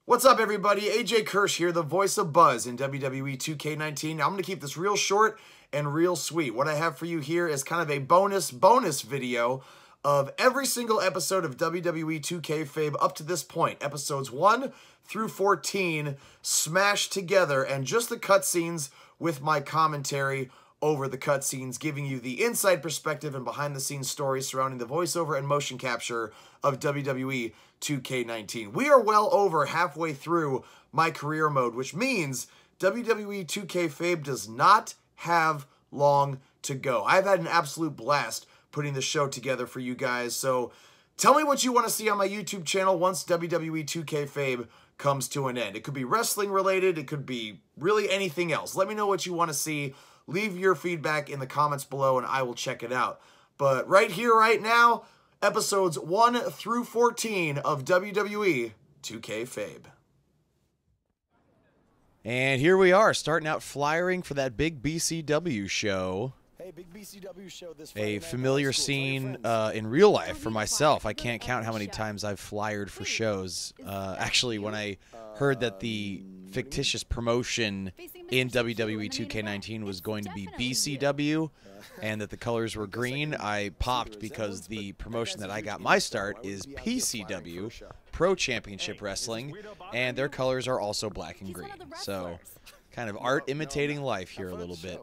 What's up, everybody? AJ Kirsch here, the voice of Buzz in WWE 2K19. Now, I'm going to keep this real short and real sweet. What I have for you here is kind of a bonus video of every single episode of WWE2Kfabe up to this point. Episodes 1 through 14 smashed together, and just the cutscenes with my commentary over the cutscenes, giving you the inside perspective and behind-the-scenes stories surrounding the voiceover and motion capture of WWE 2K19. We are well over halfway through my career mode, which means WWE 2Kfabe does not have long to go. I've had an absolute blast putting the show together for you guys, so tell me what you want to see on my YouTube channel once WWE 2Kfabe comes to an end. It could be wrestling related, it could be really anything else. Let me know what you want to see. Leave your feedback in the comments below and I will check it out. But right here, right now, episodes 1 through 14 of WWE 2Kfabe. And here we are, starting out flyering for that big BCW show. Hey, big BCW show this A familiar scene in real life for myself. I can't count how many times I've flyered for shows. Actually, when I heard that the fictitious promotion in WWE 2K19 was going to be BCW and that the colors were green, I popped because the promotion that I got my start is PCW, Pro Championship Wrestling, and their colors are also black and green. So, kind of art imitating life here a little bit.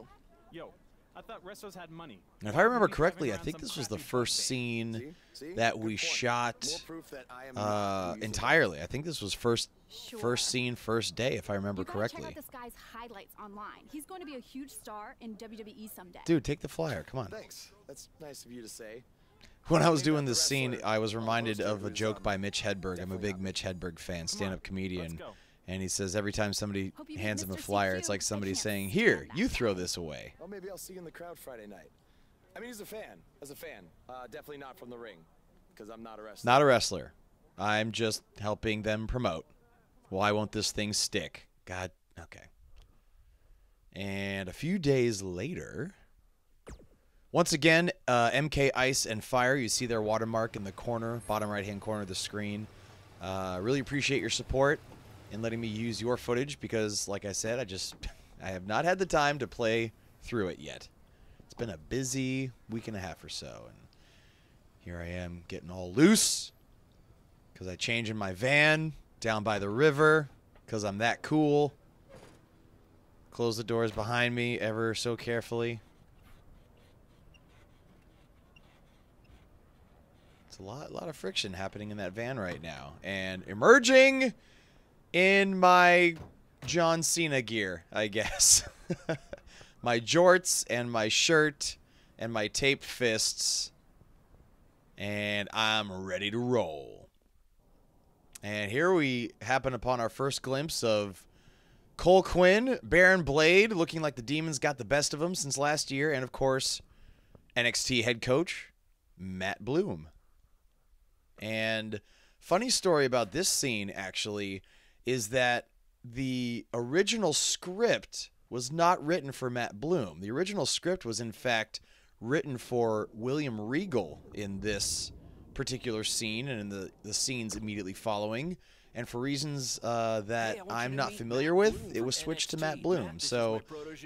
I thought wrestlers had money. And if I remember correctly, I think this was the first scene that we shot entirely. I think this was first scene, first day, if I remember correctly. Check out this guy's highlights online. He's going to be a huge star in WWE someday. Dude, take the flyer. Come on. Thanks. That's nice of you to say. When I was doing this scene, I was reminded of a joke by Mitch Hedberg. I'm a big Mitch Hedberg fan, stand-up comedian. And he says every time somebody hands him a flyer, it's like somebody saying, "Here, you throw this away." Well, maybe I'll see you in the crowd Friday night. I mean, as a fan, definitely not from the ring, because I'm not a wrestler. Not a wrestler. I'm just helping them promote. Why won't this thing stick? God, okay. And a few days later, once again, MK Ice and Fire. You see their watermark in the corner, bottom right-hand corner of the screen. Really appreciate your support and letting me use your footage because, like I said, I have not had the time to play through it yet. It's been a busy week and a half or so, and here I am getting all loose because I changed in my van down by the river because I'm that cool. Close the doors behind me ever so carefully. It's a lot of friction happening in that van right now, and emerging in my John Cena gear, I guess. My jorts and my shirt and my taped fists. And I'm ready to roll. And here we happen upon our first glimpse of Cole Quinn, Baron Blade, looking like the Demons got the best of him since last year. And, of course, NXT head coach Matt Bloom. And funny story about this scene, actually, is that the original script was not written for Matt Bloom. The original script was, in fact, written for William Regal in this particular scene and in the scenes immediately following. And for reasons that I'm not familiar with, it was switched to Matt Bloom. So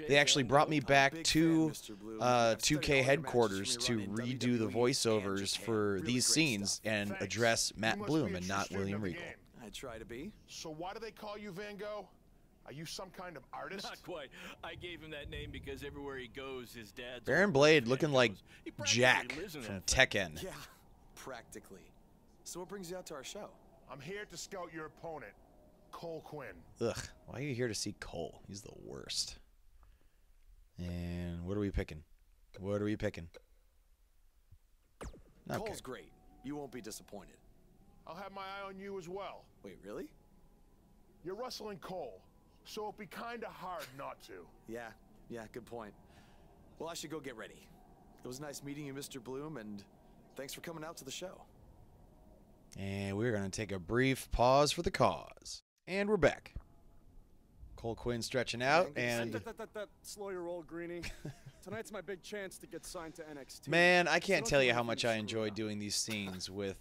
they actually brought me back to 2K headquarters to redo the voiceovers for these scenes and address Matt Bloom and not William Regal. I try to be. So why do they call you Van Gogh? Are you some kind of artist? Not quite. I gave him that name because everywhere he goes, his dad's... Baron Blade looking like Jack from Tekken. Yeah, practically. So what brings you out to our show? I'm here to scout your opponent, Cole Quinn. Ugh, why are you here to see Cole? He's the worst. And what are we picking? What are we picking? Okay. Cole's great. You won't be disappointed. I'll have my eye on you as well. Wait, really? You're wrestling Cole, so it'd be kind of hard not to. Yeah, good point. Well, I should go get ready. It was nice meeting you, Mr. Bloom, and thanks for coming out to the show. And we're going to take a brief pause for the cause. And we're back. Cole Quinn stretching out, and... Slow your roll, Greenie. Tonight's my big chance to get signed to NXT. Man, I can't tell you how much I enjoy doing these scenes with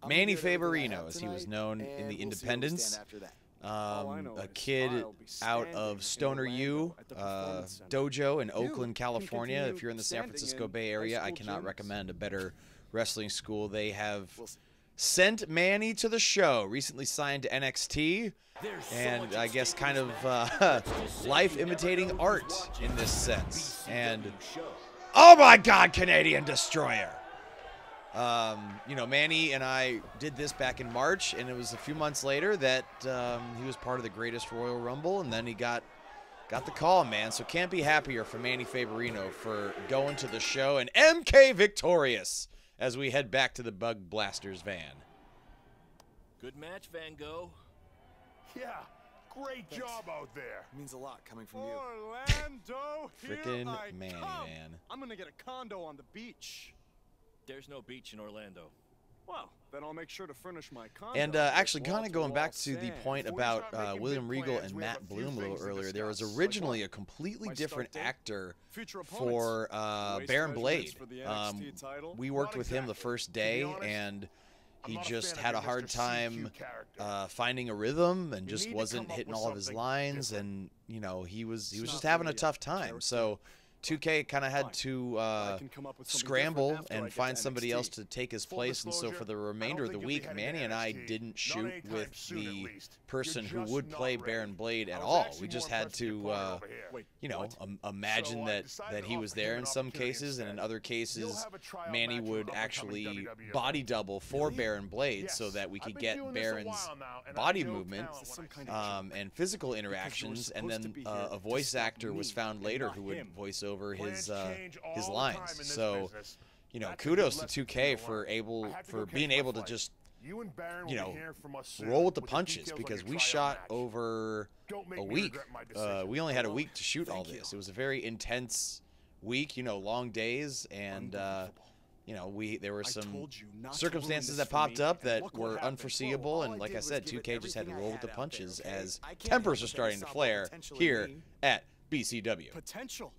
Manny Favorino, as he was known in the independents. A kid out of Stoner U dojo in Oakland, California. If you're in the San Francisco Bay Area, I cannot recommend a better wrestling school. They have sent Manny to the show, recently signed to NXT, and I guess kind of life imitating art in this sense. And oh my God, Canadian Destroyer! You know, Manny and I did this back in March, and it was a few months later that he was part of the Greatest Royal Rumble, and then he got the call, man. So can't be happier for Manny Favorino for going to the show and MK victorious as we head back to the Bug Blasters van. Good match, Van Gogh. Yeah, great job out there. It means a lot coming from you. Orlando, Frickin' here I Manny, come. man. I'm gonna get a condo on the beach. There's no beach in Orlando. Well, then I'll make sure to furnish my condo. And actually, kind of going back to the point Before you about start making William big Regal plans, and we have Matt a few Bloom a little things to earlier, there was discuss. originally a completely My different start date, actor future for opponents, Baron waist Blade. measurements for the NXT title. We worked Not with him the exactly. first To be day, honest, and I'm he not a just fan had a of the hard Mr. time CQ character. finding a rhythm and You just need to wasn't come up hitting with all of his something lines, different. and you know he was It's just not having a really a tough time. character. So 2K kind of had Fine. to I can come up with something scramble different after I and get to find somebody else NXT. to take his Full place, and so disclosure, for the I don't remainder of the think you'll be week, heading Manny to and I NXT. didn't Not shoot anytime with soon, at the least. person You're who just would not play ready. Baron Blade at I was all. actually We just more had impressed with your to point over here. Wait, you know, what? imagine So I that decided to he was offer him there an in some opportunity cases, and in instead. other You'll cases, have a trial Manny match with would an upcoming actually WWE body opponent. double for Really? Baron Blade Yes. so that we I've could been get doing this a Baron's while now, and I body know movement talent Some when I kind see of it. and physical you were interactions, and supposed to then be here a to voice stop actor was me found and later not who would him. voice over Plans change all his the lines. time in this So, business. you know, That's a kudos good to lesson 2K to for learn. I had to go catch being my able to flight. just You and Baron you will know, be hearing from us soon roll with the with punches, details on because your we tryout shot match. over Don't make a me week. regret my decision. We only had a week to shoot all Thank this. you. It was a very intense week, you know, long days, and you know, there were I some told you not to circumstances ruin that this for popped me, up and that look what were happened. unforeseeable, All and I like I did was said, give it 2K just had to everything I roll with the had out punches there, okay? as I can't tempers help are but starting to think flare potentially here me. at BCW. Potential.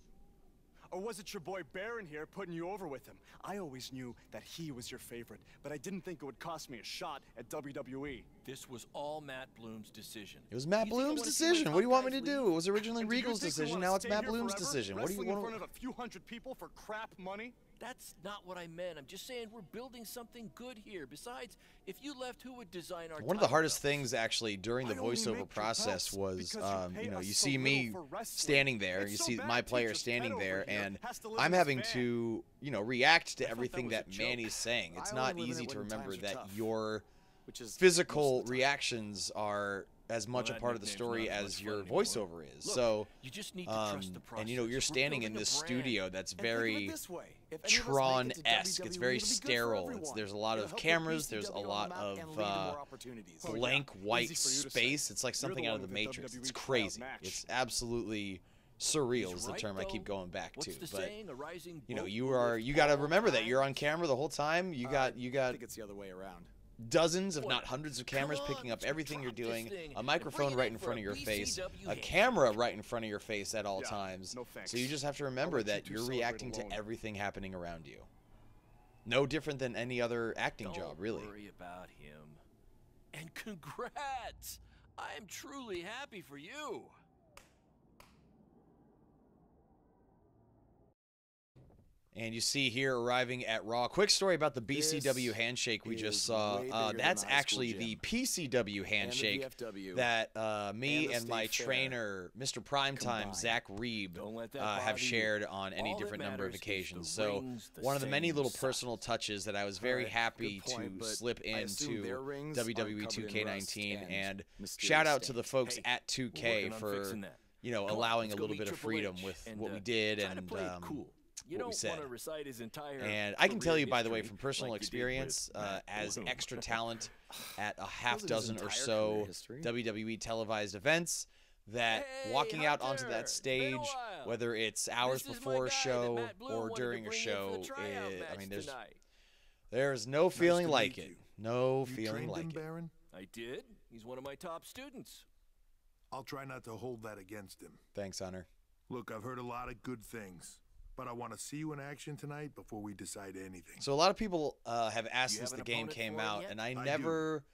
Or was it your boy Baron here putting you over with him? I always knew that he was your favorite, but I didn't think it would cost me a shot at WWE. This was all Matt Bloom's decision. It was Matt You think I Bloom's wanna see my decision. What do you top want me to guys do? leave? It was originally And do you Regal's think we decision. wanna Now it's stay Matt here Bloom's forever, decision. What do you wrestling in want? front of a few hundred people for crap money? That's not what I meant. I'm just saying we're building something good here. Besides, if you left, who would design our One of the title hardest belts? things actually during the I only make voiceover your process belts was, because you pay you know, us you so see me little for wrestling. standing there, It's you so see bad my player teacher's standing pet there, over here and has to live I'm in having his van. to, you know, react to thought everything that that was a joke. Manny's saying. It's I not only live in easy it to when remember times are that tough, your which is most physical of the time. reactions are as much a that part of the nickname's story not as as much your fun anymore. voiceover is. Look, So, you just need to trust the process. and you know, you're We're standing in building a this brand. studio that's And think of it very this way. If any of us make it to Tron-esque. It's WWE, very it'll be good for sterile. everyone. There's a lot It'll of help put cameras. There's a BCW on lot the map of and lead to more opportunities. Oh, blank yeah. white Easy for you to say. space. It's like You're something the out one of the with the Matrix. It's WWE crazy. match. It's absolutely surreal. He's Is the right, term I keep though. going back What's to. the But saying? A rising you know, boat you will are lift you got to all remember that you're on tides. camera the whole time. You I got think it's the other way around. dozens, if Boy, not hundreds of cameras come on, picking up let's everything you're drop this doing, thing a and microphone bring it right in in for front a of your face, BCW a handshake. camera right in front of your face at all Yeah, times. no thanks. So you just have to remember let you that two you're celebrate reacting to alone. everything happening around you. No different than any other acting Don't job, really. worry about him. And congrats! I am truly happy for you. And you see here arriving at Raw. Quick story about the BCW This handshake we just is saw. way bigger than That's the high school actually gym. the PCW handshake And the VFW. that me and the and my State Fair trainer, Mr. Primetime, combined. Zach Reeb, Don't let that have bother you. shared on any All that different number of matters is occasions. the So rings, the one of the many same little size. personal touches that I was very Alright, happy good point, to but slip I assume into their rings aren't covered in rust WWE2K19, and mysterious shout out to the stains. folks Hey, at we're 2K working on for fixing that. you know Come on, allowing let's a go little meet bit of Triple freedom H with and, what we did try to and play it cool. You what don't we said. want to recite his entire And I can tell career you, by the way, history from personal like you did with experience, Matt as Bloom. extra talent at a half Wasn't his dozen or entire so career history. WWE televised events, that Hey, walking out onto Hunter, that it's been a stage, while. whether it's hours This is my before a guy that show Matt Bloom or wanted to during a bring in for show, the tryout I match mean, tonight. there's no feeling to like meet it. you. No You feeling trained like him, it. Baron? I did. He's one of my top students. I'll try not to hold that against him. Thanks, Hunter. Look, I've heard a lot of good things. but I want to see you in action tonight before we decide anything. So a lot of people have asked You since have the an game opponent came for it out, yet? and I do. never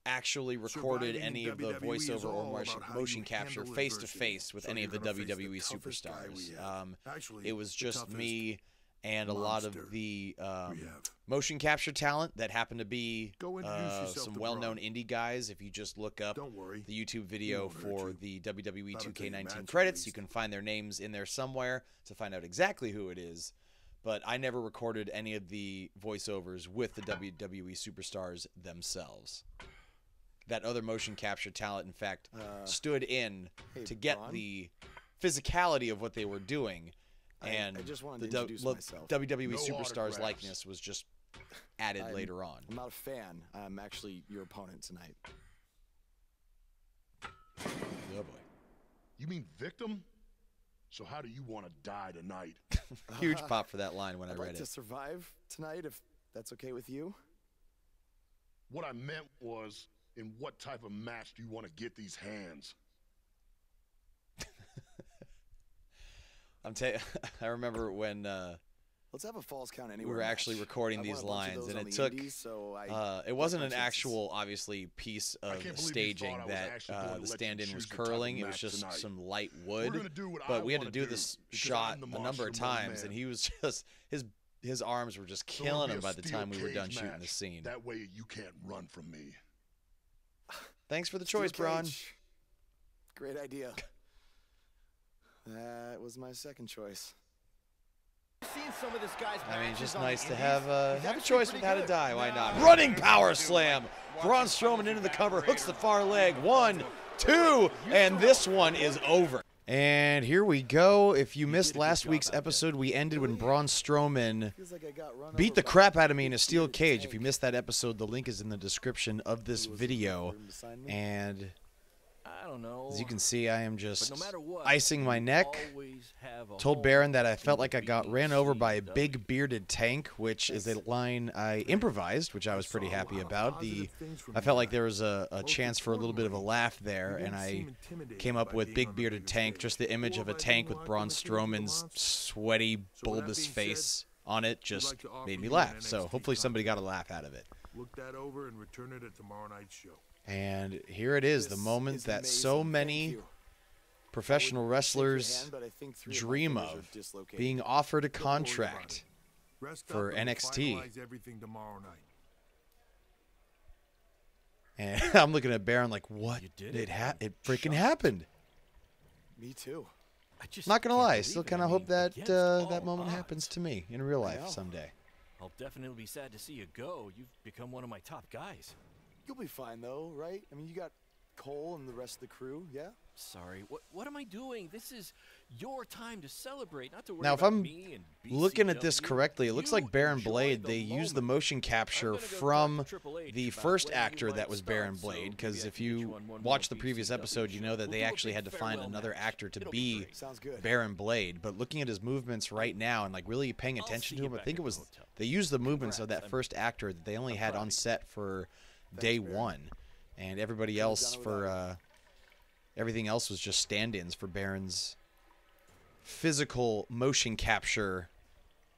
actually recorded Surviving any in of the WWE is voiceover or all about how motion you capture handle face to adversity. face with So any you're of the gonna face the WWE toughest guy we superstars. have. Actually, It was the just toughest me and a lot monster of the we have. motion capture talent that happened to be Go introduce yourself some to well-known Brody. indie guys. If you just look up Don't worry. the YouTube video won't hurt for you. the WWE Not until you match 2K19 at credits, you least. can find their names in there somewhere to find out exactly who it is. But I never recorded any of the voiceovers with the WWE superstars themselves. That other motion capture talent, in fact, stood in hey, to get Braun? the physicality of what they were doing. And I just wanted the to introduce myself. WWE No superstars autographs. likeness was just added later on. I'm not a fan. I'm actually your opponent tonight. Oh boy. You mean victim? So how do you want to die tonight? Huge pop for that line when I I'd read like to it. survive tonight, if that's okay with you. What I meant was, in what type of match do you want to get these hands? I remember when Let's have a falls count we anywhere. were actually match. recording I've these won a bunch of lines, those and on it the took. indies, so It wasn't my an chances. actual, obviously, piece I of can't believe you staging thought I was that actually going to the let you stand-in was choose the type of curling. It was match just tonight. some light We're gonna wood. do what But I we had to wanna do do, this because shot I'm the a number of monster, my times, and man. he was just his arms were just So it'll killing be him a by the steel time we were done cage shooting the match. scene. That way you can't run from me. Thanks for the Steel choice, Braun. cage. Great idea. That was my second choice. Seen some of this guy's I mean, matches just on the nice to indies. have He's a actually choice with pretty how to good. die. Why not? Running power slam. Braun Strowman into the cover, hooks the far leg. 1, 2, and this one is over. And here we go. If you missed last week's episode, we ended when Braun Strowman Feels like I got run beat over the by crap out of a me in a big steel bearded cage. tank. If you missed that episode, the link is in the description of this video. And I don't know. as you can see, I am But just no matter what, icing my you neck. always have a Told home Baron that I felt in like I the got ran over by a BCW. big bearded tank, which is a line I improvised, which I was pretty happy about. I felt like there was a chance for a little bit of a laugh there, and I came up with big bearded tank, just the image of a tank with Braun Strowman's sweaty, bulbous face on it just made me laugh. So hopefully somebody got a laugh out of it. Look that over and return it at tomorrow night's show. And here it is, the This moment is that amazing. so Thank many you. professional I would shake your wrestlers hand, but I think 3 of my dream fingers are of, dislocated. being offered a Don't worry about contract. it. Rest up for and we'll NXT. finalize everything tomorrow night. And I'm looking at Baron like, what? You did It it. it freaking happened. Me too. I just Not gonna can't lie, I believe still it. kind of I hope mean, that against that all moment odds. happens to me in real life know. someday. I'll definitely be sad to see you go. You've become one of my top guys. You'll be fine though, right? I mean, you got Cole and the rest of the crew, yeah? Sorry. What am I doing? This is your time to celebrate, not to worry Now, if about I'm me and looking at this BCW. correctly, it looks You like Baron enjoy Blade, the they used the moment. motion capture I'm gonna go from talk to Triple H the about first when you actor might that was start, Baron so Blade, maybe because I if can get you on one watch the more previous BCW episode, you know that We'll they do a actually big had to find farewell another match. actor to It'll be great. Sounds good. Baron Blade. But looking at his movements right now and like really paying attention see to you him, I back think at it the was hotel. they used the movements of Congrats, that first actor that they only had proud on of you. set for day Baron. one, and everybody Could've else done it for without everything else was just stand-ins for Baron's physical motion capture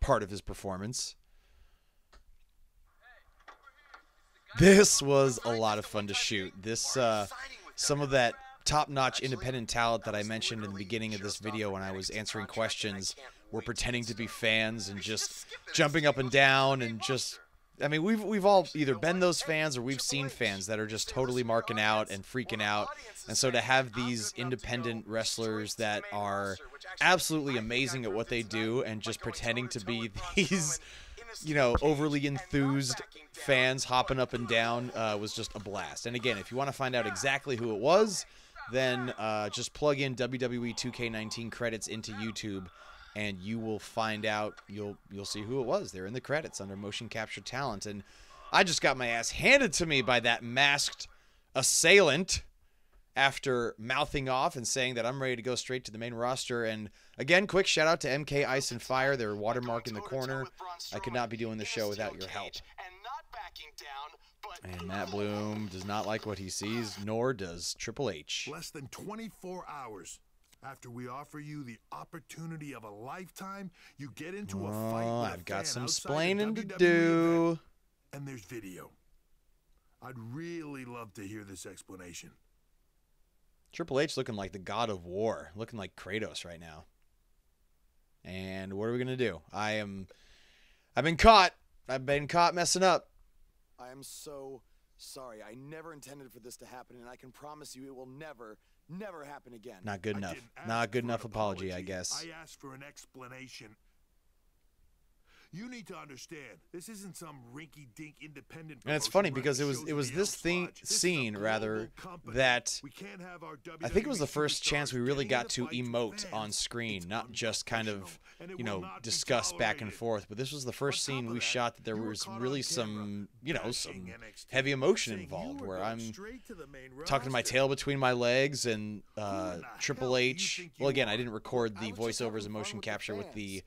part of his performance. This was a lot of fun to shoot. This some of that top-notch independent talent that I mentioned in the beginning of this video when I was answering questions were pretending to be fans and just jumping up and down and just, I mean, we've all either been those fans or we've seen fans that are just totally marking out and freaking out. And so to have these independent wrestlers that are absolutely amazing at what they do and just pretending to be these, you know, overly enthused fans hopping up and down was just a blast. And again, if you want to find out exactly who it was, then just plug in WWE 2K19 credits into YouTube and you will find out, you'll see who it was. They're in the credits under motion capture talent. And I just got my ass handed to me by that masked assailant after mouthing off and saying that I'm ready to go straight to the main roster. And again, quick shout out to MK Ice and Fire, their watermark in the corner. I could not be doing the show without your help. And Matt Bloom does not like what he sees, nor does Triple H. Less than 24 hours. After we offer you the opportunity of a lifetime, you get into a Oh, fight with I've a got fan some outside a splaining to WWE do. event, and there's video. I'd really love to hear this explanation. Triple H looking like the god of war, looking like Kratos right now. And what are we gonna do? I've been caught. I've been caught messing up. I am so sorry. I never intended for this to happen, and I can promise you it will never, never happen again. Not good I enough. didn't ask Not good for enough an apology, I guess. I asked for an explanation. You need to understand, this isn't some rinky-dink independent. And it's funny because it was this scene rather that I think it was the first chance we really got to emote on screen, not just kind of, you know, discuss back and forth. But this was the first scene we shot that there was really some, you know, some heavy emotion involved, where I'm tucking my tail between my legs and Triple H. Well, again, I didn't record the voiceovers and motion capture with the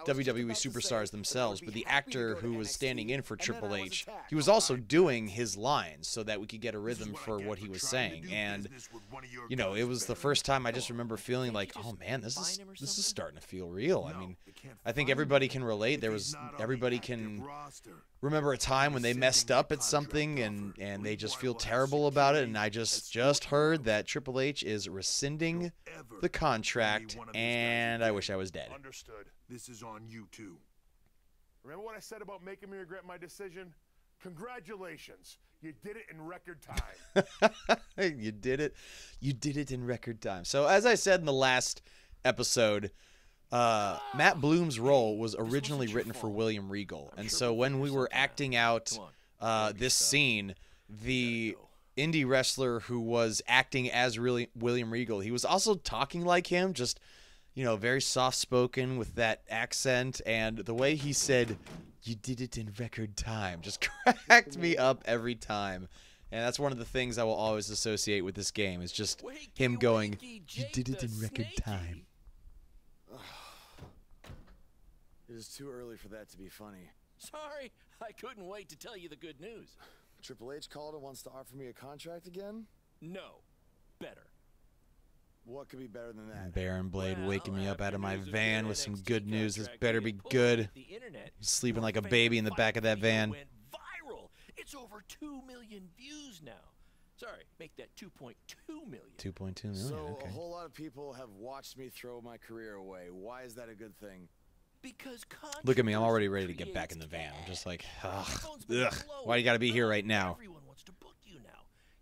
WWE superstars themselves, but the actor who was standing in for Triple H, he was also doing his lines so that we could get a rhythm for what he was saying. And you know, it was the first time I just remember feeling like, oh man, this is starting to feel real. I mean, I think everybody can relate. Everybody can remember a time when they messed up at something and they just feel terrible about it. And I just heard that Triple H is rescinding the contract, and I wish I was dead. Understood. This is on you too. Remember what I said about making me regret my decision? Congratulations. You did it in record time. You did it. You did it in record time. So as I said in the last episode, Matt Bloom's role was originally written for William Regal. And so when we were acting out this scene, the indie wrestler who was acting as William Regal, he was also talking like him, just, you know, very soft-spoken with that accent. And the way he said, "You did it in record time," just cracked me up every time. And that's one of the things I will always associate with this game, is just him going, "You did it in record time." It is too early for that to be funny. Sorry, I couldn't wait to tell you the good news. Triple H called and wants to offer me a contract again? No. Better. What could be better than that? Baron Blade Well, waking me up out of my after news of van your with some NXT good news. This contract better be being pulled good. off the internet, Sleeping your like a fan baby in the back of that video van. went viral. It's over 2 million views now. Sorry, make that 2.2 million. 2.2 million, So okay. a whole lot of people have watched me throw my career away. Why is that a good thing? Because Look at me, I'm already ready to get back in the van. I'm just like, ugh. Why do you gotta be here right now? Everyone wants to book you now.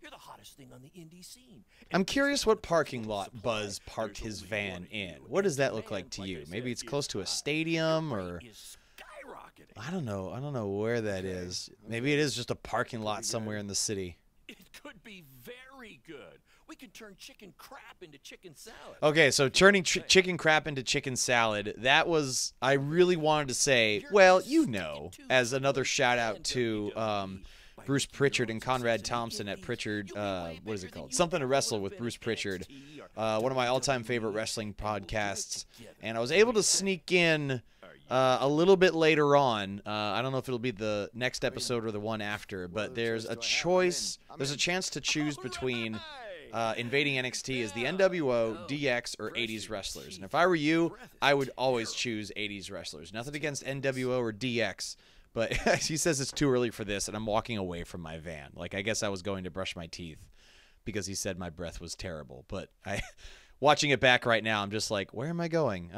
You're the hottest thing on the indie scene. I'm curious what parking lot Buzz parked his van in. What does that look like to you? Maybe it's close to a stadium, or I don't know. I don't know where that is. Maybe it is just a parking lot somewhere in the city. It could be very good. We could turn chicken crap into chicken salad. Okay, so turning chicken crap into chicken salad, that was, I really wanted to say, well, you know, as another shout out to Bruce Pritchard and Conrad Thompson at Pritchard, what is it called? Something to Wrestle with Bruce Pritchard, one of my all-time favorite wrestling podcasts. And I was able to sneak in a little bit later on. I don't know if it'll be the next episode or the one after, but there's a choice, there's a chance to choose between invading NXT as the NWO, DX, or 80s wrestlers. And if I were you, I would always choose 80s wrestlers. Nothing against NWO or DX, but he says it's too early for this, and I'm walking away from my van. Like, I guess I was going to brush my teeth because he said my breath was terrible. But watching it back right now, I'm just like, where am I going?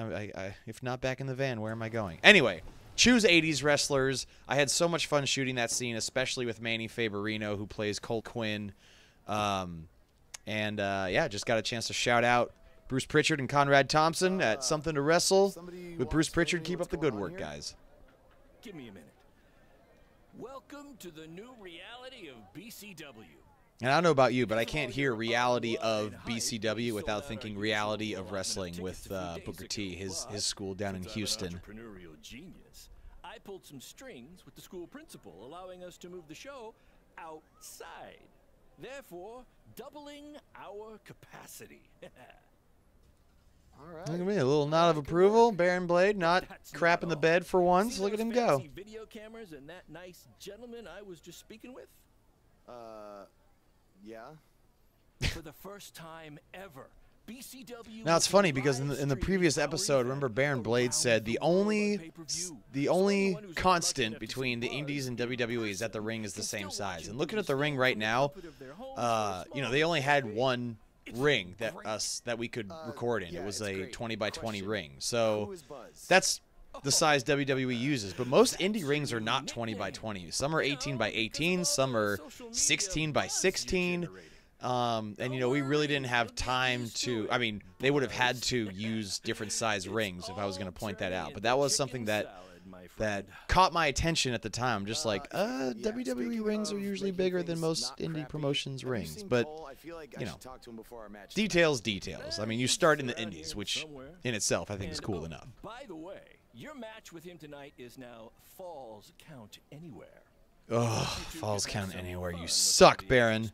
If not back in the van, where am I going? Anyway, choose 80s wrestlers. I had so much fun shooting that scene, especially with Manny Favorino, who plays Colt Quinn. Yeah, just got a chance to shout out Bruce Pritchard and Conrad Thompson at Something to Wrestle with Bruce Pritchard. Keep up the good work, guys. Give me a minute. Welcome to the new reality of BCW. And I don't know about you, but I can't hear reality of BCW without thinking reality of wrestling with Booker T, his school down in Houston. Entrepreneurial genius. I pulled some strings with the school principal, allowing us to move the show outside, therefore doubling our capacity. All right. Look at me, a little nod of approval. Baron Blade not crap in the bed for once. Look at him go. See video cameras and that nice gentleman I was just speaking with? Yeah. For the first time ever, BCW Now it's funny because in the previous episode, remember Baron Blade said the only constant between the Indies and WWE is that the ring is the same size. And looking at the ring right now, you know, they only had one ring that we could record in. It was a 20 by 20 ring. So that's the size WWE uses. But most indie rings are not 20 by 20. Some are 18 by 18. Some are 16 by 16. And, you know, we really didn't have time to, I mean, they would have had to use different size rings if I was going to point that out. But that was something that caught my attention at the time. Just like, WWE rings are usually bigger than most indie promotions rings. But, you know, details. I mean, you start in the indies, which in itself I think is cool enough. By the way, your match with him tonight is now Falls Count Anywhere. Ugh, Falls Count Anywhere. You suck, Baron.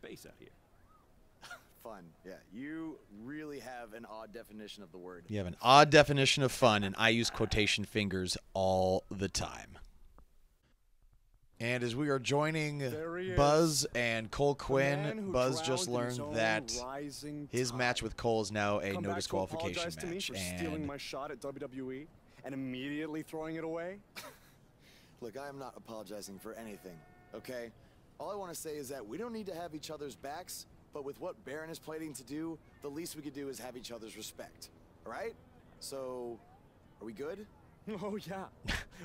Fun. Yeah, you really have an odd definition of the word. You have an odd definition of fun, and I use quotation fingers all the time. And as we are joining Buzz and Cole Quinn, Buzz just learned that his match with Cole is now a no disqualification match. Me for stealing my shot at WWE and immediately throwing it away? Look, I am not apologizing for anything, okay? All I want to say is that we don't need to have each other's backs, but with what Baron is planning to do, the least we could do is have each other's respect, all right? So, are we good? Oh, yeah.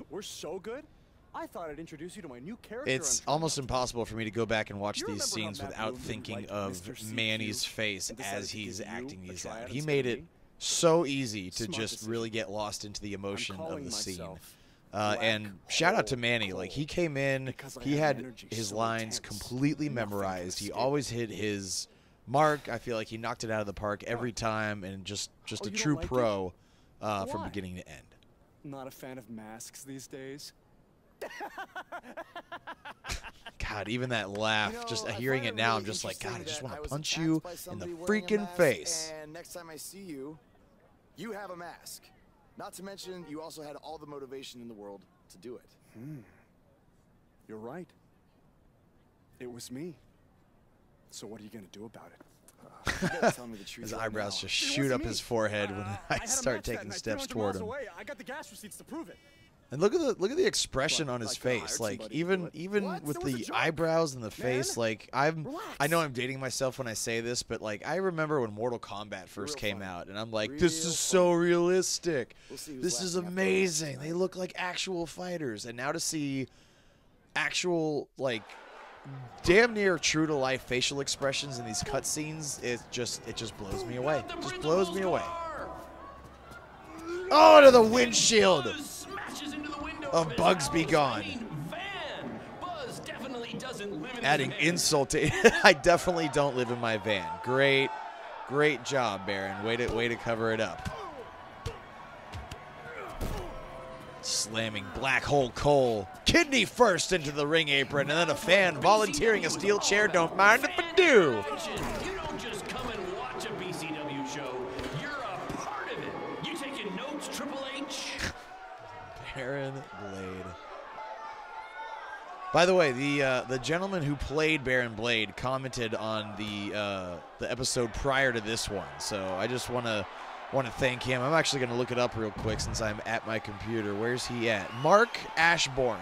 We're so good? I thought I'd introduce you to my new character. It's almost impossible for me to go back and watch these scenes without thinking of Manny's face as he's acting these out. He made it so easy to just really get lost into the emotion of the scene. And shout out to Manny. Like, he came in, he had his lines completely memorized. He always hit his mark. I feel like he knocked it out of the park every time, and just a true pro from beginning to end. Not a fan of masks these days. God, even that laugh, You know, just I hearing find it now, really I'm just like, God, I just interesting want that to was punch attacked you by in the somebody wearing a freaking mask, face. And next time I see you, you have a mask. Not to mention, you also had all the motivation in the world to do it. You're right. It was me. So what are you going to do about it? You gotta tell me the truth His right eyebrows now. just shoot up his forehead when I start taking steps toward him. I got the gas receipts to prove it. And look at the expression on his I could've face. hired Like, somebody even to do it. even What? with That was a the joke. eyebrows and the face, like, I Relax. know I'm dating myself when I say this, but like, I remember when Mortal Kombat first came out, and I'm like, this Real is so realistic. We'll see who's This is laughing after amazing. this They look like actual fighters. And now to see actual, like, damn near true to life facial expressions in these cutscenes, it just blows me away. Just blows me away. Oh, to the windshield of Bugs Be Gone. Adding insult to it. I definitely don't live in my van. Great job, Baron. Way to cover it up. Slamming Black Hole Cole kidney first into the ring apron, and then a fan volunteering a steel chair. Don't mind if I do. You don't just come and watch a BCW show. You're a part of it. You taking notes, Triple H? Baron Blade. By the way, the gentleman who played Baron Blade commented on the episode prior to this one, so I just want to thank him. I'm actually going to look it up real quick since I'm at my computer. Where's he at? Mark Ashbourne.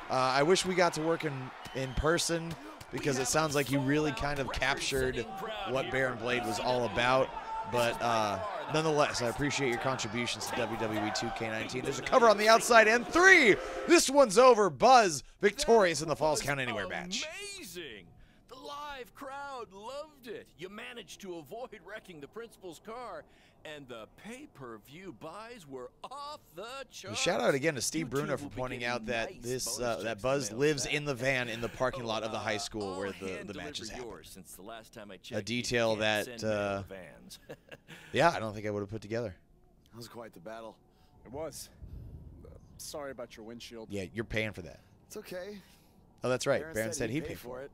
I wish we got to work in person, because it sounds like you really kind of captured what Baron Blade was all about. But nonetheless, I appreciate your contributions to WWE2K19. There's a cover on the outside, and 3. This one's over. Buzz victorious in the Falls Count Anywhere match. Amazing. The live crowd loved it. You managed to avoid wrecking the principal's car, and the pay-per-view buys were off the charts. Shout out again to Steve YouTube Bruno for will be pointing getting out that nice this bonus that checks Buzz mailed lives back. in the van in the parking lot of the high school where the matches happen. Since the last time I checked, A detail you that can't send mail vans. yeah, I don't think I would have put together. That was quite the battle. It was. Sorry about your windshield. Yeah, you're paying for that. It's okay. Oh, that's right. Baron said he'd pay for it.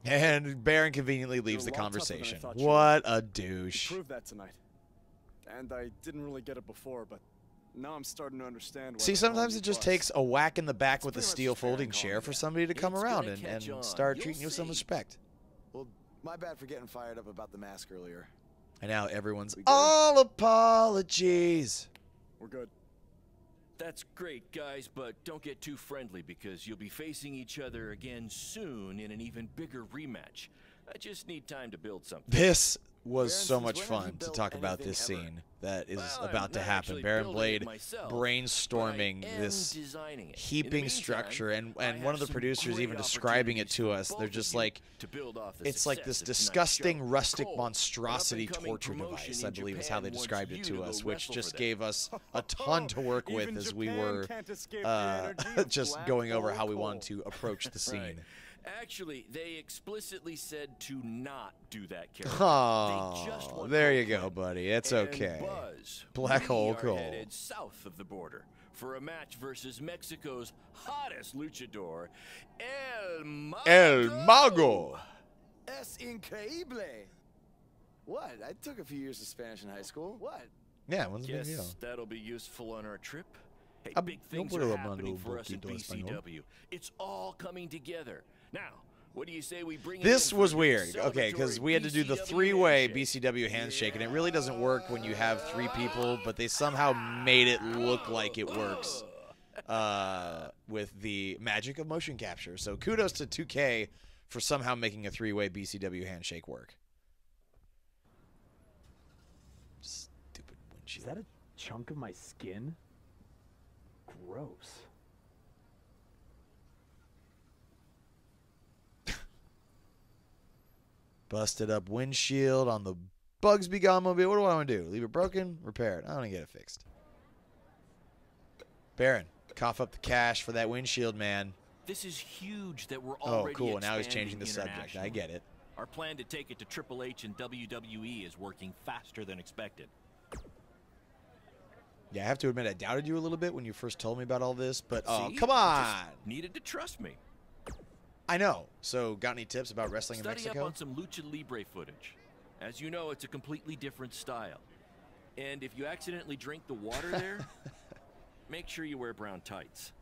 And Baron conveniently leaves the You're a lot tougher than I conversation. thought you What a You douche. proved that tonight. And I didn't really get it before, but now I'm starting to understand why See, they call sometimes me it just Buzz. takes a whack in the back with a pretty much steel just Baron folding calling chair me for that. somebody to come It's around gonna and catch on. start You'll treating you with some see. respect. Well, my bad for getting fired up about the mask earlier. And now everyone's all apologies. We're good. That's great, guys, but don't get too friendly because you'll be facing each other again soon in an even bigger rematch. I just need time to build something. This was Baron, so since much when have fun you to built talk about anything this ever? scene that is Well, about I'm to not happen. actually Baron building Blade it myself, brainstorming but I am this designing it. In the heaping meantime, structure, and I one of the have some producers great even describing it opportunities to for us. both They're of just you like, to build off the it's like success this of tonight's disgusting show. rustic Cole, monstrosity an up-and-coming torture promotion device, in I believe is Japan how they wants described you it to to go us, which wrestle just for them. gave us a ton to work with Even as we Japan were can't escape the energy of just Black going over Hole how we Cole. wanted to approach the scene. Right. Actually, they explicitly said to not do that character. Oh, They just want there Cole you go, Clinton. buddy. It's And okay. Buzz, Black we Hole are Cole. headed south of the border for a match versus Mexico's hottest luchador, El Mago. El Mago. Es increíble. What? I took a few years of Spanish in high school. What? Yeah, what's the big deal? Guess that'll be useful on our trip. Hey, Ah, big no things puedo are hablar happening un for us in poquito español. BCW. It's all coming together. Now, what do you say we bring it This in was for a weird, okay, because celebratory we had to do the BCW three-way handshake? BCW handshake, and it really doesn't work when you have three people, but they somehow made it look like it works with the magic of motion capture. So kudos to 2K for somehow making a three-way BCW handshake work. Stupid windshield. Is that a chunk of my skin? Gross. Busted up windshield on the Bugsby Gone mobile. What do I want to do? Leave it broken? Repair it. I want to get it fixed. Baron, cough up the cash for that windshield, man. This is huge that we're Oh, already cool. Now he's expanding changing the subject. I get it. Our plan to take it to Triple H and WWE is working faster than expected. Yeah, I have to admit, I doubted you a little bit when you first told me about all this, but oh, See? come You on. just needed to trust me. I know. So, got any tips about wrestling in Study Mexico? up on some lucha libre footage. As you know, it's a completely different style. And if you accidentally drink the water there, make sure you wear brown tights.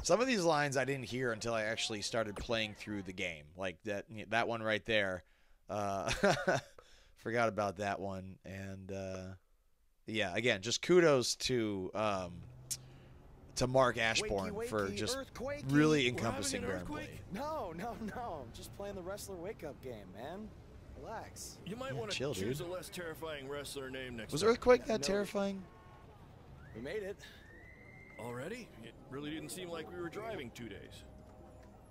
Some of these lines I didn't hear until I actually started playing through the game. Like that one right there. Forgot about that one. And yeah, again, just kudos to Mark Ashbourne Wakey, for wakey, just earthquakey. really We're encompassing having an Baron earthquake? Blade. No. I'm just playing the wrestler wake-up game, man. Relax. You might Yeah, want to chill, choose dude. a less terrifying wrestler name next Was time. Earthquake that No. terrifying? We made it. Already? It really didn't seem like we were driving 2 days.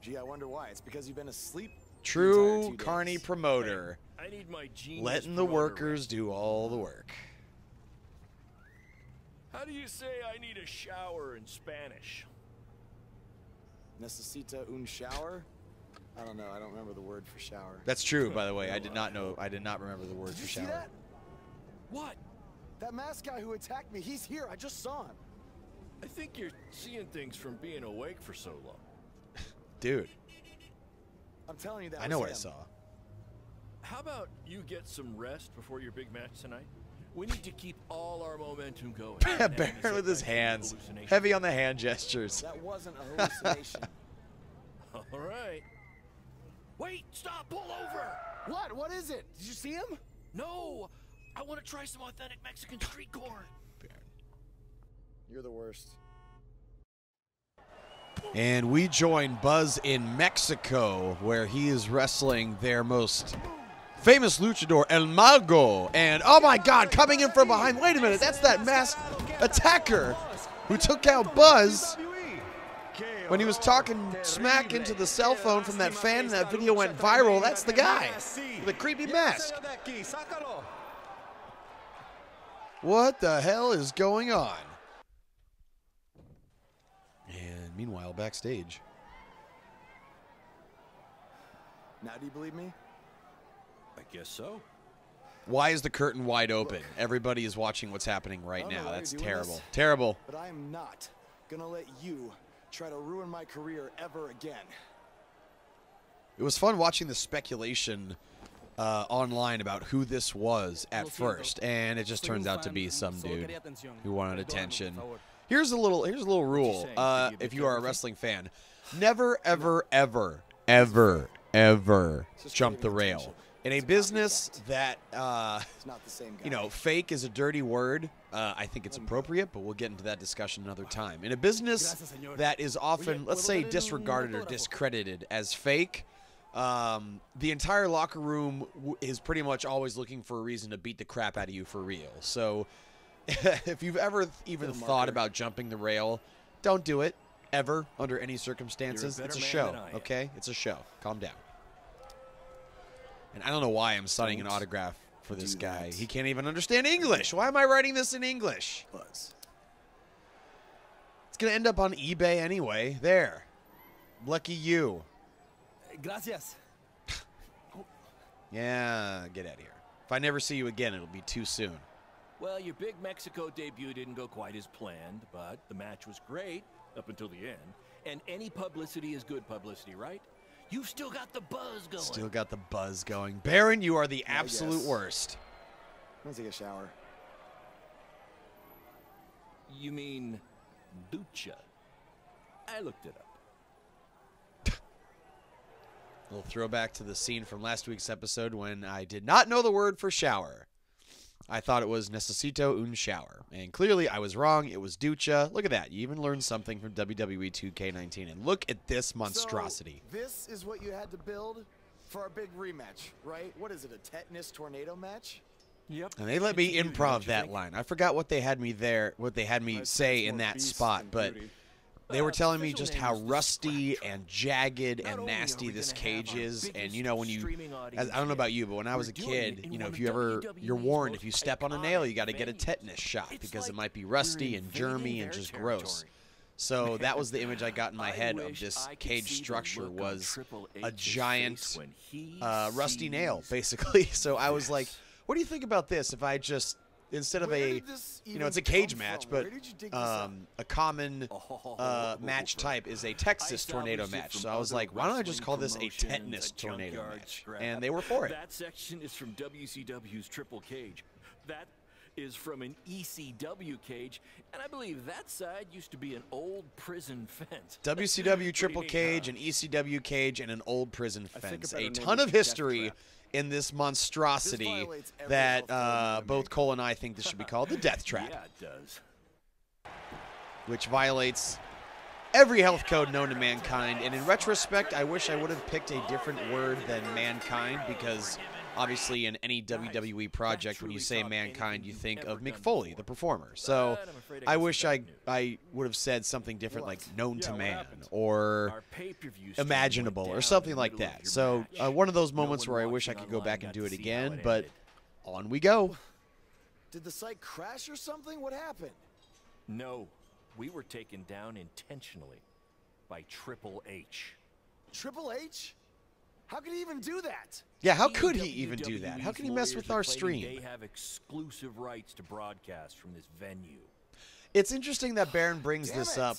Gee, I wonder why. It's because you've been asleep. True entire 2 carny days. promoter. I need my genius Letting the promoter workers rest. do all the work. How do you say I need a shower in Spanish? Necesita un shower? I don't know. I don't remember the word for shower. That's true, by the way. I did not know. I did not remember the word Did for you see shower. that? What? That masked guy who attacked me, he's here. I just saw him. I think you're seeing things from being awake for so long. Dude, I'm telling you that I know was what I him. saw. How about you get some rest before your big match tonight? We need to keep all our momentum going. Baron with his hands. Heavy on the hand gestures. That wasn't a hallucination. All right. Wait, stop, pull over. What? What is it? Did you see him? No, I want to try some authentic Mexican street corn. You're the worst. And we join Buzz in Mexico, where he is wrestling their most famous luchador, El Mago. And, oh my God, coming in from behind. Wait a minute, that's that masked attacker who took out Buzz when he was talking smack into the cell phone from that fan and that video went viral. That's the guy with the creepy mask. What the hell is going on? And meanwhile, backstage. Now do you believe me? I guess so. Why is the curtain wide open? Everybody is watching what's happening right I don't know now. why That's you're doing terrible. this. Terrible. But I am not gonna let you try to ruin my career ever again. It was fun watching the speculation online about who this was at first, and it just turns out to be some dude who wanted attention. Here's a little rule. If you are a wrestling fan, never, ever, ever, ever, ever jump the rail. In a business that, you know, fake is a dirty word, I think it's appropriate, but we'll get into that discussion another time. In a business that is often, let's say, disregarded or discredited as fake, the entire locker room is pretty much always looking for a reason to beat the crap out of you for real. So if you've ever even thought about jumping the rail, don't do it, ever, under any circumstances. It's a show, okay? It's a show. Calm down. And I don't know why I'm signing an autograph for this guy. He can't even understand English. Why am I writing this in English? Buzz. It's going to end up on eBay anyway. There. Lucky you. Gracias. Yeah, get out of here. If I never see you again, it'll be too soon. Well, your big Mexico debut didn't go quite as planned, but the match was great up until the end. And any publicity is good publicity, right? You've still got the buzz going. Still got the buzz going. Baron, you are the absolute worst. I'm gonna take a shower. You mean ducha? I looked it up. A little throwback to the scene from last week's episode when I did not know the word for shower. I thought it was necesito un shower. And clearly I was wrong. It was ducha. Look at that. You even learned something from WWE 2K19. And look at this monstrosity. So, this is what you had to build for our big rematch, right? What is it, a tetanus tornado match? Yep. And they let me improv that line. I forgot what they had me there, what they had me say in that spot, but they were telling me just how rusty and jagged and nasty this cage is. And, you know, when you, I don't know about you, but when I was a kid, you know, if you ever, you're warned, if you step on a nail, you got to get a tetanus shot because it might be rusty and germy and just gross. So that was the image I got in my head of this cage structure, was a giant rusty nail, basically. So I was like, what do you think about this if I just, instead of a, you know, it's a cage match, but a common match type is a Texas tornado match. So I was like, why don't I just call this a tetanus tornado match? And they were for it. That section is from WCW's Triple Cage. That is from an ECW cage, and I believe that side used to be an old prison fence. WCW Triple Cage, an ECW cage, and an old prison fence. A ton of history in this monstrosity that both Cole and I think this should be called the Death Trap. Yeah, it does. Which violates every health code known to mankind. And in retrospect, I wish I would have picked a different word than mankind, because obviously in any WWE project, when you say mankind, you think of Mick Foley, the performer. So I wish I would have said something different, like known to man or imaginable or something like that. So one of those moments where I wish I could go back and do it again, but on we go. Did the site crash or something? What happened? No, we were taken down intentionally by Triple H. Triple H? How could he even do that? Yeah, how could he even do that? How can he mess with our stream? They have exclusive rights to broadcast from this venue. It's interesting that Baron brings this up,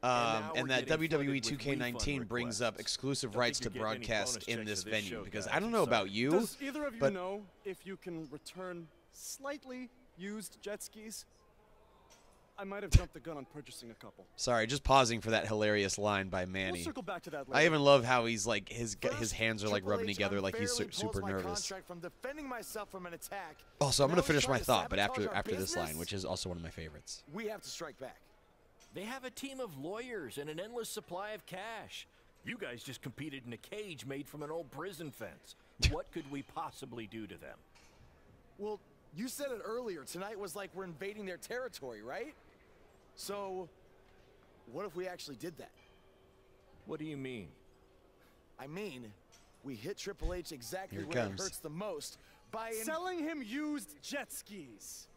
and that WWE 2K19 brings up exclusive rights to broadcast in this venue, because I don't know about you, Does either of you but know if you can return slightly used jet skis? I might have jumped the gun on purchasing a couple. Sorry, just pausing for that hilarious line by Manny. We'll circle back to that later. I even love how he's like, his hands are like rubbing together like he's super nervous. Also, I'm going to finish my thought, but after this line, which is also one of my favorites. We have to strike back. They have a team of lawyers and an endless supply of cash. You guys just competed in a cage made from an old prison fence. What could we possibly do to them? Well, you said it earlier. Tonight was like we're invading their territory, right? So, what if we actually did that? What do you mean? I mean, we hit Triple H exactly where it hurts the most by selling him used jet skis.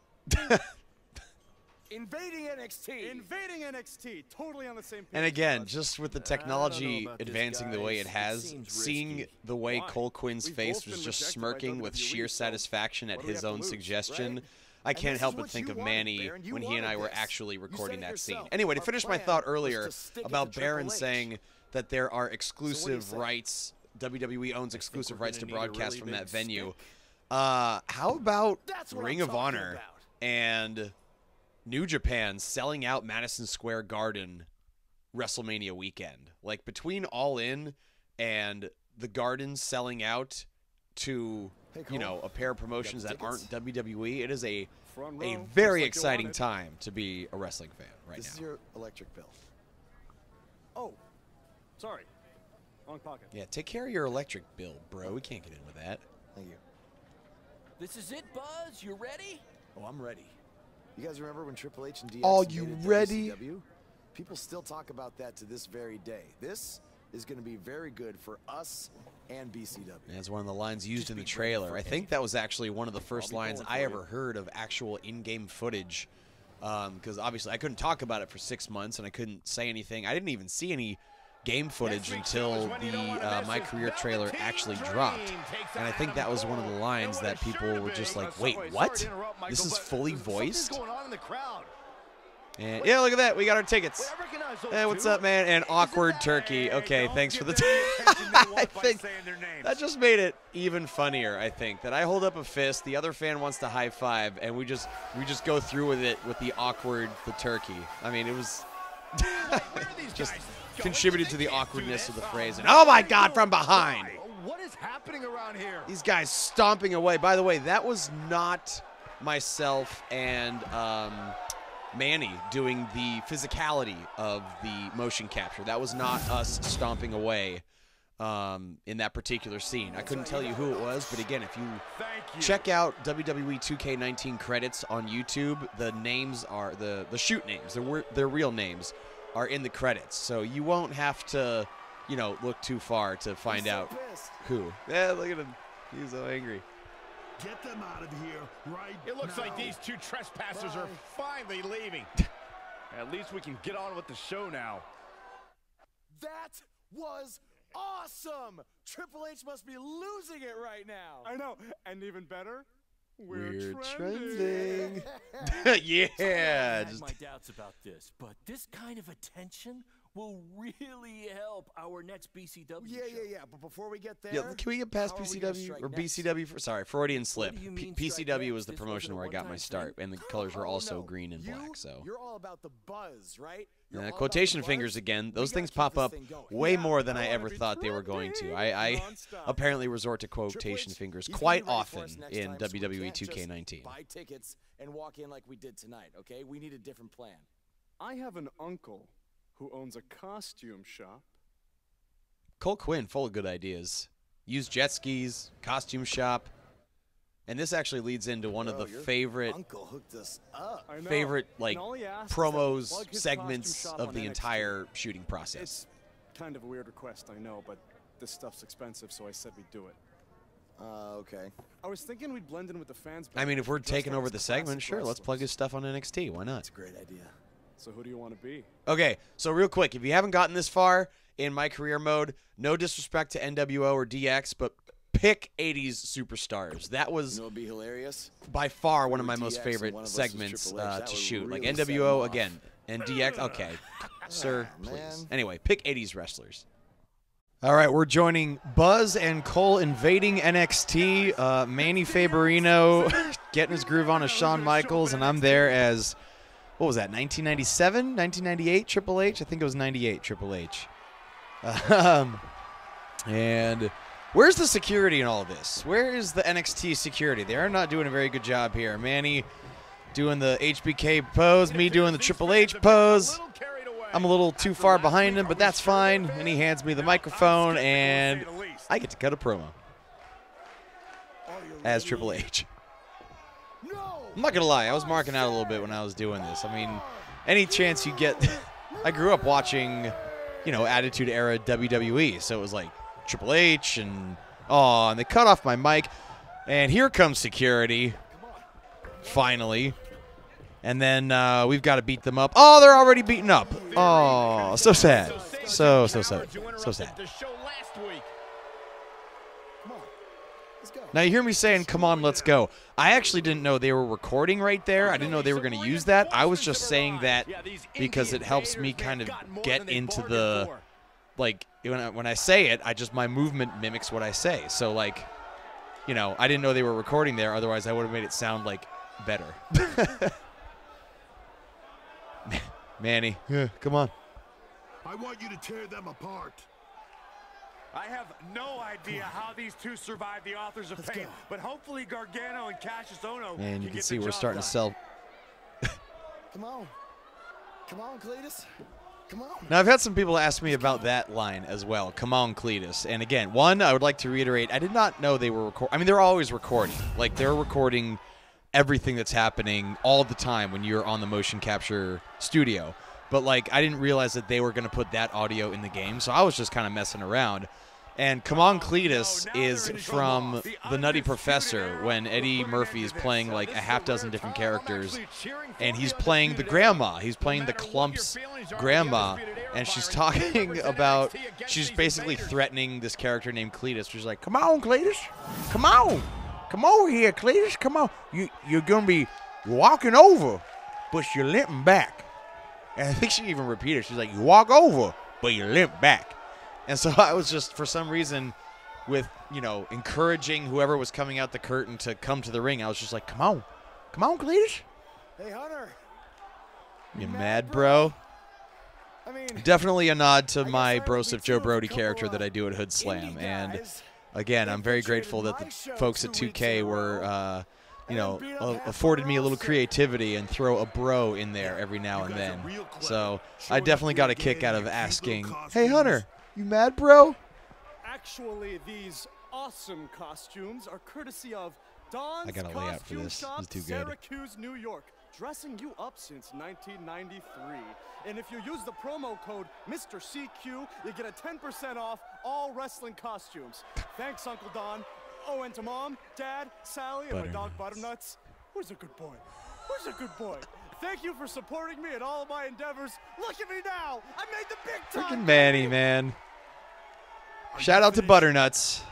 Invading NXT. Invading NXT. Totally on the same page. And again, just with the technology advancing the way it has, seeing the way Cole Quinn's face was just smirking with sheer satisfaction at his own suggestion, I can't help but think of Manny when he and I were actually recording that scene. Anyway, to finish my thought earlier about Baron saying that there are exclusive rights, WWE owns exclusive rights to broadcast from that venue, how about Ring of Honor and New Japan selling out Madison Square Garden WrestleMania weekend? Like, between All In and the Garden selling out to, you know, a pair of promotions that aren't WWE, it is a row, very just like you exciting wanted. time to be a wrestling fan right This is now. your electric bill. Oh, sorry. Wrong pocket. Yeah, take care of your electric bill, bro. We can't get in with that. Thank you. This is it, Buzz. You ready? Oh, I'm ready. You guys remember when Triple H and DX Are invaded you ready? WCW? People still talk about that to this very day. This is going to be very good for us and BCW. That's one of the lines used in the trailer. I think that was actually one of the first lines I ever heard of actual in-game footage. Because obviously I couldn't talk about it for 6 months and I couldn't say anything. I didn't even see any game footage until the My Career trailer actually dropped. And I think that was one of the lines that people were just like, wait, what? This is fully voiced? And yeah, look at that. We got our tickets. Hey, what's up, man? And awkward turkey. Okay, thanks for the I think that just made it even funnier, I think. That I hold up a fist, the other fan wants to high five, and we just go through with it with the awkward the turkey. I mean, it was just contributed to the awkwardness of the phrase. And oh my God, from behind. What is happening around here? These guys stomping away. By the way, that was not myself and Manny doing the physicality of the motion capture. That was not us stomping away in that particular scene. I couldn't tell you who it was, but again, if you check out WWE2K19 credits on YouTube, the names are the shoot names, their real names are in the credits. So you won't have to, you know, look too far to find out who. Yeah, look at him. He's so angry. Get them out of here right It looks now. like these two trespassers are finally leaving. At least we can get on with the show now. That was awesome! Triple H must be losing it right now. I know. And even better, We're trending. trending. Yeah. I had just- my doubts about this, but this kind of attention will really help our next BCW Yeah, show. yeah. But before we get there, Yeah, can we get past how are we gonna PCW strike or next? BCW? Sorry, Freudian slip. do you mean strike PCW was next? the This promotion wasn't a where I got my one-time start, thing? and the colors were Oh, also no. green and black. So You're all about the buzz, right? You're all about quotation the fingers buzz. again. We Those gotta things keep pop this up thing going. way Yeah, more than I wanna ever be thought they were going to. trending I nonstop. apparently resort to Triple quotation H, fingers he's gonna quite be ready for us often next in time, so we WWE can't just 2K19. Buy tickets and walk in like we did tonight, okay? We need a different plan. I have an uncle who owns a costume shop. Cole Quinn, full of good ideas. Use jet skis, costume shop, and this actually leads into one of Bro, the your favorite Uncle hooked us up. I know. favorite like And all he asks is that we promos plug his segments costume shop of on the NXT. entire shooting process. It's kind of a weird request, I know, but this stuff's expensive, so I said we'd do it. Okay. I was thinking we'd blend in with the fans. I mean, better, if we're dressed taking like over his the segment, classic sure, let's plug his wrestlers. stuff on NXT. Why not? That's a great idea. So who do you want to be? Okay, so real quick, if you haven't gotten this far in my career mode, no disrespect to NWO or DX, but pick 80s superstars. That was You know, it'd be hilarious. by far one of we my were most DX and favorite one of us was segments Triple H, that to would shoot. Like really set 'em NWO off. again, and DX. Okay, sir, please. man. Anyway, pick 80s wrestlers. All right, we're joining Buzz and Cole invading NXT. Manny Faberino getting his groove on as Shawn Michaels, and I'm there as, what was that, 1997, 1998 Triple H? I think it was 98 Triple H. And where's the security in all of this? Where is the NXT security? They are not doing a very good job here. Manny doing the HBK pose, me doing the Triple H pose. I'm a little too far behind him, but that's fine. And he hands me the microphone, and I get to cut a promo as Triple H. I'm not going to lie. I was marking out a little bit when I was doing this. I mean, any chance you get. I grew up watching, you know, Attitude Era WWE, so it was like Triple H and, oh, and they cut off my mic. And here comes security, finally. And then we've got to beat them up. Oh, they're already beaten up. Oh, so sad. So sad. So sad. Now, you hear me saying, come on, let's go. I actually didn't know they were recording right there. I didn't know they were going to use that. I was just saying that because it helps me kind of get into the, like, when I say it, my movement mimics what I say. So, like, you know, I didn't know they were recording there. Otherwise, I would have made it sound, like, better. Manny, come on. I want you to tear them apart. I have no idea how these two survived the Authors of Pain, but hopefully Gargano and Cassius Ohno And you can get see the we're job starting done. to sell. Come on. Come on, Cletus. Come on. Now, I've had some people ask me about that line as well. Come on, Cletus. And again, one, I would like to reiterate, I did not know they were recording. I mean, they're always recording. Like, they're recording everything that's happening all the time when you're on the motion capture studio. But, like, I didn't realize that they were going to put that audio in the game, so I was just kind of messing around. And Come On, Cletus is from The Nutty Professor when Eddie Murphy is playing like a half dozen different characters, and he's playing the grandma. He's playing the Clumps grandma, and she's talking about, she's basically threatening this character named Cletus. She's like, come on, Cletus. Come on. Come over here, Cletus. Come on. You're going to be walking over, but you're limping back. And I think she even repeated, she's like, you walk over, but you limp back. And so I was just, for some reason, with, you know, encouraging whoever was coming out the curtain to come to the ring, I was just like, come on. Come on, Cletus. Hey, Hunter. You mad, bro? I mean, definitely a nod to my Broseph Joe Brody character that I do at Hood Slam. And, again, I'm very grateful that the folks at 2K were, you know, afforded me a little creativity and throw a bro in there every now and then. So I definitely got a kick out of asking, hey, Hunter. You mad, bro? Actually, these awesome costumes are courtesy of Don's I got a layout for this. Shop, It's too good. Syracuse, New York, dressing you up since 1993. And if you use the promo code Mr. CQ, you get a 10% off all wrestling costumes. Thanks, Uncle Don. Oh, and to Mom, Dad, Sally, and my dog Butternuts. Who's a good boy? Who's a good boy? Thank you for supporting me in all of my endeavors. Look at me now. I made the big time. Freaking Manny, man. Shout out to Butternuts.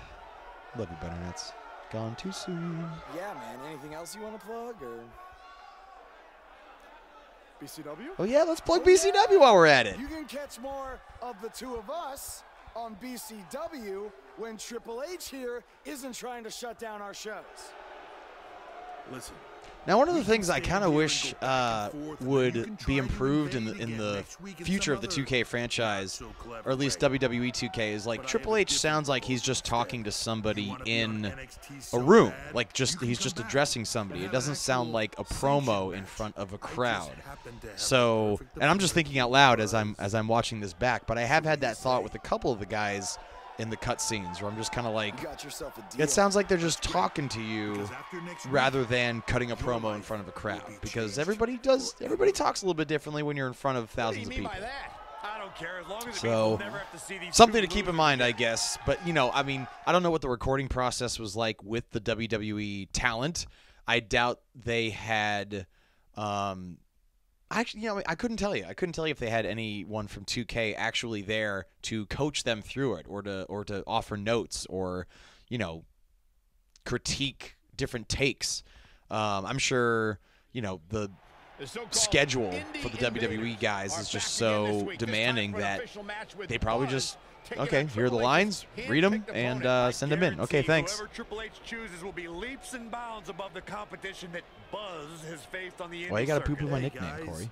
Love you, Butternuts. Gone too soon. Yeah, man. Anything else you want to plug, or? BCW? Oh, yeah, let's plug BCW while we're at it. You can catch more of the two of us on BCW when Triple H here isn't trying to shut down our shows. Listen. Now, one of the things I kind of wish would be improved in the future of the 2K franchise, or at least WWE 2K, is like Triple H sounds like he's just talking to somebody in a room, like he's just addressing somebody. It doesn't sound like a promo in front of a crowd. So, and I'm just thinking out loud as I'm watching this back, but I have had that thought with a couple of the guys in the cutscenes where I'm just kind of like, it sounds like they're just talking to you rather than cutting a promo in front of a crowd, because everybody talks a little bit differently when you're in front of thousands of people. I don't care, as long as So, never have to see these something to keep in mind, I guess. But, you know, I mean, I don't know what the recording process was like with the WWE talent. I doubt they had actually, you know, I couldn't tell you. I couldn't tell you if they had anyone from 2K actually there to coach them through it, or to offer notes, or, you know, critique different takes. I'm sure, you know, the schedule for the WWE guys is just so demanding that they probably just, okay, here are the lines, read them, and send them in. Okay, thanks. Whoever Triple H chooses will be leaps and bounds above the competition that Buzz has faced on the indie Why you gotta circuit. poo-poo my nickname, Corey?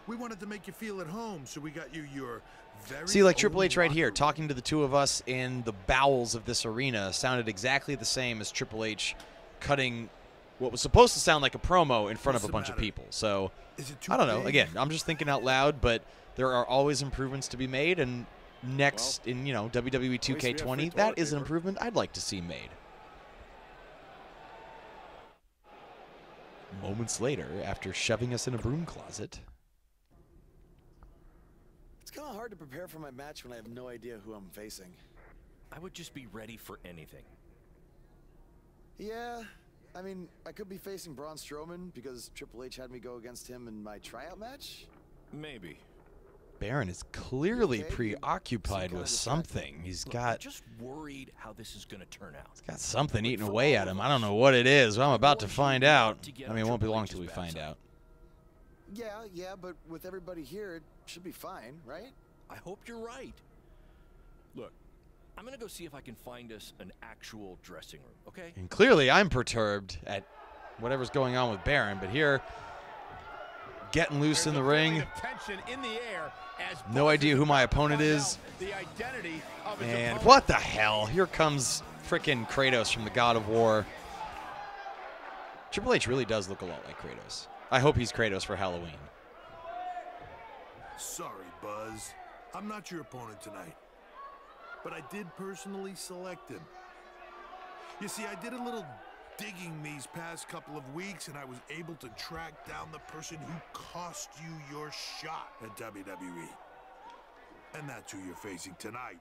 We wanted to make you feel at home, so we got you your very See, like own Triple H right locker here, room. talking to the two of us in the bowels of this arena, sounded exactly the same as Triple H cutting what was supposed to sound like a promo in front of a bunch of people. So, I don't know. Again, I'm just thinking out loud, but there are always improvements to be made, and next in, you know, WWE 2K20, that is an improvement I'd like to see made. Moments later, after shoving us in a broom closet. It's kind of hard to prepare for my match when I have no idea who I'm facing. I would just be ready for anything. Yeah, I mean, I could be facing Braun Strowman because Triple H had me go against him in my tryout match. Maybe. Baron is clearly preoccupied with something. He's got... I'm just worried how this is going to turn out. He's got something eating away at him. I don't know what it is, but I'm about to find out. I mean, it won't be long till we find out. Yeah, but with everybody here, it should be fine, right? I hope you're right. Look, I'm going to go see if I can find us an actual dressing room, okay? And clearly I'm perturbed at whatever's going on with Baron, but here getting loose in the ring. No idea who my opponent is. And what the hell? Here comes frickin' Kratos from the God of War. Triple H really does look a lot like Kratos. I hope he's Kratos for Halloween. Sorry, Buzz. I'm not your opponent tonight. But I did personally select him. You see, I did a little digging these past couple of weeks, and I was able to track down the person who cost you your shot at WWE. And that's who you're facing tonight.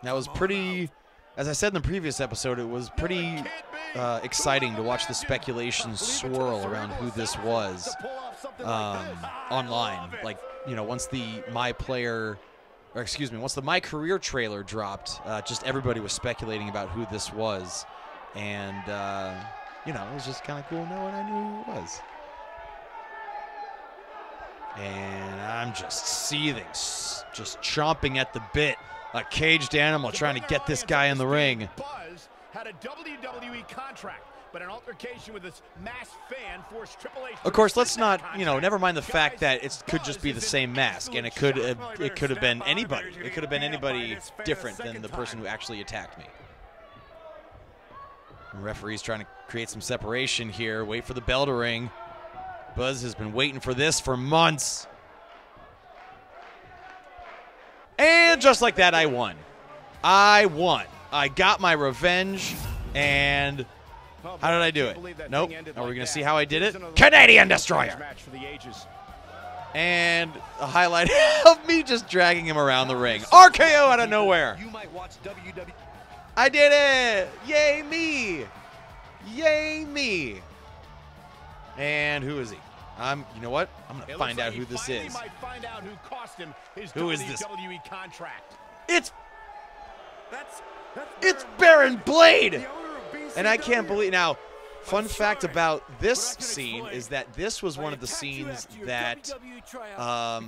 That was pretty, as I said in the previous episode, it was pretty exciting to watch the speculation swirl around who this was online. Like, you know, once the My Career trailer dropped, just everybody was speculating about who this was. And, you know, it was just kind of cool knowing I knew who it was. And I'm just seething, just chomping at the bit. A caged animal trying to get this guy in the ring. Buzz had a WWE contract, but an altercation with this masked fan forced Triple H. Of course, let's not, you know, never mind the fact that it could just be the same mask, and it could have been anybody. It could have been anybody different than the person who actually attacked me. The referee's trying to create some separation here. Wait for the bell to ring. Buzz has been waiting for this for months. And just like that, I won. I won. I got my revenge, and how did I do it? Nope. Are we going to see how I did it? Canadian Destroyer! And a highlight of me just dragging him around the ring. RKO out of nowhere. I did it! Yay me! Yay me! And who is he? You know what? I'm gonna find out who this is. Who is this? It's Baron Blade! And I can't believe now. Fun fact about this scene is that this was one of the scenes that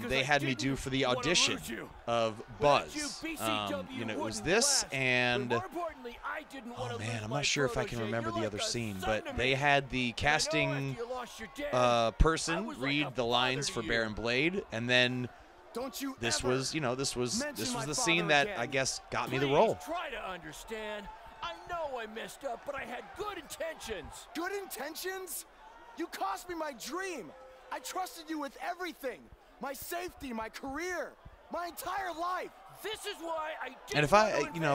they had me do for the audition of Buzz. You know, it was this and, oh man, I'm not sure if I can remember the other scene, but they had the casting person read the lines for Baron Blade, and then this was, you know, this was the scene that I guess got me the role. Try to understand. I know I messed up, but I had good intentions. Good intentions? You cost me my dream. I trusted you with everything. My safety, my career, my entire life. This is why I did. And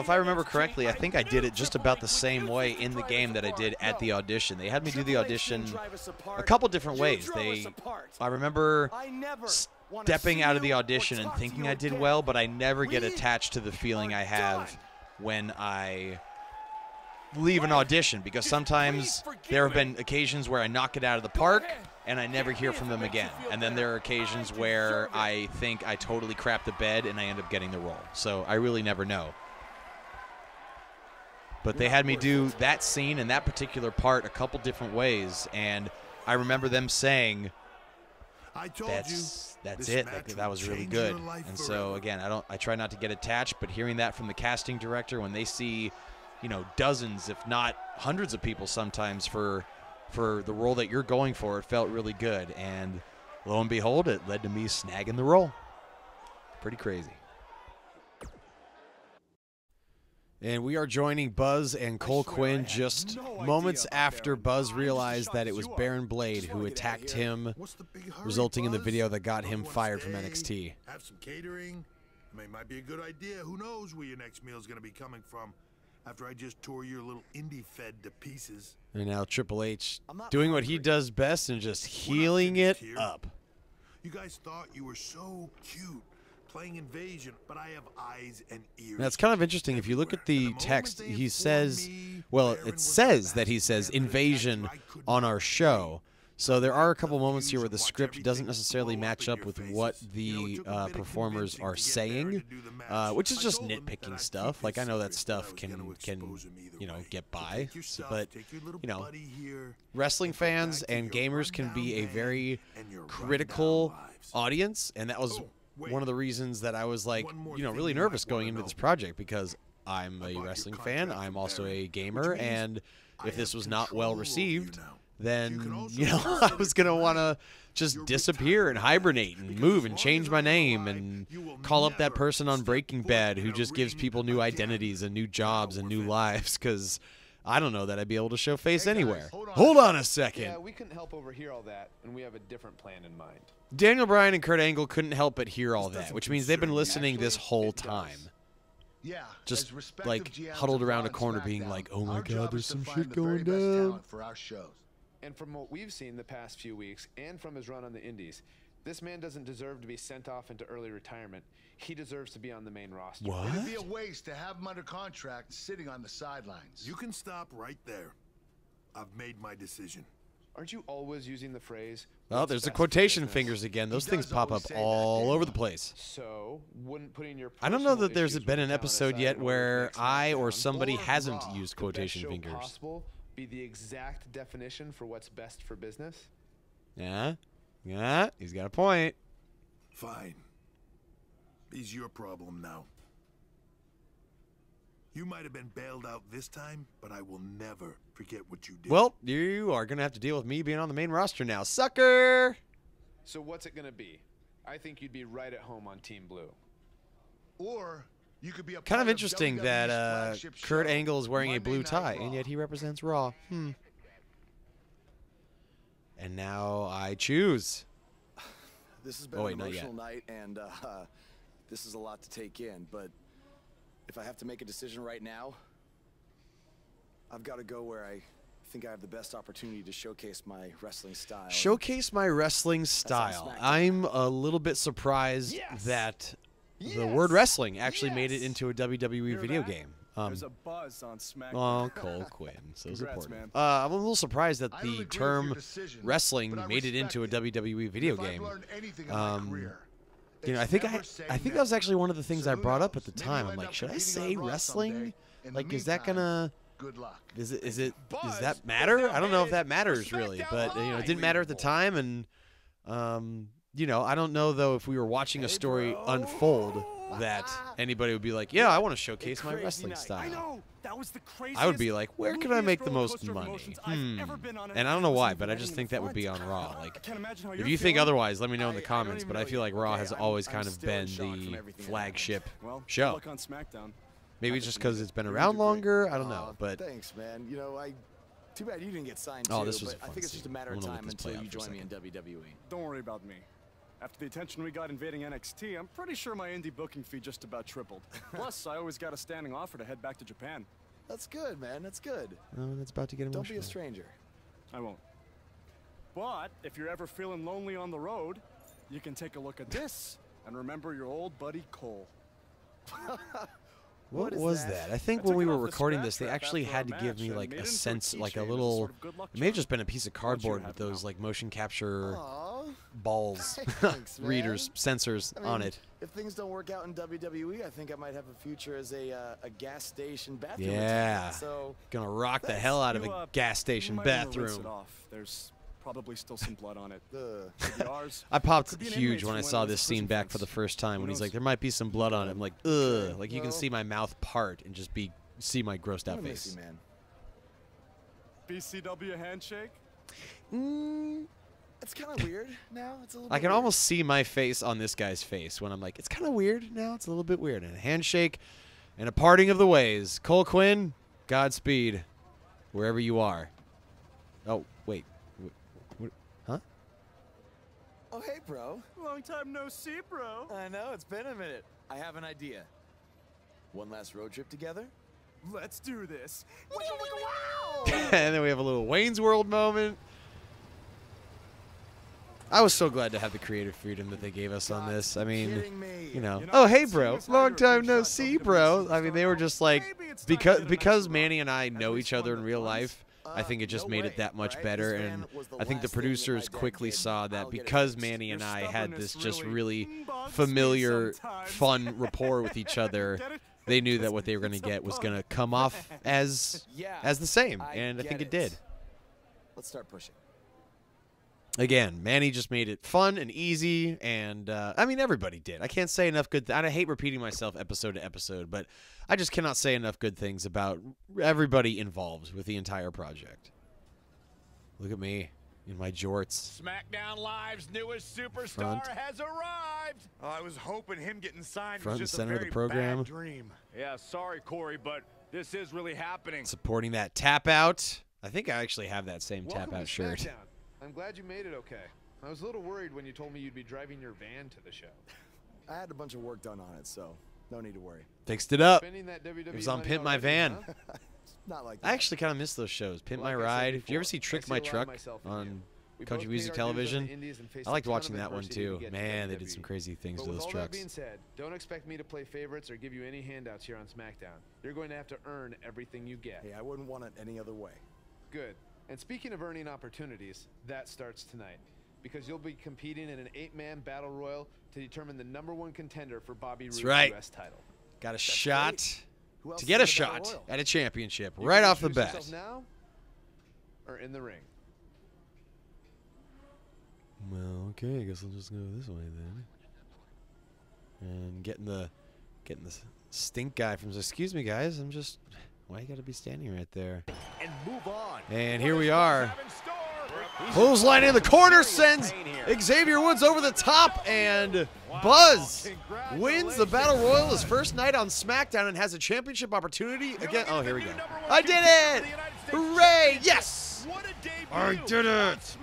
if I remember correctly, I think I did it just about the same way in the game that I did at the audition. They had me do the audition a couple different ways. I remember stepping out of the audition and thinking I did well, but I never get attached to the feeling I have when I leave an audition, because sometimes there have been occasions where I knock it out of the park and I never hear from them again. And then there are occasions where I think I totally crapped the bed and I end up getting the role. So I really never know. But they had me do that scene and that particular part a couple different ways, and I remember them saying, that's it. That was really good. And so again, I try not to get attached, but hearing that from the casting director when they see, you know, dozens, if not hundreds of people sometimes for the role that you're going for, it felt really good. And lo and behold, it led to me snagging the role. Pretty crazy. And we are joining Buzz and Cole Quinn just moments after Buzz realized that it was Baron Blade who attacked him, resulting in the video that got him fired from NXT. Have some catering. I mean, it might be a good idea. Who knows where your next meal is going to be coming from after I just tore your little indie fed to pieces. And now Triple H doing what he does best and just healing it up. You guys thought you were so cute playing Invasion, but I have eyes and ears. Now, it's kind of interesting. If you look at the text, he says, well, it says that he says Invasion on our show. So there are a couple moments here where the script doesn't necessarily match up with what the performers are saying, which is just nitpicking stuff. Like, I know that stuff can you know, get by, but you know, wrestling fans and gamers can be a very critical audience, and that was one of the reasons that I was like, you know, really nervous going into this project, because I'm a wrestling fan, I'm also a gamer, and if this was not well received, then, you know, I was going to want to just disappear and hibernate and move and change my name and call up that person on Breaking Bad who just gives people new identities and new jobs and new lives, because I don't know that I'd be able to show face anywhere. Hold on a second. Yeah, we couldn't help overhear all that, and we have a different plan in mind. Daniel Bryan and Kurt Angle couldn't help but hear all that, which means they've been listening this whole time. Yeah, just like huddled around a corner being like, oh my God, there's some shit going down. For our shows. And from what we've seen the past few weeks, and from his run on the Indies, this man doesn't deserve to be sent off into early retirement. He deserves to be on the main roster. What? It'd be a waste to have him under contract sitting on the sidelines. You can stop right there. I've made my decision. Aren't you always using the phrase? Oh, there's the quotation fingers again. Those things pop up all over the place. So, wouldn't putting your I don't know that there's been an episode yet where I or somebody hasn't used quotation fingers. Possible be the exact definition for what's best for business? Yeah, he's got a point. Fine. He's your problem now. You might have been bailed out this time, but I will never forget what you did. Well, you are going to have to deal with me being on the main roster now, sucker! So what's it going to be? I think you'd be right at home on Team Blue. Or you could be a kind of interesting that Kurt Angle is wearing a blue tie, and yet he represents Raw. And now I choose. This has been an emotional night, and this is a lot to take in, but if I have to make a decision right now, I've got to go where I think I have the best opportunity to showcase my wrestling style. Showcase my wrestling style. I'm a little bit surprised that the word wrestling actually made it into a WWE video game. There's a buzz on SmackDown. Oh, Cole Quinn, so supportive. I'm a little surprised that the term wrestling made it into a WWE video game. You know, I think that was actually one of the things I brought up at the time. I'm like, should I say wrestling? Like, is that gonna? Does that matter? I don't know if that matters really, but you know, it didn't matter at the time, and you know, I don't know though if we were watching a story unfold that anybody would be like, yeah, I want to showcase my wrestling style. I know. That was the craziest. I would be like, where can I make the most money? And I don't know why, but I just think that would be on Raw. Like, if you think otherwise, let me know in the comments. But I feel like Raw has always kind of been the flagship show. Maybe it's just because it's been around longer. I don't know. But thanks, man. You know, too bad you didn't get signed. Oh, this was I think it's just a matter of time until you join me in WWE. Don't worry about me. After the attention we got invading NXT, I'm pretty sure my indie booking fee just about tripled. Plus, I always got a standing offer to head back to Japan. That's good, man. That's good. Oh, that's about to get emotional. Don't be a stranger. I won't. But if you're ever feeling lonely on the road, you can take a look at this and remember your old buddy Cole. What was that? I think when we were recording this, they actually had to give me like a sense, like a little. It may have just been a piece of cardboard with those like motion capture balls, readers, sensors on it. If things don't work out in WWE, I think I might have a future as a gas station bathroom. Yeah, so gonna rock the hell out of a gas station bathroom. There's probably still some blood on it. I popped huge when I saw this scene back for the first time when he's like, there might be some blood on it. I'm like, ugh. Like, you can see my mouth part and just see my grossed out face. Man. BCW handshake? It's kind of weird now. It's a little I can almost see my face on this guy's face when I'm like, it's kind of weird now. It's a little bit weird. And a handshake and a parting of the ways. Cole Quinn, Godspeed, wherever you are. Oh, wait. Huh? Oh, hey, bro. Long time no see, bro. I know. It's been a minute. I have an idea. One last road trip together? Let's do this. And then we have a little Wayne's World moment. I was so glad to have the creative freedom that they gave us on this. I mean, you know, oh, hey, bro. Long time no see, bro. I mean, they were just like, because Manny and I know each other in real life, I think it just made it that much better, and I think the producers quickly saw that because Manny and I had this just really familiar, fun rapport with each other, they knew that what they were going to get was going to come off as the same, and I think it did. Let's start pushing. Again, Manny just made it fun and easy, and I mean, everybody did. I can't say enough good things. I hate repeating myself episode to episode, but I just cannot say enough good things about everybody involved with the entire project. Look at me in my jorts. SmackDown Live's newest superstar Front. has arrived. I was hoping him getting signed Front was just and center a of the very program. bad dream. Yeah, sorry, Corey, but this is really happening. Supporting that tap out. I think I actually have that same Welcome tap out to shirt. SmackDown. I'm glad you made it okay. I was a little worried when you told me you'd be driving your van to the show. I had a bunch of work done on it, so no need to worry. Fixed it up. Spending that WWE It was on money Pimp My already, Van. huh? Not like I that. actually kind of miss those shows. Pimp My Like I said Ride. Did you ever before, see I Trick see My a lot of Truck myself in you. on We country both music paid our dues on the television? indies and faced I liked a ton watching of that one adversity to too. get to Man, they did WWE. some crazy things But to with those all that trucks. being said, don't expect me to play favorites or give you any handouts here on SmackDown. You're going to have to earn everything you get. Hey, I wouldn't want it any other way. Good. And speaking of earning opportunities, that starts tonight. Because you'll be competing in an 8-man battle royal to determine the #1 contender for Bobby Roode's right. U.S. title. Got a shot Who else to is get in a the Battle shot Royal? at a championship You right can off the choose bat. yourself now or in the ring. Well, okay, I guess I'll just go this way then. And getting the stink guy from. Excuse me, guys. I'm just. Why you gotta be standing right there? And move on. And here we are. Clothesline in the corner sends Xavier Woods over the top, and Buzz wins the Battle Royal his first night on SmackDown and has a championship opportunity again. Oh, here we go. I did it! Hooray! Yes! I did it!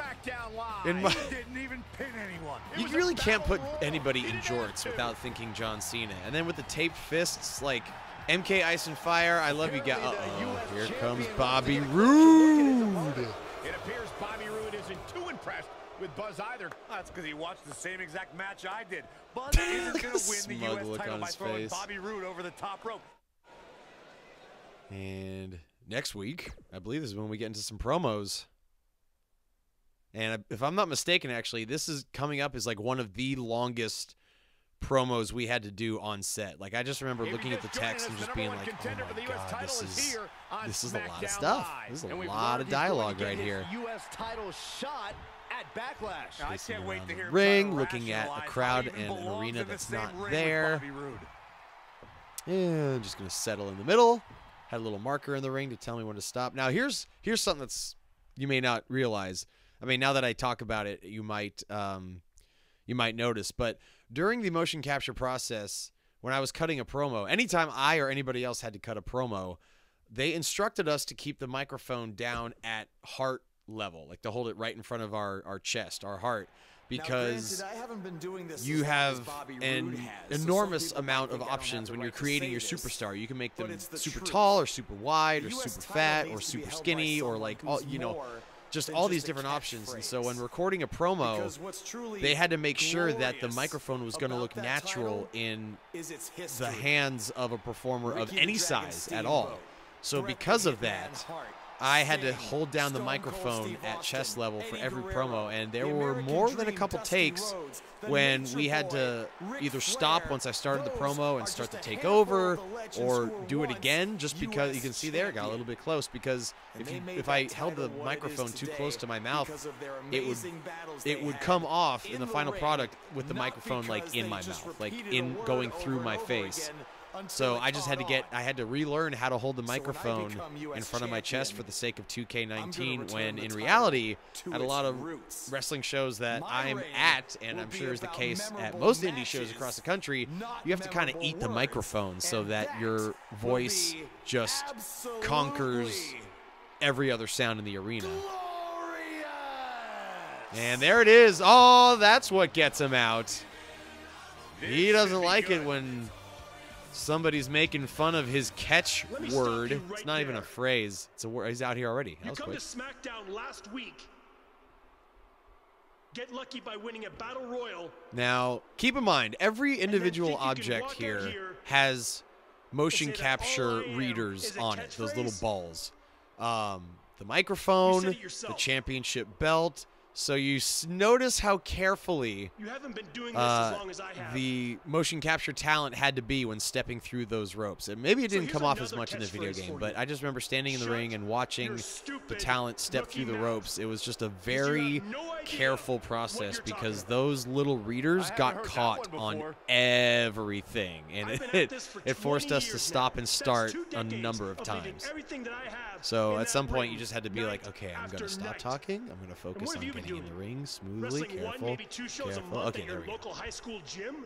In my, Didn't even pin anyone. you really can't put anybody in jorts without thinking John Cena. And then with the taped fists, like MK Ice and Fire, I love you guys. Uh-oh, here comes Bobby Roode. It appears Bobby Roode isn't too impressed with Buzz either. That's because he watched the same exact match I did. Buzz isn't going to win the Smug U.S. look title on by his throwing face. Bobby Roode over the top rope. And next week, I believe this is when we get into some promos. And if I'm not mistaken, actually, this is coming up as like one of the longest promos we had to do on set. Like, I just remember looking at the text and just being like, oh my God, this is a lot of stuff. This is a lot of dialogue right here. U.S. title shot at Backlash. I Pacing can't wait around to the hear him ring, try to looking at a rationalize crowd how he and even an belongs arena in the that's same not ring with there. Bobby Roode. And just going to settle in the middle. Had a little marker in the ring to tell me when to stop. Now, here's something that's you may not realize. I mean, now that I talk about it, you might notice. But during the motion capture process, when I was cutting a promo, anytime I or anybody else had to cut a promo, they instructed us to keep the microphone down at heart level, like to hold it right in front of our chest, our heart. Because now, granted, I haven't been doing this you as long as have Bobby an Roode has, so enormous some people amount might of think I don't have options the when right you're to creating say your this, superstar. You can make but them it's the super truth. tall or super wide The or US super title fat needs or to be super held by skinny or someone like who's all, you know, more just than all just these a different options. And so catchphrase. when recording a promo, Because what's truly they had to make sure that the glorious microphone was going to about look that natural title in is its the history. hands of a performer of Ricky any the Dragon size at Steamboat, all. So Bret the because of Hitman that, Hart, I had to Sting, hold down the Stone Cold microphone Steve at chest Austin, level for Eddie every Guerrero, promo, and there the were American more than a Dream, couple Dusty takes Rhodes, the when Nature we had Boy, to Ric either Flair. stop once I started the Those promo are and start to just a take handful over, of the legends or who were do it once again, just because you US can see there, it got a little bit close, because And they made if that I held the title what it microphone is too today close to my mouth, because of their it would amazing battles they had come off in in the the final ring, product with the not microphone like because in they my just mouth, like repeated a in word going over through and my over face. again until So it I just had to caught on. I had to relearn how to hold the So when I microphone become US in front of my chest for champion, the sake of I'm gonna 2K19, return when the in title reality, to at a its lot of roots. wrestling shows that My I'm reign at, and will I'm be sure is the about case at memorable most indie shows matches, across the country, not you have to kind of memorable eat the words. microphone so And that your will voice be just absolutely conquers every other sound in the arena. glorious. And there it is. Oh, that's what gets him out. He doesn't like it when somebody's making fun of his catch word. It's not even a phrase. It's a word. He's out here already. That You was come quick. to SmackDown last week. Get lucky by winning a battle royal. Now, keep in mind, every individual think you can object walk out here here has motion and say that capture all I am readers is a on it, those little catchphrase? balls. The You microphone, said it the yourself. championship belt, So you notice how carefully You haven't been doing this as long as I have. the motion capture talent had to be when stepping through those ropes. And maybe it didn't come off as much in the video game, but I just remember standing in the ring and watching the talent step through the ropes. It was just a very careful process because those little readers got caught on everything. And it forced us to stop and start a number of times. So at some point, you just had to be like, okay, I'm going to stop talking. I'm going to focus on getting in the ring smoothly, careful, careful. Okay, there we go. Local high school gym?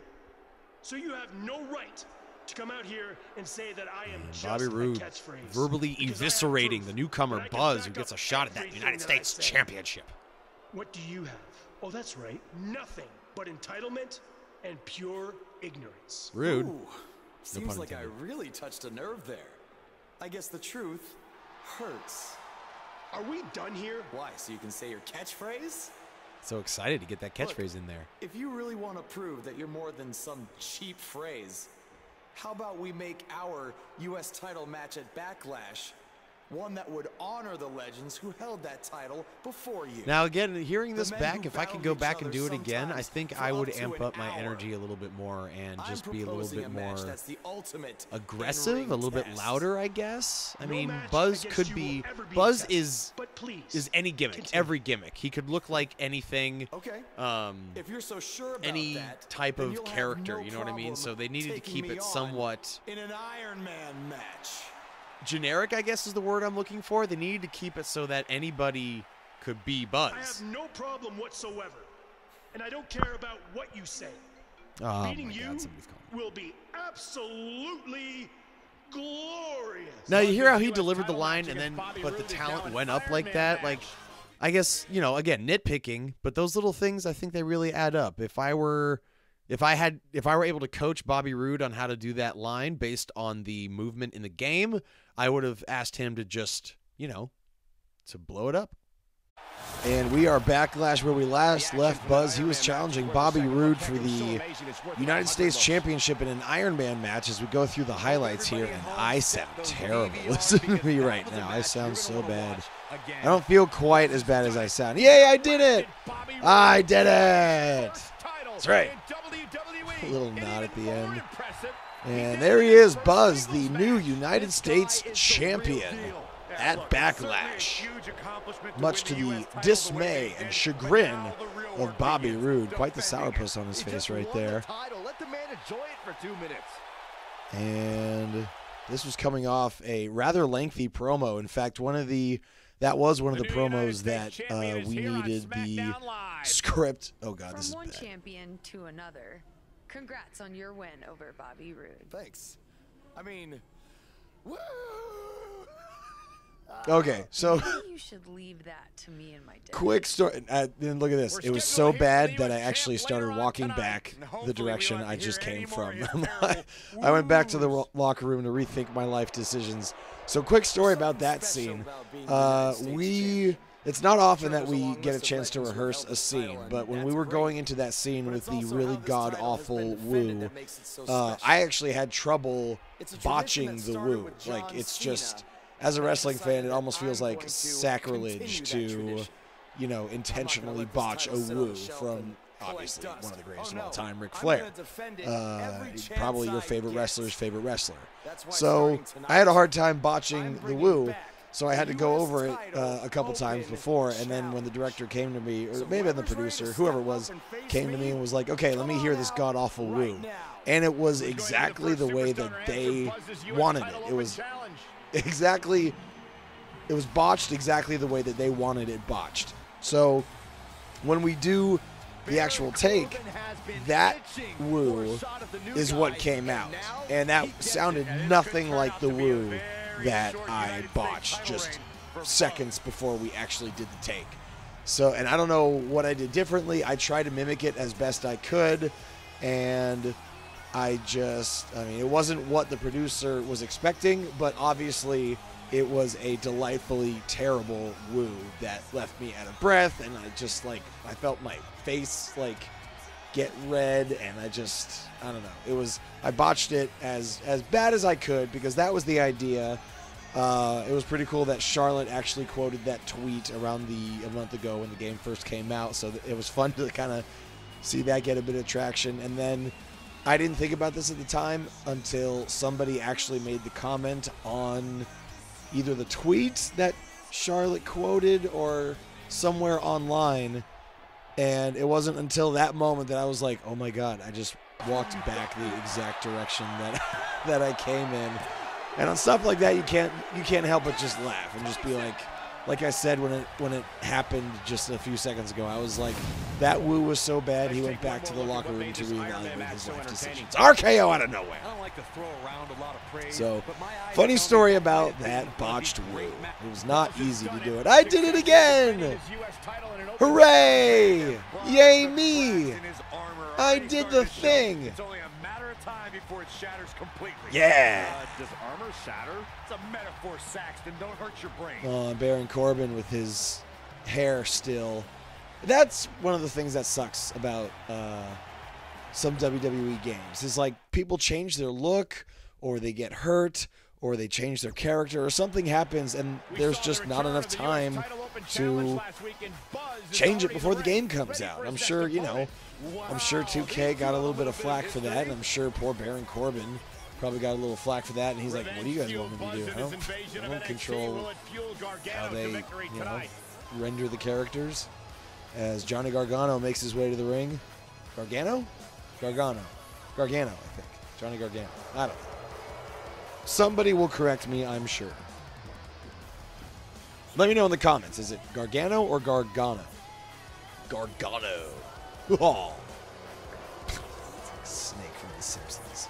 So you have no right to come out here and say that I am just Bobby Roode a catchphrase. verbally eviscerating the newcomer Buzz, who gets a shot at that United States Championship. What do you have? Oh, that's right. Nothing but entitlement and pure ignorance. Rude. Ooh, seems like I really touched a nerve there. I guess the truth hurts. Are we done here? Why, so you can say your catchphrase? So excited to get that catchphrase in there. If you really want to prove that you're more than some cheap phrase, how about we make our U.S. title match at Backlash one that would honor the legends who held that title before you? Now, again, hearing this back, if I could go back and do it again, I think I would amp up my energy a little bit more and just be a little bit more aggressive, a little bit louder, I guess. I mean, Buzz could be... Buzz is any gimmick, every gimmick. He could look like anything, if you're so sure about any that, type then of you'll have character, no you know what I mean? So they needed to taking keep me it on somewhat... in an Iron Man match. generic, I guess is the word I'm looking for. They needed to keep it so that anybody could be Buzz. I have no problem whatsoever, and I don't care about what you say. Oh, Beating my you God, somebody's calling. will be absolutely glorious. Now, you hear how he delivered the line and then, but the talent went up like that? Like, I guess, you know, again, nitpicking, but those little things, I think they really add up. If I were able to coach Bobby Roode on how to do that line based on the movement in the game, I would have asked him to just, you know, to blow it up. And we are Backlash where we last left Buzz. He was challenging Bobby Roode for the United States Championship in an Iron Man match as we go through the highlights here. And I sound terrible. Listen to me right now. I sound so bad. I don't feel quite as bad as I sound. Yay, I did it! I did it! That's right. A little nod at the end. And there he is, Buzz, the new United States champion at Backlash. Much to the dismay and chagrin of Bobby Roode. Quite the sourpuss on his face right there. And this was coming off a rather lengthy promo. In fact, that was one of the promos that we needed the script. Oh God, this is bad. From one champion to another. Congrats on your win over Bobby Roode. Thanks. I mean, woo! Okay, so Maybe you should leave that to me and my dad. quick story. Then look at this. It was so bad that I actually started walking back the direction I just came from. I went back to the locker room to rethink my life decisions. So quick story about that scene. It's not often that we get a chance to rehearse a scene, but when we were going into that scene with the really god-awful woo, I actually had trouble botching the woo. Like, it's just, as a wrestling fan, it almost feels like sacrilege to, you know, intentionally botch a woo from, obviously, one of the greatest of all time, Ric Flair. Probably your favorite wrestler's favorite wrestler. So I had a hard time botching the woo. So I had to go over it a couple times before, and then when the director came to me, or maybe the producer, whoever it was, came to me and was like, okay, let me hear this god-awful woo. And it was exactly the way that they wanted it. It was botched exactly the way that they wanted it botched. So when we do the actual take, that woo is what came out. And that sounded nothing like the woo that I botched just seconds before we actually did the take. So, and I don't know what I did differently. I tried to mimic it as best I could, and I mean, it wasn't what the producer was expecting, but obviously it was a delightfully terrible woo that left me out of breath, and I felt my face, get red, and I don't know. I botched it as bad as I could because that was the idea. It was pretty cool that Charlotte actually quoted that tweet around a month ago when the game first came out. So it was fun to kind of see that get a bit of traction. And then I didn't think about this at the time until somebody actually made the comment on either the tweet that Charlotte quoted or somewhere online. And it wasn't until that moment that I was like, oh my God, I just walked back the exact direction that I came in. And on stuff like that, you can't help but just laugh and just be like I said when it happened just a few seconds ago, I was like, that woo was so bad he went back to the locker room to reevaluate his life decisions. RKO out of nowhere. So, funny story about that botched woo. It was not easy to do it. I did it again! Hooray! Yay me! I did the thing! It's only a matter of time before it shatters completely. Yeah! Does armor shatter? It's a metaphor, Saxton. Don't hurt your brain. Baron Corbin with his hair still. That's one of the things that sucks about some WWE games. Is like people change their look, or they get hurt, or they change their character, or something happens, and there's just not enough time to change it before the game comes out. I'm sure, I'm sure 2K got a little bit of flack for that, and I'm sure poor Baron Corbin probably got a little flack for that, and he's like, what do you guys want me to do? I don't control how they, render the characters. As Johnny Gargano makes his way to the ring. Gargano, I think. Johnny Gargano. I don't know. Somebody will correct me, I'm sure. Let me know in the comments. Is it Gargano or Gargano? Gargano. Oh. It's like a snake from The Simpsons.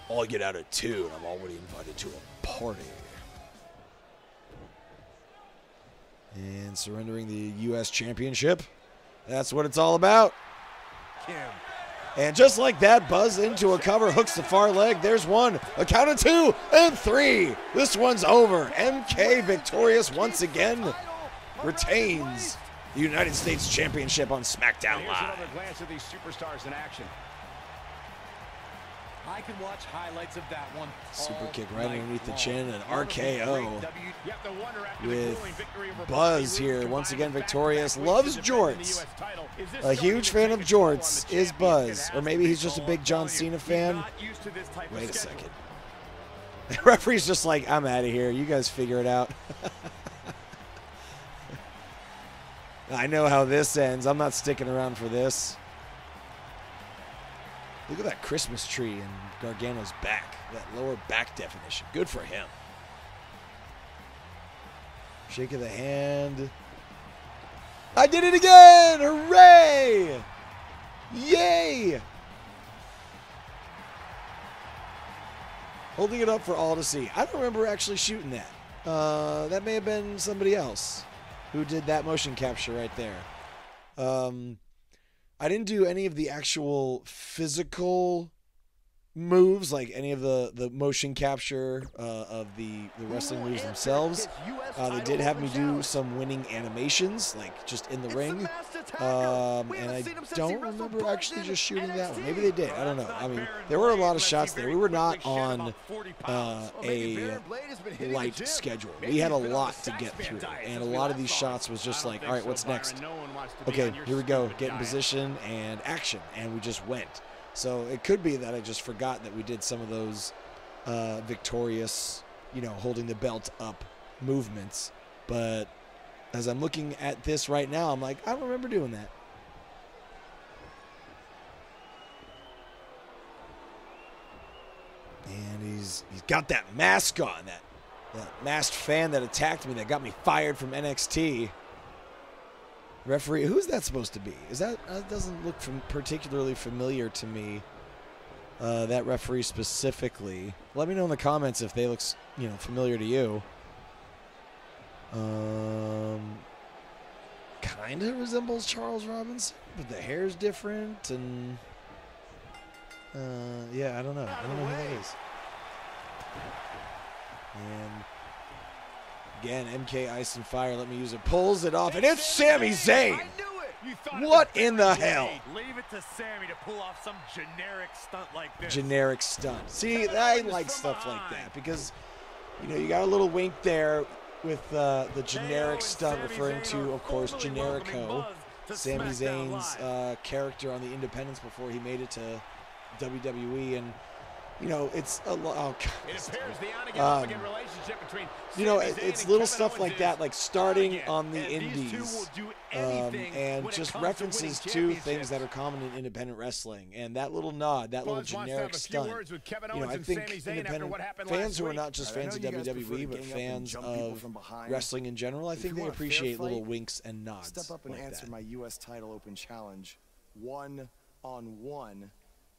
I'll get out at 2 and I'm already invited to a party. And surrendering the U.S. Championship. That's what it's all about. And just like that, Buzz into a cover, hooks the far leg. There's one, a count of 2 and 3. This one's over. MK victorious once again, retains the United States Championship on SmackDown Live. Here's another glance at these superstars in action. I can watch highlights of that one. Super kick right underneath the chin, and RKO with Buzz here once again victorious. Loves jorts. A huge fan of jorts is Buzz, or maybe he's just a big John Cena fan. Wait a second. The referee's just like, I'm out of here. You guys figure it out. I know how this ends. I'm not sticking around for this. Look at that Christmas tree in Gargano's back. That lower back definition. Good for him. Shake of the hand. I did it again! Hooray! Yay! Holding it up for all to see. I don't remember actually shooting that. That may have been somebody else who did that motion capture right there. I didn't do any of the actual physical moves, like any of the motion capture of the wrestling moves themselves. They did have me do some winning animations, like just in the ring. And I don't remember actually just shooting that one. Maybe they did. I don't know. I mean, there were a lot of shots there. We were not on a light schedule. We had a lot to get through. And a lot of these shots was just like, all right, what's next? Okay, here we go. Get in position and action. And we just went. So it could be that I just forgot that we did some of those victorious, holding the belt up movements. But as I'm looking at this right now, I'm like, I don't remember doing that. And he's got that mask on, that masked fan that attacked me, that got me fired from NXT. Referee, who's that supposed to be? That doesn't look particularly familiar to me. That referee specifically. Let me know in the comments if they look, familiar to you. Kind of resembles Charles Robinson, but the hair's different, and yeah, I don't know. I don't know who that is. And again, MK Ice and Fire, let me use it. Pulls it off, and it's Sami Zayn. What in the hell? Leave it to Sammy to pull off some generic stunt like this. Generic stunt. See, I like stuff like that because You know, you got a little wink there with the generic stunt referring to, of course, Generico, Sami Zayn's character on the Independents before he made it to WWE. And, you know, it's a lot. You know, it's little stuff like that, like starting on the indies, and just references to things that are common in independent wrestling. And that little nod, that little generic stunt, you know, I think independent fans who are not just fans of WWE, but fans of wrestling in general, I think they appreciate little winks and nods. Step up and answer my U.S. title open challenge, 1-on-1.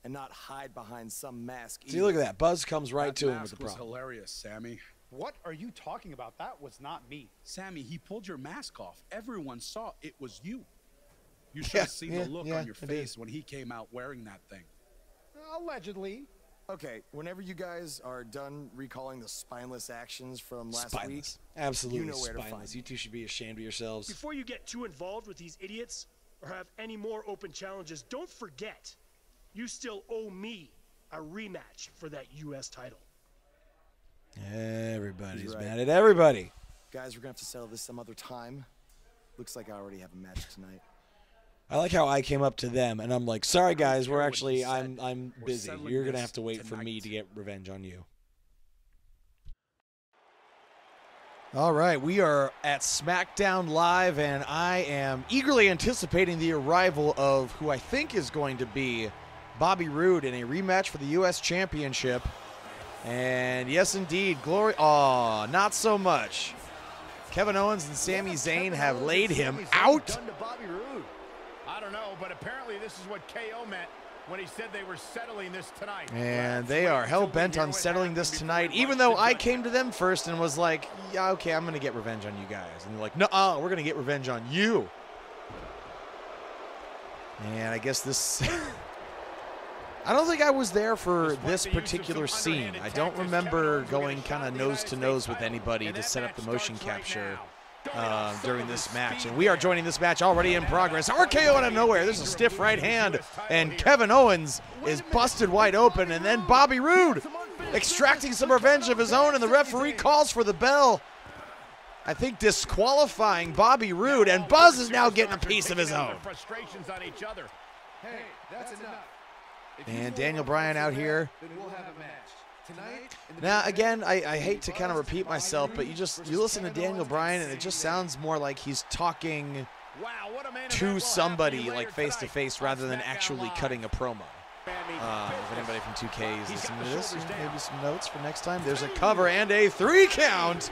And not hide behind some mask. See, look at that. Buzz comes right to him with the problem. problem. Was hilarious, Sammy. What are you talking about? That was not me. Sammy, he pulled your mask off. Everyone saw it was you. You should have seen the look on your face when he came out wearing that thing. Allegedly. Okay, whenever you guys are done recalling the spineless actions from last week, absolutely you know where spineless. to find You two should be ashamed of yourselves. Before you get too involved with these idiots or have any more open challenges, don't forget, you still owe me a rematch for that U.S. title. Everybody's mad at everybody. Guys, we're going to have to settle this some other time. Looks like I already have a match tonight. I like how I came up to them and I'm like, sorry guys, we're actually, I'm busy. You're going to have to wait for me to get revenge on you. All right, we are at SmackDown Live, and I am eagerly anticipating the arrival of who I think is going to be Bobby Roode in a rematch for the U.S. Championship. And yes, indeed, glory. Oh, not so much. Kevin Owens and Sami Zayn have laid him out. I don't know, but apparently this is what KO meant when he said they were settling this tonight. And they are hell-bent on settling this tonight, even though I came to them first and was like, yeah, okay, I'm going to get revenge on you guys. And they're like, no, we're going to get revenge on you. And I guess this... I don't think I was there for this particular scene. I don't remember going kind of nose-to-nose with anybody to set up the motion capture during this match. And we are joining this match already in progress. RKO out of nowhere. There's a stiff right hand, and Kevin Owens is busted wide open. And then Bobby Roode extracting some revenge of his own, and the referee calls for the bell. I think disqualifying Bobby Roode, and Buzz is now getting a piece of his own. Hey, that's enough. And Daniel Bryan out here. Now, again, I hate to kind of repeat myself, but you listen to Daniel Bryan, and it just sounds more like he's talking to somebody, like face-to-face, rather than actually cutting a promo. If anybody from 2K is listening to this, maybe some notes for next time. There's a cover and a 3 count.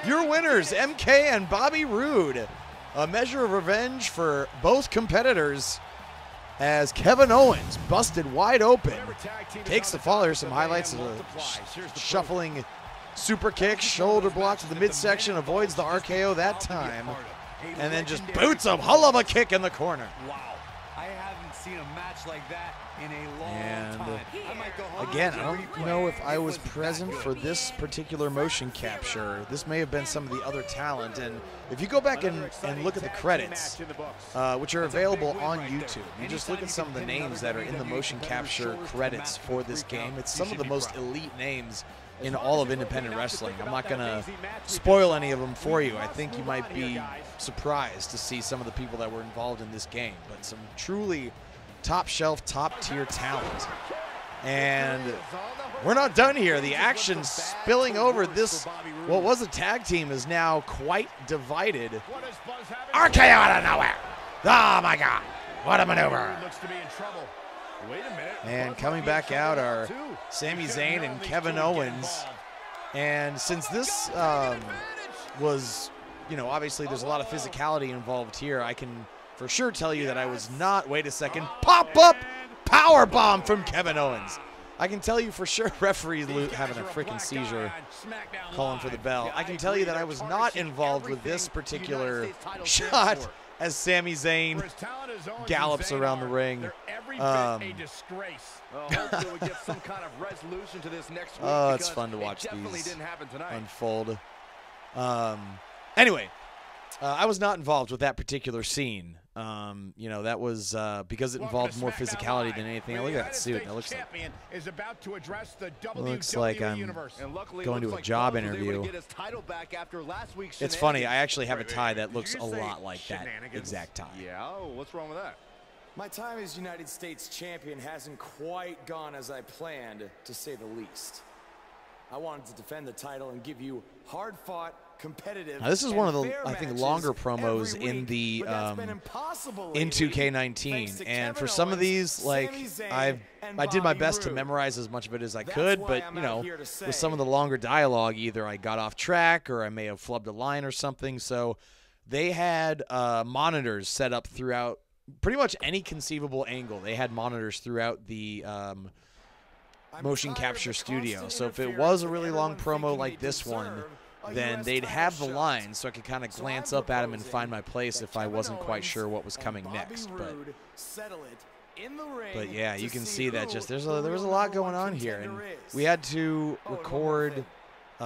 Your winners, MK and Bobby Roode. A measure of revenge for both competitors, as Kevin Owens, busted wide open, takes the fall. Here's some highlights of the shuffling super kick, shoulder block to the midsection, avoids the RKO that time, and then just boots a hull of a kick in the corner. Wow, I haven't seen a match like that in a long time. Again, I don't know if I was present for this particular motion capture. This may have been some of the other talent, and if you go back and look at the credits, which are available on YouTube, you just look at some of the names that are in the motion capture credits for this game. It's some of the most elite names in all of independent wrestling. I'm not going to spoil any of them for you. I think you might be surprised to see some of the people that were involved in this game, but some truly top shelf, top tier talent. And we're not done here. The action spilling over. This, what was a tag team, is now quite divided. RKO out of nowhere. Oh my God, what a maneuver. And coming back out are Sami Zayn and Kevin Owens. And since this was, you know, obviously there's a lot of physicality involved here, I can for sure tell you that I was not, wait a second, pop-up power bomb from Kevin Owens. I can tell you for sure, referee having a freaking seizure, calling for the bell. I can tell you that I was not involved with this particular shot as Sami Zayn gallops around the ring. Oh, it's fun to watch these unfold. Anyway, I was not involved with that particular scene. You know, that was because it involved more physicality than anything. Look at that suit. That looks like I'm going to a job interview. It's funny. I actually have a tie that looks a lot like that exact tie. Yeah, what's wrong with that? My time as United States champion hasn't quite gone as I planned, to say the least. I wanted to defend the title and give you hard-fought, competitive. Now, this is one of the, I think, longer promos in the in 2K19, and for some of these, like I did my best to memorize as much of it as I could, but you know, with some of the longer dialogue, either I got off track or I may have flubbed a line or something. So they had monitors set up throughout pretty much any conceivable angle. They had monitors throughout the motion capture studio. So if it was a really long promo like this one, then they'd have the lines so I could kind of glance up at them and find my place if I wasn't quite sure what was coming next. But yeah, you can see that just there was a lot going on here, and we had to record. You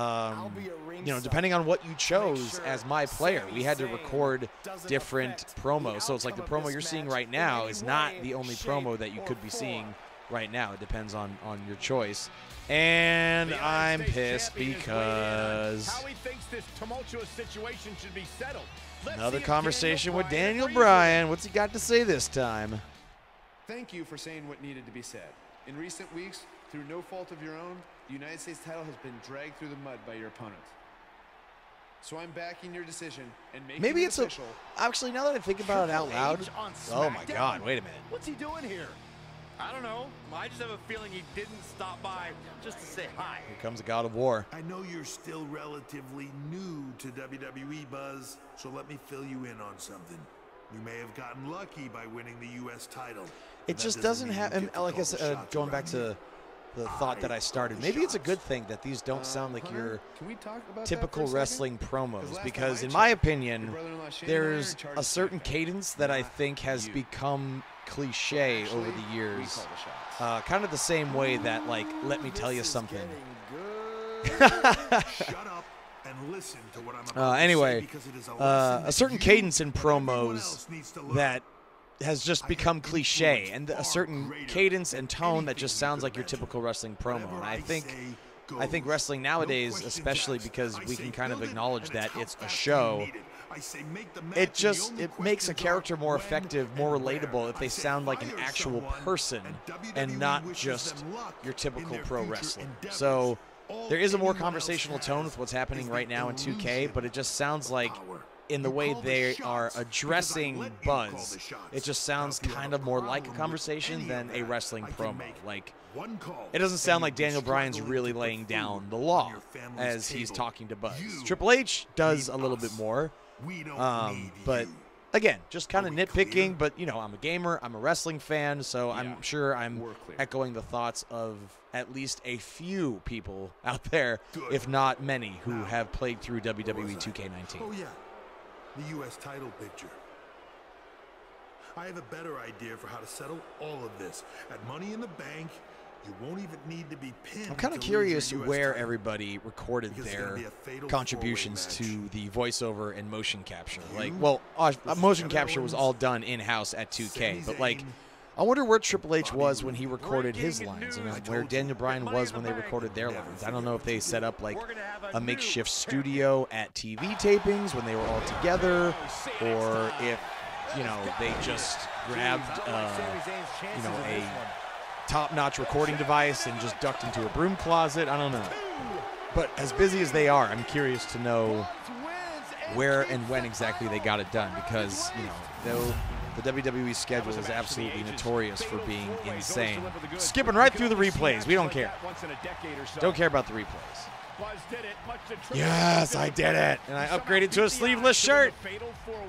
know, depending on what you chose as my player, we had to record different promos. So it's like the promo you're seeing right now is not the only promo that you could be seeing right now. It depends on your choice. And I'm pissed because another conversation with Daniel Bryan. What's he got to say this time? Thank you for saying what needed to be said. In recent weeks, through no fault of your own, the United States title has been dragged through the mud by your opponent. So I'm backing your decision and making Maybe it it's official. Actually, now that I think about it out loud, oh my God, wait a minute. What's he doing here? I don't know. I just have a feeling he didn't stop by just to say hi. Here comes a God of War. I know you're still relatively new to WWE, Buzz, so let me fill you in on something. You may have gotten lucky by winning the U.S. title. It just doesn't have, and like I said, going back to the thought that I started, maybe it's a good thing that these don't sound like your typical wrestling promos, because in my opinion, there's a certain cadence that I think has become cliche over the years. Kind of the same way that, like, let me tell you something. Anyway, a certain cadence in promos that has just become cliche, and a certain cadence and tone that just sounds like your typical wrestling promo. And I think wrestling nowadays, especially because we can kind of acknowledge that it's a show, it makes a character more effective, more relatable if they sound like an actual person and not just your typical pro wrestler. So there is a more conversational tone with what's happening right now in 2K, but it just sounds like in the way they are addressing Buzz, it just sounds kind of more like a conversation than a wrestling promo. Like, it doesn't sound like Daniel Bryan's really laying down the law as he's talking to Buzz. Triple H does a little bit more, but again, just kind of nitpicking. But you know, I'm a gamer, I'm a wrestling fan, so I'm sure I'm echoing the thoughts of at least a few people out there, if not many, who have played through WWE 2K19. Oh yeah, the U.S. title picture. I have a better idea for how to settle all of this. At Money in the Bank, you won't even need to be pinned. I'm kind of curious where everybody recorded their contributions to the voiceover and motion capture. Like, well, motion capture was all done in-house at 2K, but like, I wonder where Triple H was when he recorded his lines, and where Daniel Bryan was when they recorded their lines. I don't know if they set up like a makeshift studio at TV tapings when they were all together, or if, you know, they just grabbed, you know, a top-notch recording device and just ducked into a broom closet. I don't know. But as busy as they are, I'm curious to know where and when exactly they got it done, because, you know, though the WWE schedule is absolutely notorious for being insane. Skipping right through the replays. We don't care. Don't care about the replays. Yes, I did it. And I upgraded to a sleeveless shirt.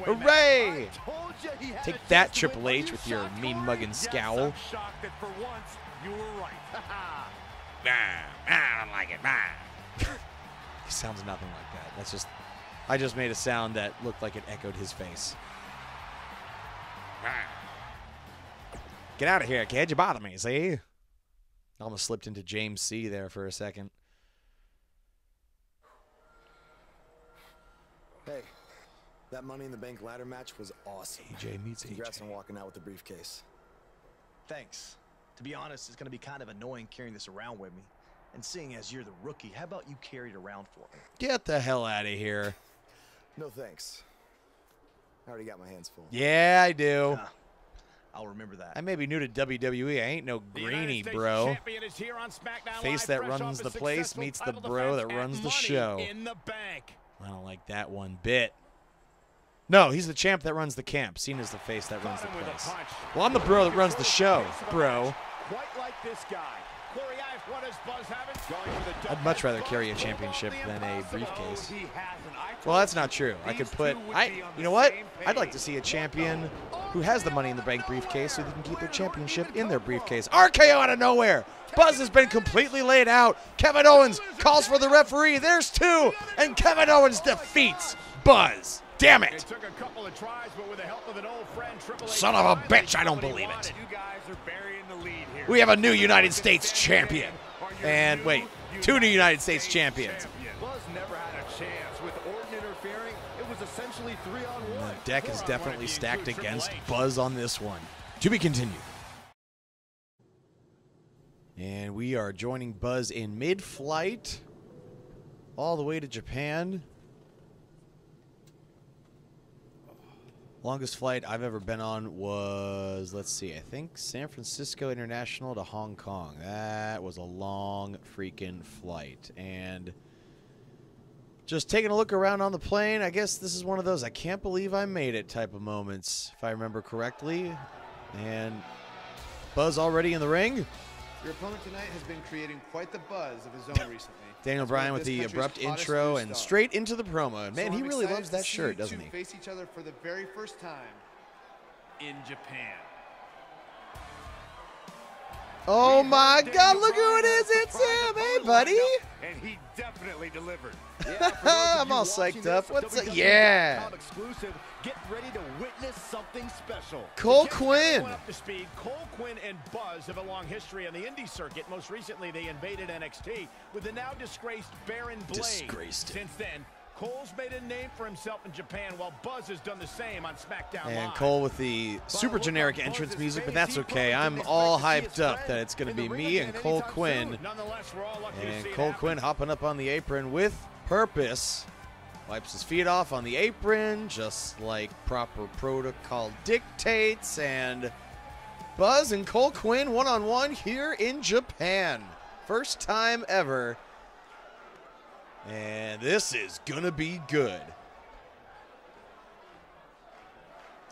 Hooray! Take that, Triple H, with your mean-mugging scowl. I don't like it. He sounds nothing like that. That's just, I just made a sound that looked like it echoed his face. Get out of here, kid. You bother me, see? Almost slipped into James C there for a second. Hey, That Money in the Bank ladder match was awesome. AJ meets Congrats AJ. on walking out with the briefcase. Thanks. To be honest, it's going to be kind of annoying carrying this around with me. And seeing as you're the rookie, how about you carry it around for me? Get the hell out of here. No thanks. I already got my hands full. Yeah, I do. I'll remember that. I may be new to WWE. I ain't no greenie, bro. Face that runs the place meets the bro that runs the show. In the bank. I don't like that one bit. No, he's the champ that runs the camp. Cena's the face that runs the place. Well, I'm the bro that runs the show, bro. Quite like this guy. Corey, what does Buzz have it? Going for the I'd much rather carry a championship than a briefcase. Well, that's not true. I could put, you know what? I'd like to see a champion who has the Money in the Bank briefcase so they can keep their championship in their briefcase. RKO out of nowhere. Buzz has been completely laid out. Kevin Owens calls for the referee. There's two, and Kevin Owens defeats Buzz. Damn it. Took a couple of tries, but with the help of an old friend, Triple H, son of a bitch, I don't believe it. You guys are burying the lead here. We have a new United States champion. And wait, two new United States champions. Buzz never had a chance with Orton interfering. It was essentially 3-on-1. The deck is definitely stacked against Buzz on this one. To be continued. And we are joining Buzz in mid-flight all the way to Japan. Longest flight I've ever been on was, let's see, I think San Francisco International to Hong Kong. That was a long freaking flight. And just taking a look around on the plane, I guess this is one of those I can't believe I made it type of moments, if I remember correctly. And Buzz already in the ring. Your opponent tonight has been creating quite the buzz of his own recently. Daniel Bryan with the abrupt intro and straight into the promo. Man, he really loves that shirt, doesn't he? Face each other for the very first time in Japan. Oh my God, look who it is. It's him. Hey, buddy. And he definitely delivered. I'm all psyched up. What's up? Yeah. Exclusive. Get ready to witness something special. Cole Quinn. Up to speed. Cole Quinn and Buzz have a long history on the indie circuit. Most recently, they invaded NXT with the now disgraced Baron Blade. Disgraced. Since then, Cole's made a name for himself in Japan, while Buzz has done the same on SmackDown And Live. Cole with the super generic entrance music, but that's okay. I'm all hyped up that it's going to be me and Cole Quinn. And Cole Quinn hopping up on the apron with purpose. Wipes his feet off on the apron, just like proper protocol dictates. And Buzz and Cole Quinn one-on-one here in Japan. First time ever. And this is going to be good.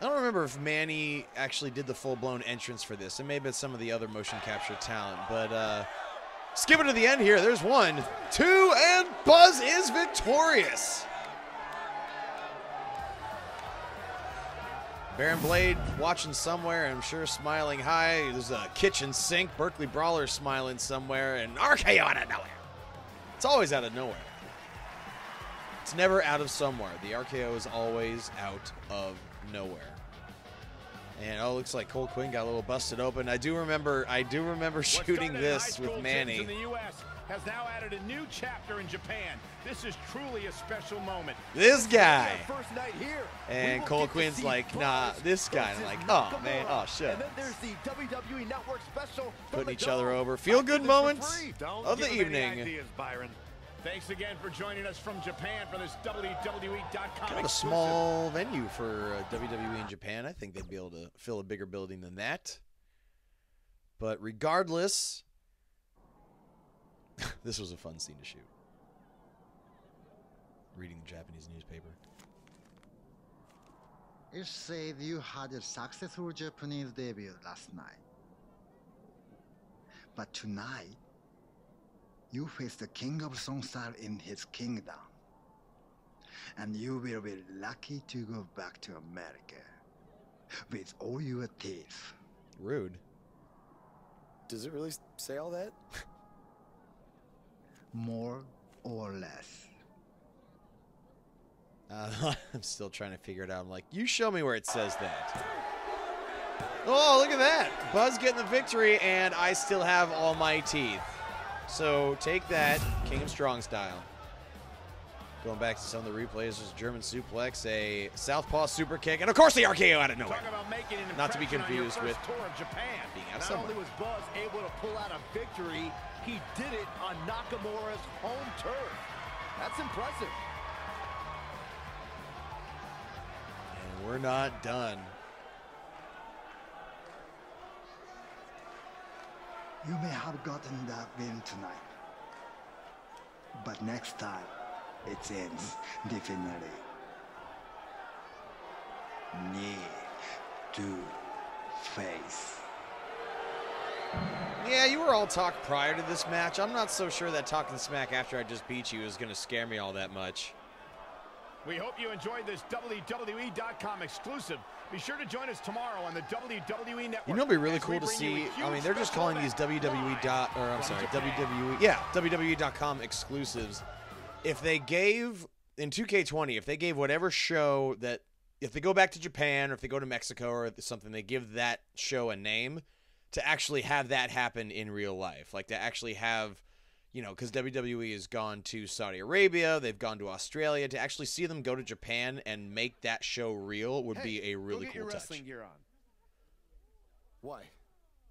I don't remember if Manny actually did the full-blown entrance for this. It may have been some of the other motion capture talent. But skipping to the end here. There's 1, 2, and Buzz is victorious. Baron Blade watching somewhere, I'm sure smiling high. There's a kitchen sink. Berkeley Brawler smiling somewhere. And RKO out of nowhere. It's always out of nowhere. It's never out of somewhere. The RKO is always out of nowhere. And oh, looks like Cole Quinn got a little busted open. I do remember shooting this with Manny. In the US has now added a new chapter in Japan. This is truly a special moment. This guy. First night here. And Cole Quinn's like, nah, this guy. And I'm like, oh man, oh shit. And then there's the WWE Network special. Putting each other over. Feel good moments of the evening. Ideas, Byron. Thanks again for joining us from Japan for this WWE.com. Kind of a small venue for WWE in Japan. I think they'd be able to fill a bigger building than that. But regardless, this was a fun scene to shoot. Reading the Japanese newspaper. It said you had a successful Japanese debut last night. But tonight, you face the king of Songstyle in his kingdom. And you will be lucky to go back to America with all your teeth. Rude. Does it really say all that? More or less. I'm still trying to figure it out. I'm like, you show me where it says that. Oh, look at that. Buzz getting the victory, and I still have all my teeth. So take that, King of Strong Style. Going back to some of the replays, there's a German suplex, a southpaw super kick, and of course the RKO out of nowhere. Not to be confused with tour of Japan. being out Not somewhere. only was Buzz able to pull out a victory, he did it on Nakamura's home turf. That's impressive. And we're not done. You may have gotten that win tonight, but next time it ends differently. Knee to face. Yeah, you were all talk prior to this match. I'm not so sure that talking smack after I just beat you is going to scare me all that much. We hope you enjoyed this WWE.com exclusive. Be sure to join us tomorrow on the WWE Network. You know, it'd be really cool to see. I mean, they're just calling these WWE.com exclusives. If they gave in 2K20, if they gave whatever show that, if they go back to Japan or if they go to Mexico or something, they give that show a name to actually have that happen in real life, like to actually have. You know, because WWE has gone to Saudi Arabia, they've gone to Australia. To actually see them go to Japan and make that show real would be a really cool touch. Wrestling gear on. Why?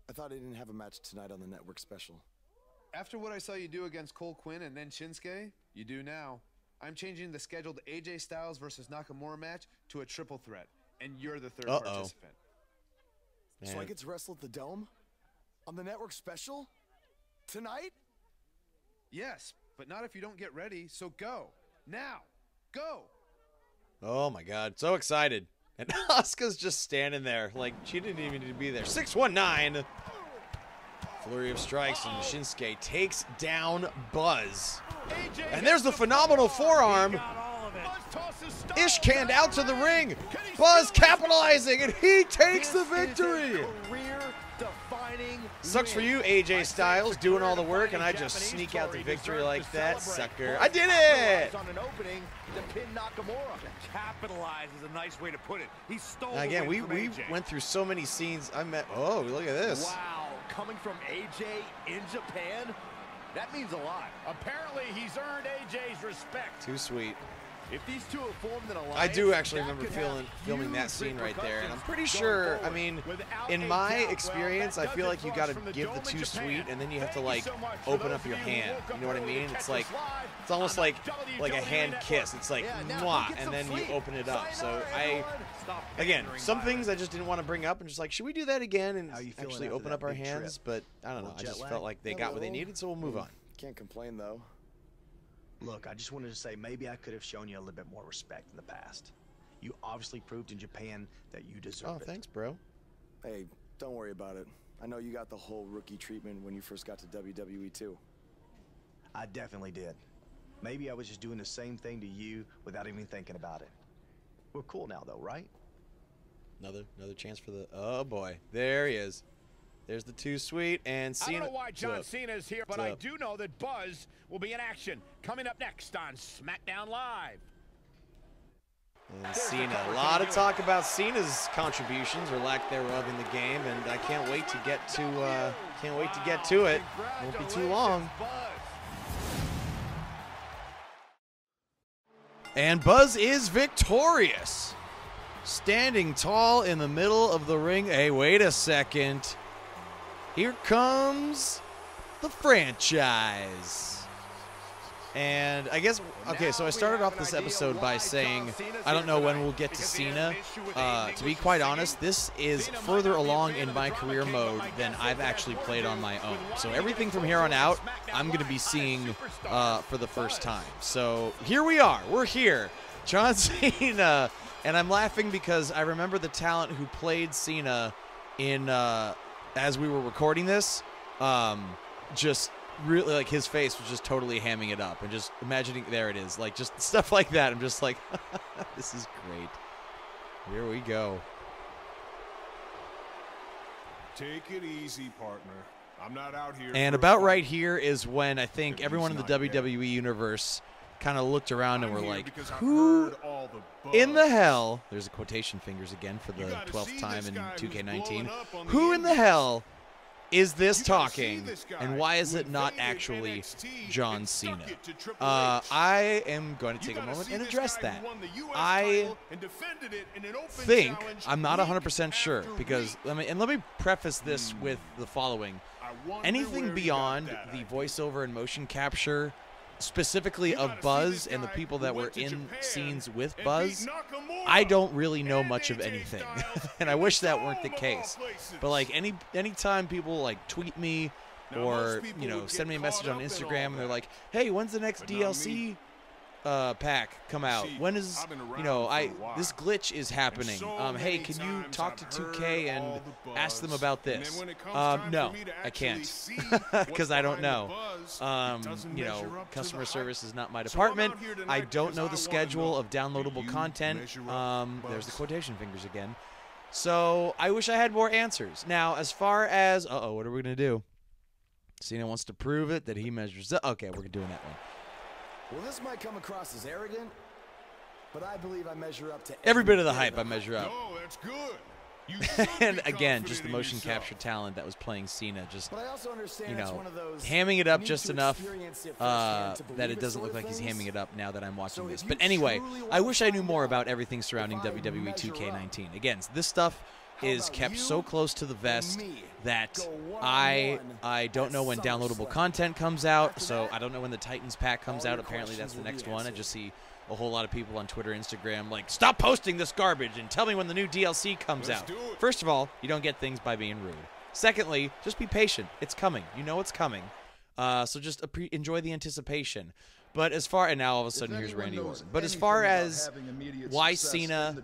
I thought I didn't have a match tonight on the network special. After what I saw you do against Cole Quinn and then Shinsuke, you do now. I'm changing the scheduled AJ Styles versus Nakamura match to a triple threat, and you're the third participant. So I get to wrestle at the Dome? On the network special? Tonight? Yes, but not if you don't get ready, so go. Now. Go. Oh, my God. So excited. And Asuka's just standing there like she didn't even need to be there. 619. Flurry of strikes, and Shinsuke takes down Buzz. And there's the phenomenal forearm. Ish canned out to the ring. Buzz capitalizing, and he takes the victory. Sucks for you, AJ Styles, doing all the work, and I just sneak out the victory like that, sucker. I did it! Capitalize is a nice way to put it. He stole again, we AJ. went through so many scenes. Oh, look at this. Wow, coming from AJ in Japan, that means a lot. Apparently, he's earned AJ's respect. Too sweet. If these two have formed an alliance, I do actually remember filming that scene right there, and I'm pretty sure, I mean, in my experience, I feel like you got to give the too sweet, and then you have to, like, open up your hand. You know what I mean? It's like, it's almost like a hand kiss. It's like, mwah, and then you open it up. So again, some things I just didn't want to bring up, and just like, should we do that again and actually open up our hands? But I don't know. I just felt like they got what they needed, so we'll move on. Can't complain, though. Look, I just wanted to say maybe I could have shown you a little bit more respect in the past. You obviously proved in Japan that you deserve it. Oh, thanks, bro. Hey, don't worry about it. I know you got the whole rookie treatment when you first got to WWE too. I definitely did. Maybe I was just doing the same thing to you without even thinking about it. We're cool now, though, right? Another chance for the... Oh, boy. There he is. There's the too sweet, and Cena. I don't know why John Cena is here, but I do know that Buzz will be in action coming up next on SmackDown Live. And Cena, a lot of talk about Cena's contributions or lack thereof in the game, and I can't wait to get to it. Won't be too long. And Buzz is victorious, standing tall in the middle of the ring. Hey, wait a second. Here comes the franchise. And I guess, okay, so I started off this episode by saying, I don't know when we'll get to Cena. To be quite honest, this is further along in my career mode than I've actually played on my own. So everything from here on out, I'm going to be seeing for the first time. So here we are. We're here. John Cena. And I'm laughing because I remember the talent who played Cena in... as we were recording this, just really, like, his face was just totally hamming it up and just imagining, there it is, like, just stuff like that. I'm just like, this is great. Here we go. Take it easy, partner. I'm not out here. And about right here is when I think everyone in the WWE universe kind of looked around and were like, who in the hell, there's a quotation fingers again for the 12th time in 2K19, who in the hell is this talking, and why is it not actually John Cena? I am going to take a moment and address that. I think, I'm not 100% sure, because let me preface this with the following. Anything beyond the voiceover and motion capture, specifically of Buzz and the people that were in scenes with Buzz, I don't really know much of anything. And I wish that weren't the case. But like anytime people like tweet me or, you know, send me a message on Instagram and they're like, hey, when's the next DLC pack come out? When is, you know, this glitch is happening. Hey, can you talk to 2K and ask them about this? No, I can't, because I don't know. You know, customer service is not my department. I don't know the schedule of downloadable content. There's the quotation fingers again. So I wish I had more answers. Now, as far as, what are we gonna do? Cena wants to prove it that he measures up. Okay, we're doing that one. Well, this might come across as arrogant, but I believe I measure up to every bit of the hype. I measure up. Oh, that's good. And again, just the motion capture talent that was playing Cena, just, but I also understand, you it's know, one of those, hamming it up just to enough that it doesn't look like he's hamming it up now that I'm watching this. But anyway, I wish I knew more about everything surrounding WWE 2K19. Again, this stuff is kept so close to the vest that I don't know when downloadable content comes out, so I don't know when the Titans pack comes out. Apparently that's the next one. I just see a whole lot of people on Twitter, Instagram, like, stop posting this garbage and tell me when the new DLC comes out. First of all, you don't get things by being rude. Secondly, just be patient. It's coming. You know it's coming. So just enjoy the anticipation. But as far, and now all of a sudden here's Randy Orton. But as far as why Cena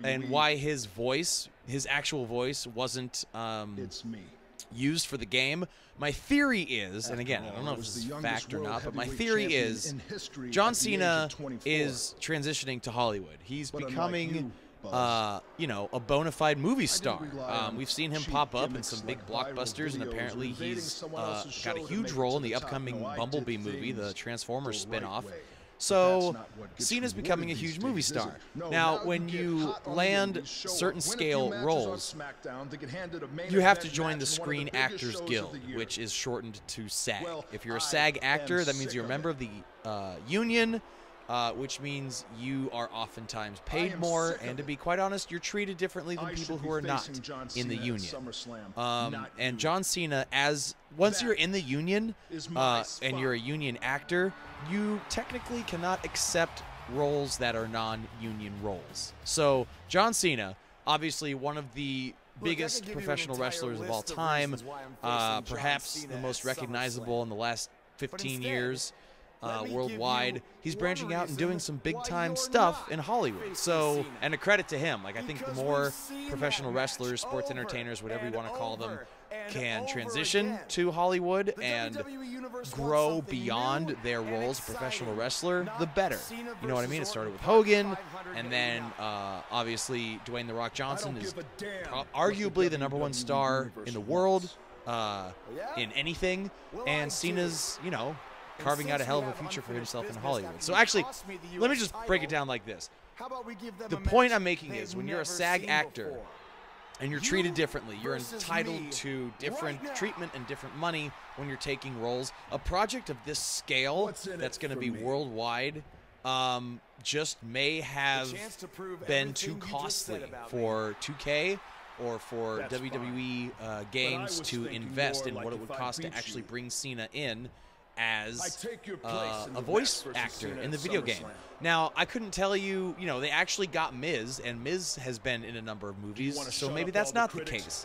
and why his voice, his actual voice, wasn't used for the game, my theory is, and again, I don't know if this is fact or not, but my theory is John Cena is transitioning to Hollywood. He's becoming, you know, a bona fide movie star. We've seen him pop up in some big blockbusters, and apparently he's got a huge role in the upcoming Bumblebee movie, the Transformers spinoff. So Cena's becoming a huge movie star. Now, when you land certain scale roles, you have to join the Screen Actors Guild, which is shortened to SAG. If you're a SAG actor, that means you're a member of the union, which means you are oftentimes paid more, and to be quite honest, you're treated differently than people who are not in the union. And John Cena, once you're in the union and you're a union actor, you technically cannot accept roles that are non-union roles. So John Cena, obviously one of the biggest professional wrestlers of all time, perhaps the most recognizable in the last 15 years. Worldwide, he's branching out and doing some big-time stuff in Hollywood. So, and a credit to him. Like, I think the more professional wrestlers, sports entertainers, whatever you want to call them, can transition to Hollywood and grow beyond their roles as a professional wrestler, the better. You know what I mean? It started with Hogan, and then obviously Dwayne "The Rock" Johnson is arguably the #1 star in the world in anything, and Cena's, you know, carving out a hell of a future for himself in Hollywood. So actually, let me just break it down like this. The point I'm making is, when you're a SAG actor and you're treated differently, you're entitled to different treatment and different money when you're taking roles. A project of this scale that's going to be worldwide just may have been too costly for 2K or for WWE games to invest in what it would cost to actually bring Cena in as a voice actor in the video game. Now, I couldn't tell you, you know, they actually got Miz, and Miz has been in a number of movies, so maybe that's not the case.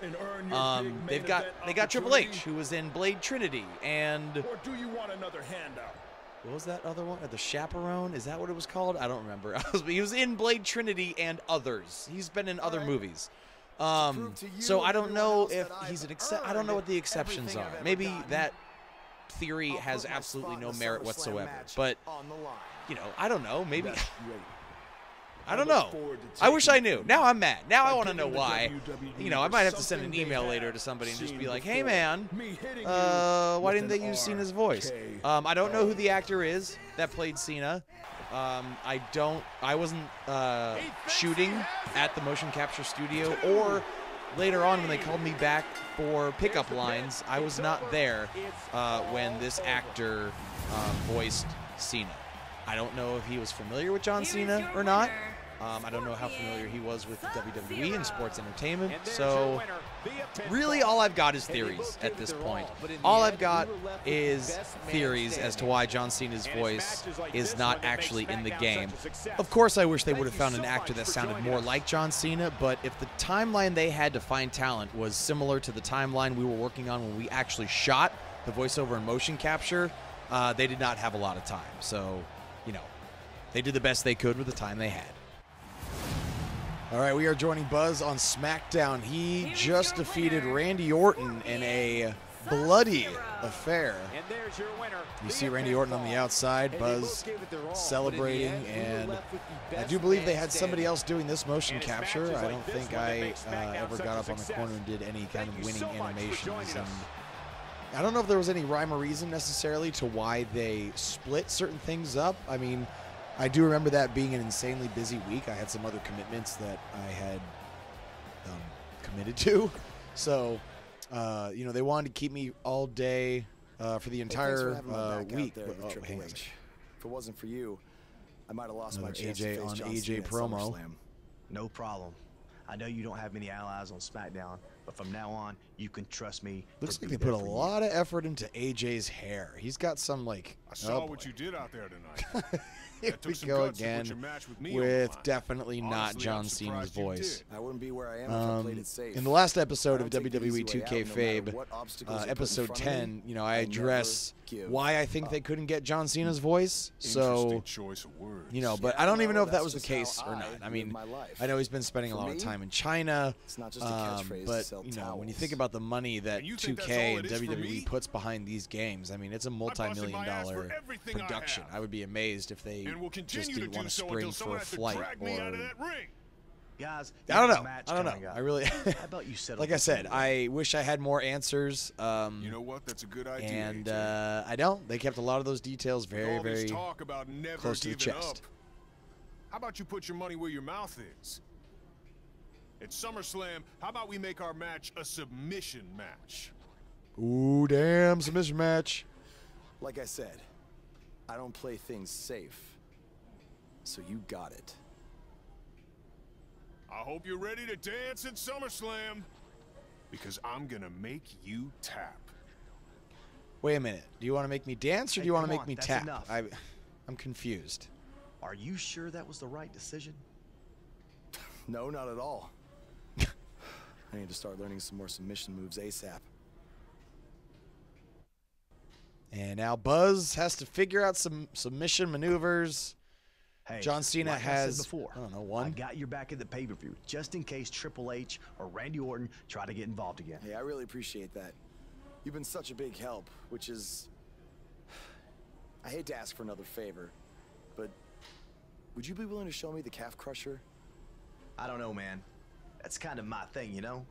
They got Triple H, who was in Blade Trinity, and or do you want another handout? What was that other one? The Chaperone? Is that what it was called? I don't remember. He was in Blade Trinity and others. He's been in other movies. So I don't know if he's an I don't know what the exceptions are. Maybe that theory has absolutely no merit whatsoever, but you know, I don't know, maybe I don't know. I wish I knew. Now I'm mad. Now I want to know why. You know, I might have to send an email later to somebody and just be like, hey man, why didn't they use Cena's voice? I don't know who the actor is that played Cena. I wasn't shooting at the motion capture studio or later on when they called me back for pickup lines, I was not there when this actor voiced Cena. I don't know if he was familiar with John Cena or not. I don't know how familiar he was with WWE and sports entertainment. So really all I've got is theories at this point. All I've got is theories as to why John Cena's voice is not actually in the game. Of course, I wish they would have found an actor that sounded more like John Cena, but if the timeline they had to find talent was similar to the timeline we were working on when we actually shot the voiceover and motion capture, they did not have a lot of time. So, you know, they did the best they could with the time they had. All right, we are joining Buzz on SmackDown. He just defeated Randy Orton in a bloody affair. You see Randy Orton on the outside, Buzz celebrating, and I do believe they had somebody else doing this motion capture. I don't think I ever got up on the corner and did any kind of winning animations. And I don't know if there was any rhyme or reason necessarily to why they split certain things up. I mean, I do remember that being an insanely busy week. I had some other commitments that I had committed to. So, you know, they wanted to keep me all day for the entire week. There, Triple H. If it wasn't for you, I might have lost my chance AJ to face on John AJ Cena at promo. SummerSlam. No problem. I know you don't have many allies on SmackDown, but from now on, you can trust me. Looks like they put a lot of effort into AJ's hair. He's got some, like, I saw what you did out there tonight. Here we go again with definitely not John Cena's voice. I wouldn't be where I am if I played it safe. In the last episode of WWE2Kfabe, episode 10, you know, I address why I think they couldn't get John Cena's voice. So, you know, but I don't even know if that was the case or not. I mean, I know he's been spending a lot of time in China, but, you know, when you think about the money that 2K and WWE puts behind these games, I mean, it's a multi-million-dollar production. I would be amazed if they just didn't want to spring for a flight or... Guys, I don't know. I don't know. I really, How about you settle like I said, I wish I had more answers. You know what? That's a good idea. And I don't. They kept a lot of those details very, very close to the chest. How about you put your money where your mouth is? At SummerSlam, how about we make our match a submission match? Ooh, damn, submission match. Like I said, I don't play things safe. So you got it. I hope you're ready to dance at SummerSlam, because I'm gonna make you tap. Wait a minute. Do you want to make me dance or do you want to make me tap? I'm confused. Are you sure that was the right decision? No, not at all. I need to start learning some more submission moves ASAP. And now Buzz has to figure out some submission maneuvers. Hey, John Cena like has, I said before, I don't know, one. I got your back at the pay-per-view, just in case Triple H or Randy Orton try to get involved again. Hey, I really appreciate that. You've been such a big help, which is... I hate to ask for another favor, but would you be willing to show me the calf crusher? I don't know, man. That's kind of my thing, you know?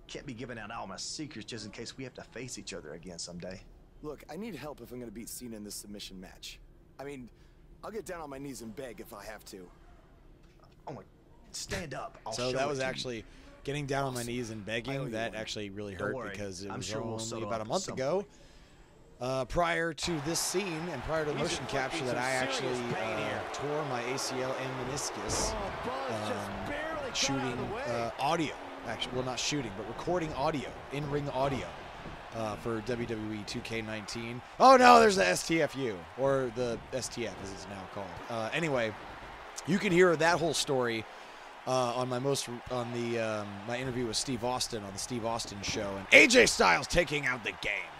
Can't be giving out all my secrets just in case we have to face each other again someday. Look, I need help if I'm going to beat Cena in this submission match. I mean, I'll get down on my knees and beg if I have to. Oh my, stand up. So that was actually getting down on my knees and begging. That actually really hurt because it was only about a month ago, prior to this scene and prior to the motion capture, that I actually tore my ACL and meniscus shooting audio. Actually, well, not shooting, but recording audio, in-ring audio. For WWE2K19. Oh no, there's the STFU, or the STF as it's now called. Anyway, you can hear that whole story on my my interview with Steve Austin on the Steve Austin Show, and AJ Styles taking out the game.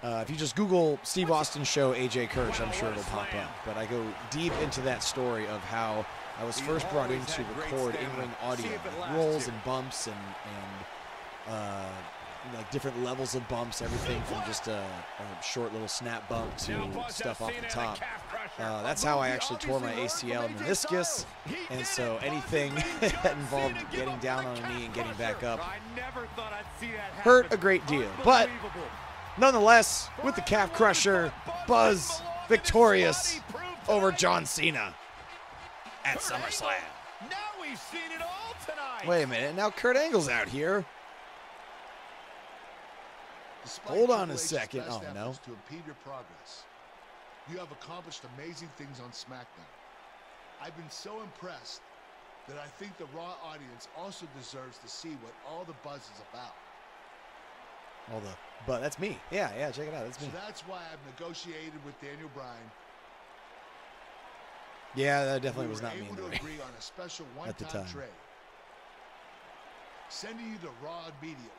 If you just Google Steve Austin Show AJ Kirsch, I'm sure it'll pop up. But I go deep into that story of how I was first brought in to record in-ring audio, with rolls and bumps and like different levels of bumps, everything from just a short little snap bump to stuff off the top. That's how I actually tore my ACL and meniscus, and so anything that involved getting down on a knee and getting back up hurt a great deal. But nonetheless, with the calf crusher, Buzz victorious over John Cena at SummerSlam. Now we've seen it all tonight. Wait a minute. Now Kurt Angle's out here. Despite Hold on Triple a H's second. best Oh, no. efforts to impede your progress, you have accomplished amazing things on SmackDown. I've been so impressed that I think the Raw audience also deserves to see what all the buzz is about. But that's me. Yeah, check it out. That's me. So that's why I've negotiated with Daniel Bryan. Yeah, that definitely was not me able in the to ring agree on a special at the one-time time. trade, sending you to Raw immediately.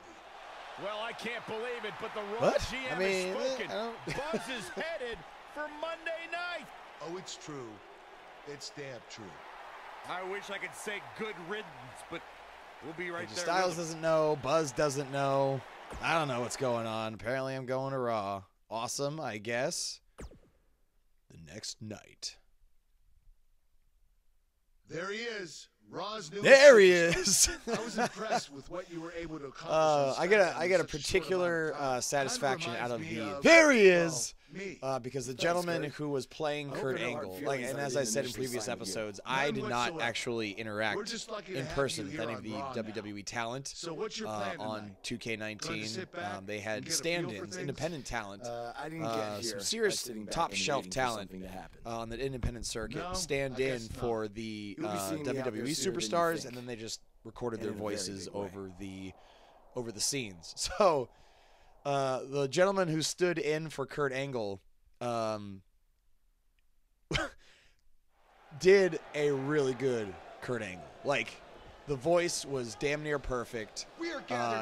Well, I can't believe it, but the Raw What? GM I mean, has spoken. I don't- Buzz is headed for Monday night. Oh, it's true. It's damn true. I wish I could say good riddance, but we'll be right AJ there. Styles doesn't know. Buzz doesn't know. I don't know what's going on. Apparently, I'm going to Raw. Awesome, I guess. The next night. There he is. Raw's new. There he is. I was impressed with what you were able to accomplish. I get a particular satisfaction out of the. There he is. Because the gentleman who was playing Kurt Angle, and as I said in previous episodes, I did not actually interact in person with any of the WWE talent on 2K19. They had stand-ins, independent talent, some serious top-shelf talent on the independent circuit, stand in for the WWE superstars, and then they just recorded their voices over the scenes. So. The gentleman who stood in for Kurt Angle did a really good Kurt Angle. Like, the voice was damn near perfect.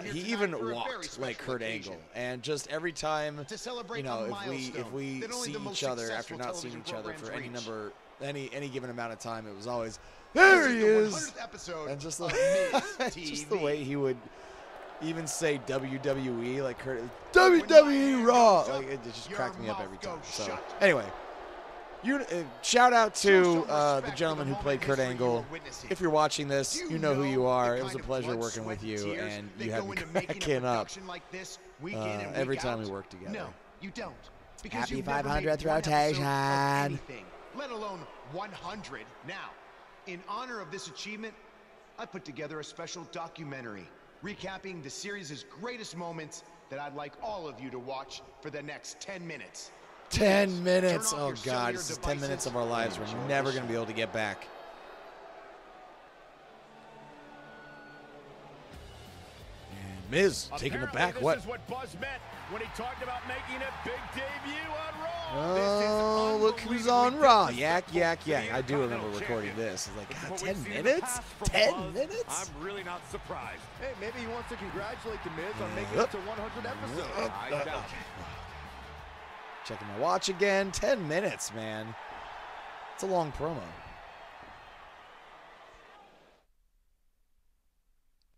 He even walked like Kurt Angle. And just every time, you know, if we see each other after not seeing each other for any given amount of time, it was always, there he is! And just the way he would even say WWE, like WWE Raw, like it just cracked me up every time. So anyway, shout out to the gentleman who played Kurt Angle. If you're watching this, you know who you are. It was a pleasure working with you, and you have me cracking up every time we work together. No, you don't. Happy 500th rotation. Let alone 100. Now, in honor of this achievement, I put together a special documentary recapping the series' greatest moments that I'd like all of you to watch for the next 10 minutes. 10 minutes. Oh, God. This is 10 minutes of our lives we're never going to be able to get back. And Miz taking it back. This is what Buzz meant when he talked about making a big debut on Raw. Oh, look who's on Raw. Yak. I do remember recording this. It's like, God, 10 minutes? 10 minutes? I'm really not surprised. Hey, maybe he wants to congratulate The Miz on making it to 100 episodes. I doubt it. Checking my watch again. 10 minutes, man. It's a long promo.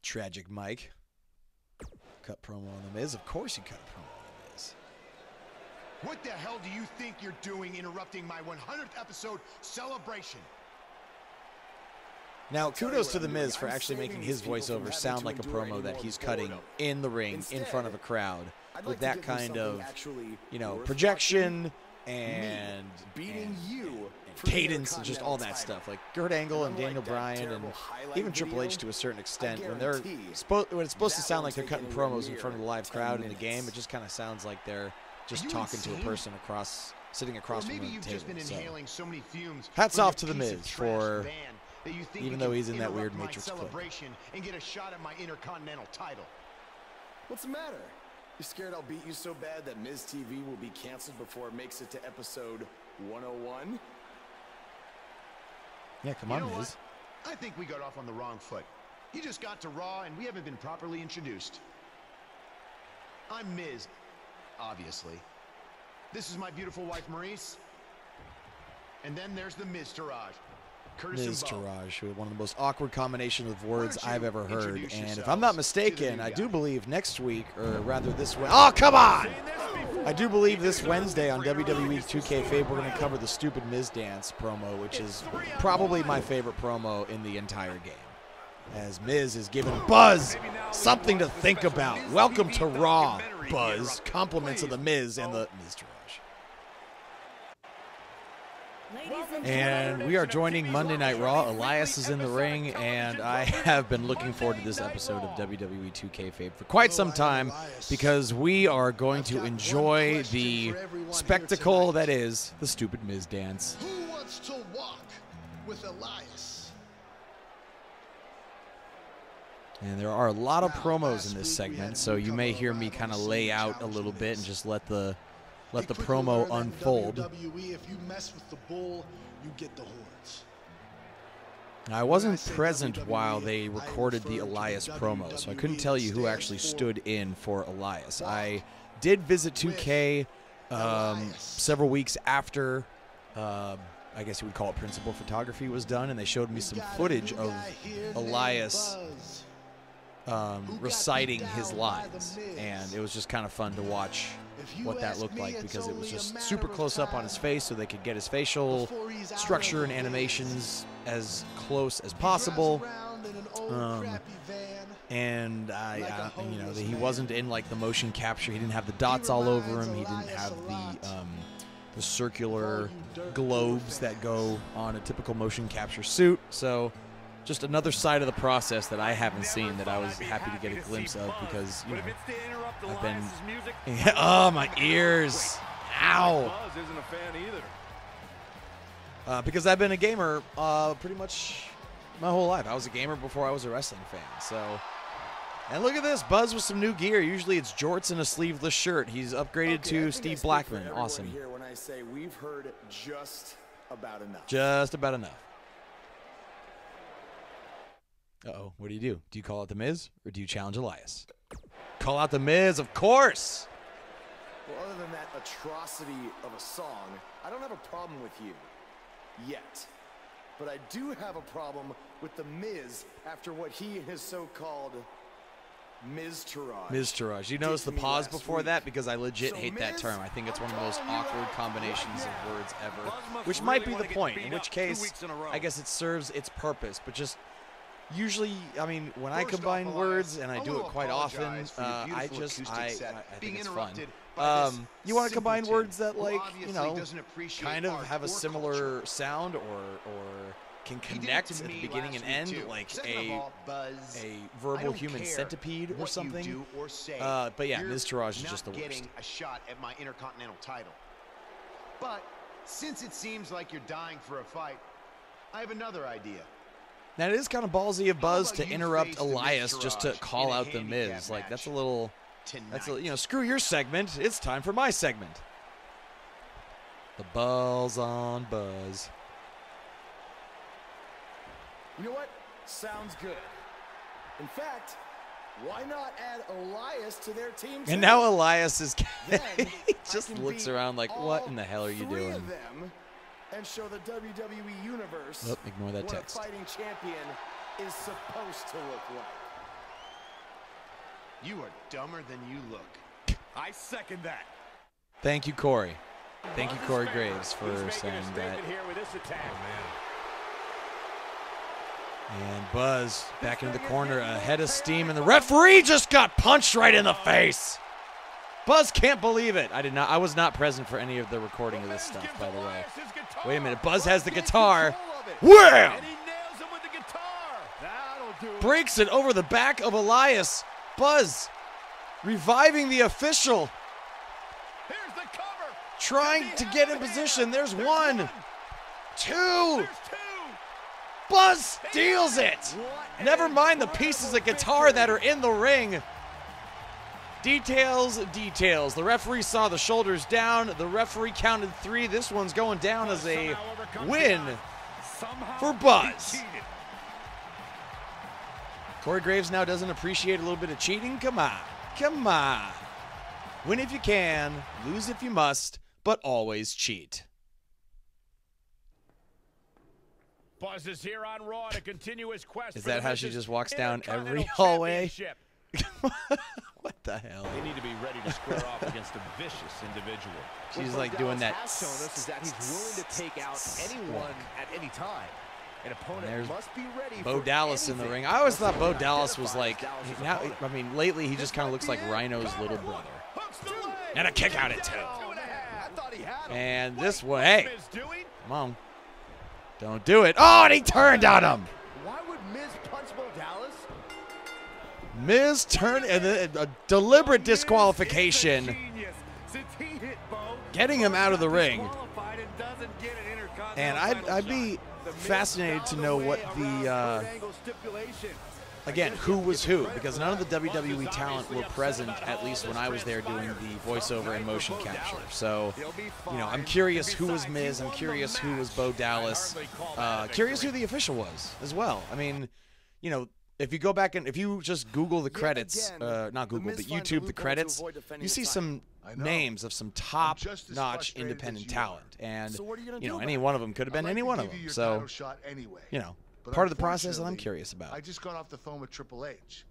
Tragic Mike. Cut promo on The Miz. Of course you cut a promo on The Miz. What the hell do you think you're doing interrupting my 100th episode celebration? Now, kudos to The Miz for actually making his voiceover sound like a promo that he's cutting in the ring in front of a crowd with that kind of, you know, projection and cadence and just all that stuff. Like Kurt Angle and Daniel Bryan and even Triple H to a certain extent, when it's supposed to sound like they're cutting promos in front of the live crowd in the game, it just kind of sounds like they're just talking to a person sitting across from the table. So, hats off to The Miz for, even though he's in that weird Matrix clip. And get a shot at my Intercontinental title. What's the matter? You scared I'll beat you so bad that Miz TV will be canceled before it makes it to episode 101? Yeah, come on, Miz. I think we got off on the wrong foot. You just got to Raw, and we haven't been properly introduced. I'm Miz, obviously. This is my beautiful wife, Maurice. And then there's the Miz-Tourage. Miz Taraj, one of the most awkward combinations of words I've ever heard. And if I'm not mistaken, I do believe next week, or rather this Wednesday. Oh, come on! I do believe this Wednesday on WWE2Kfabe we're going to cover the stupid Miz dance promo, which is probably my favorite promo in the entire game. As Miz is giving Buzz something to think about. Welcome to Raw, Buzz. Compliments of the Miz and the Miz Taraj. And we are joining Monday Night Raw. Elias is in the ring, and I have been looking forward to this episode of WWE2Kfabe for quite some time because we are going to enjoy the spectacle that is the stupid Miz dance. Who wants to walk with Elias? And there are a lot of promos in this segment, so you may hear me kind of lay out a little bit and just let the promo unfold. WWE, if you mess with the bull, you get the horns. I wasn't present while they recorded the Elias promo, so I couldn't tell you who actually stood in for Elias. I did visit 2K several weeks after, I guess you would call it principal photography was done, and they showed me some footage of Elias reciting his lines, and it was just kind of fun to watch what that looked like because it was just super close up on his face so they could get his facial structure and animations as close as possible. And you know, he wasn't in like the motion capture. He didn't have the dots all over him. He didn't have the circular globes that go on a typical motion capture suit. So just another side of the process that I haven't seen that I was happy to get a glimpse of because, you know, I've been... oh, my ears. Ow. Because I've been a gamer pretty much my whole life. I was a gamer before I was a wrestling fan. So, and look at this. Buzz with some new gear. Usually it's jorts and a sleeveless shirt. He's upgraded to Steve Blackman. Awesome. Here when I say we've heard just about enough. Just about enough. Uh-oh, what do? Do you call out The Miz, or do you challenge Elias? Call out The Miz, of course! Well, other than that atrocity of a song, I don't have a problem with you. Yet. But I do have a problem with The Miz after what he and his so-called Miz-tourage. Miz-tourage. You notice the pause before that? Because I legit hate that term. I think it's one of the most awkward combinations of words ever. Which might be the point, in which case, I guess it serves its purpose, but just... Usually, I mean, when I combine words, and I do it quite often, I think it's fun. You want to combine words that, like, you know, kind of have a similar sound or can connect at the beginning and end, like a verbal human centipede or something. But yeah, Miz-tourage is just the worst. A shot at my Intercontinental title. But since it seems like you're dying for a fight, I have another idea. Now, it is kind of ballsy of Buzz to interrupt Elias just to call out The Miz. Like, that's a little, you know, screw your segment. It's time for my segment. The balls on Buzz. You know what? Sounds good. In fact, why not add Elias to their team? And now Elias is, he just looks around like, what in the hell are you doing? And show the WWE Universe ignore that text. What a fighting champion is supposed to look like. You are dumber than you look. I second that. Thank you, Corey. Thank you, Corey Graves, for saying that. And Buzz back into the corner, a head of steam, and the referee just got punched right in the face. Buzz can't believe it. I was not present for any of the recording of this stuff, by the way. Wait a minute. Buzz has the guitar. Wham! Breaks it over the back of Elias. Buzz reviving the official. Trying to get in position. There's one. Two. Buzz steals it. Never mind the pieces of guitar that are in the ring. Details. The referee saw the shoulders down. The referee counted 3. This one's going down as a win for Buzz. Corey Graves now doesn't appreciate a little bit of cheating. Come on. Win if you can, lose if you must, but always cheat. Buzz is here on Raw to continue his quest. Is that how she just walks down every hallway? What the hell? They need to be ready to square off against a vicious individual. She's like doing that. Shown us is that he's willing to take out anyone at any time. An opponent must be ready. Bo Dallas in the ring. I always thought Bo Dallas was like, now, I mean, lately he just kind of looks like Rhino's little brother. And a kick out at 2. And this one, hey, come on. Don't do it. Oh, and he turned on him. Why would Miz punch Bo Dallas? Miz turned, and then a deliberate disqualification, getting him out of the ring. And I'd be fascinated to know what the, again, who was who, because none of the WWE talent were present, at least when I was there doing the voiceover and motion capture. So, you know, I'm curious who was Miz. I'm curious who was Bo Dallas. Curious who the official was as well. I mean, you know, if you go back and if you just Google the credits, not Google, but YouTube the credits, you see some names of some top-notch independent talent. And, you know, any one of them could have been any one of them. So, you know, part of the process that I'm curious about. I just got off the phone with Triple H,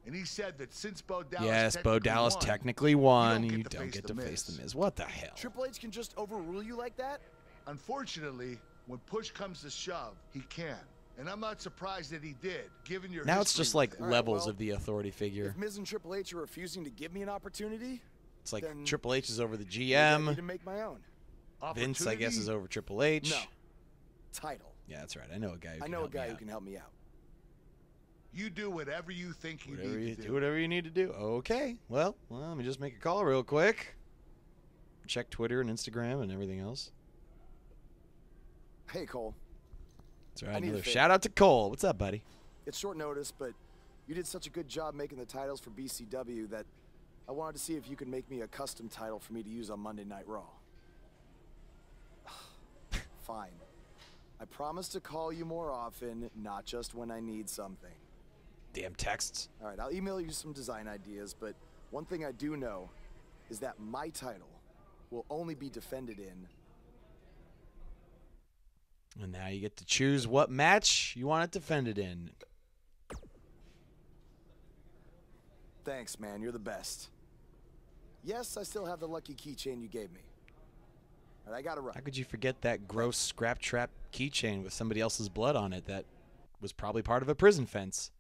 and he said that since Bo Dallas technically won, you don't get to face the Miz. What the hell? Triple H can just overrule you like that? Unfortunately, when push comes to shove, he can. And I'm not surprised that he did, given your Now it's history just like with him. levels of the authority figure. If Miz and Triple H are refusing to give me an opportunity, It's like then Triple H is over the maybe I need GM. to make my own. Vince, I guess, is over Triple H. No. Title. Yeah, that's right. I know a guy who I can know a help me guy who out. can help me out. You do whatever you think you Whatever need you to do whatever you need to do. Okay. Well, let me just make a call real quick. Check Twitter and Instagram and everything else. Hey, Cole. That's right. I need a Another favor. shout out to Cole. What's up, buddy? It's short notice, but you did such a good job making the titles for BCW that I wanted to see if you could make me a custom title for me to use on Monday Night Raw. Fine. I promise to call you more often, not just when I need something. Damn texts. All right, I'll email you some design ideas, but one thing I do know is that my title will only be defended in. And now you get to choose what match you want it defended in. Thanks, man. You're the best. Yes, I still have the lucky keychain you gave me. All right, I gotta run. How could you forget that gross scrap trap keychain with somebody else's blood on it that was probably part of a prison fence?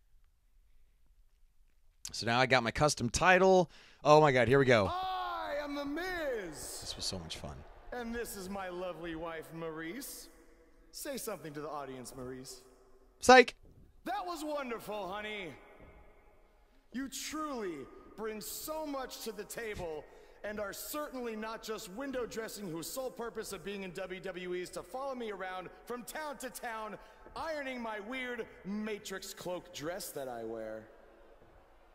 So now I got my custom title. Oh my God, here we go. I am the Miz. This was so much fun. And this is my lovely wife, Maurice. Say something to the audience, Maurice. Psych. That was wonderful, honey. You truly bring so much to the table and are certainly not just window dressing whose sole purpose of being in WWE is to follow me around from town to town, ironing my weird Matrix cloak dress that I wear.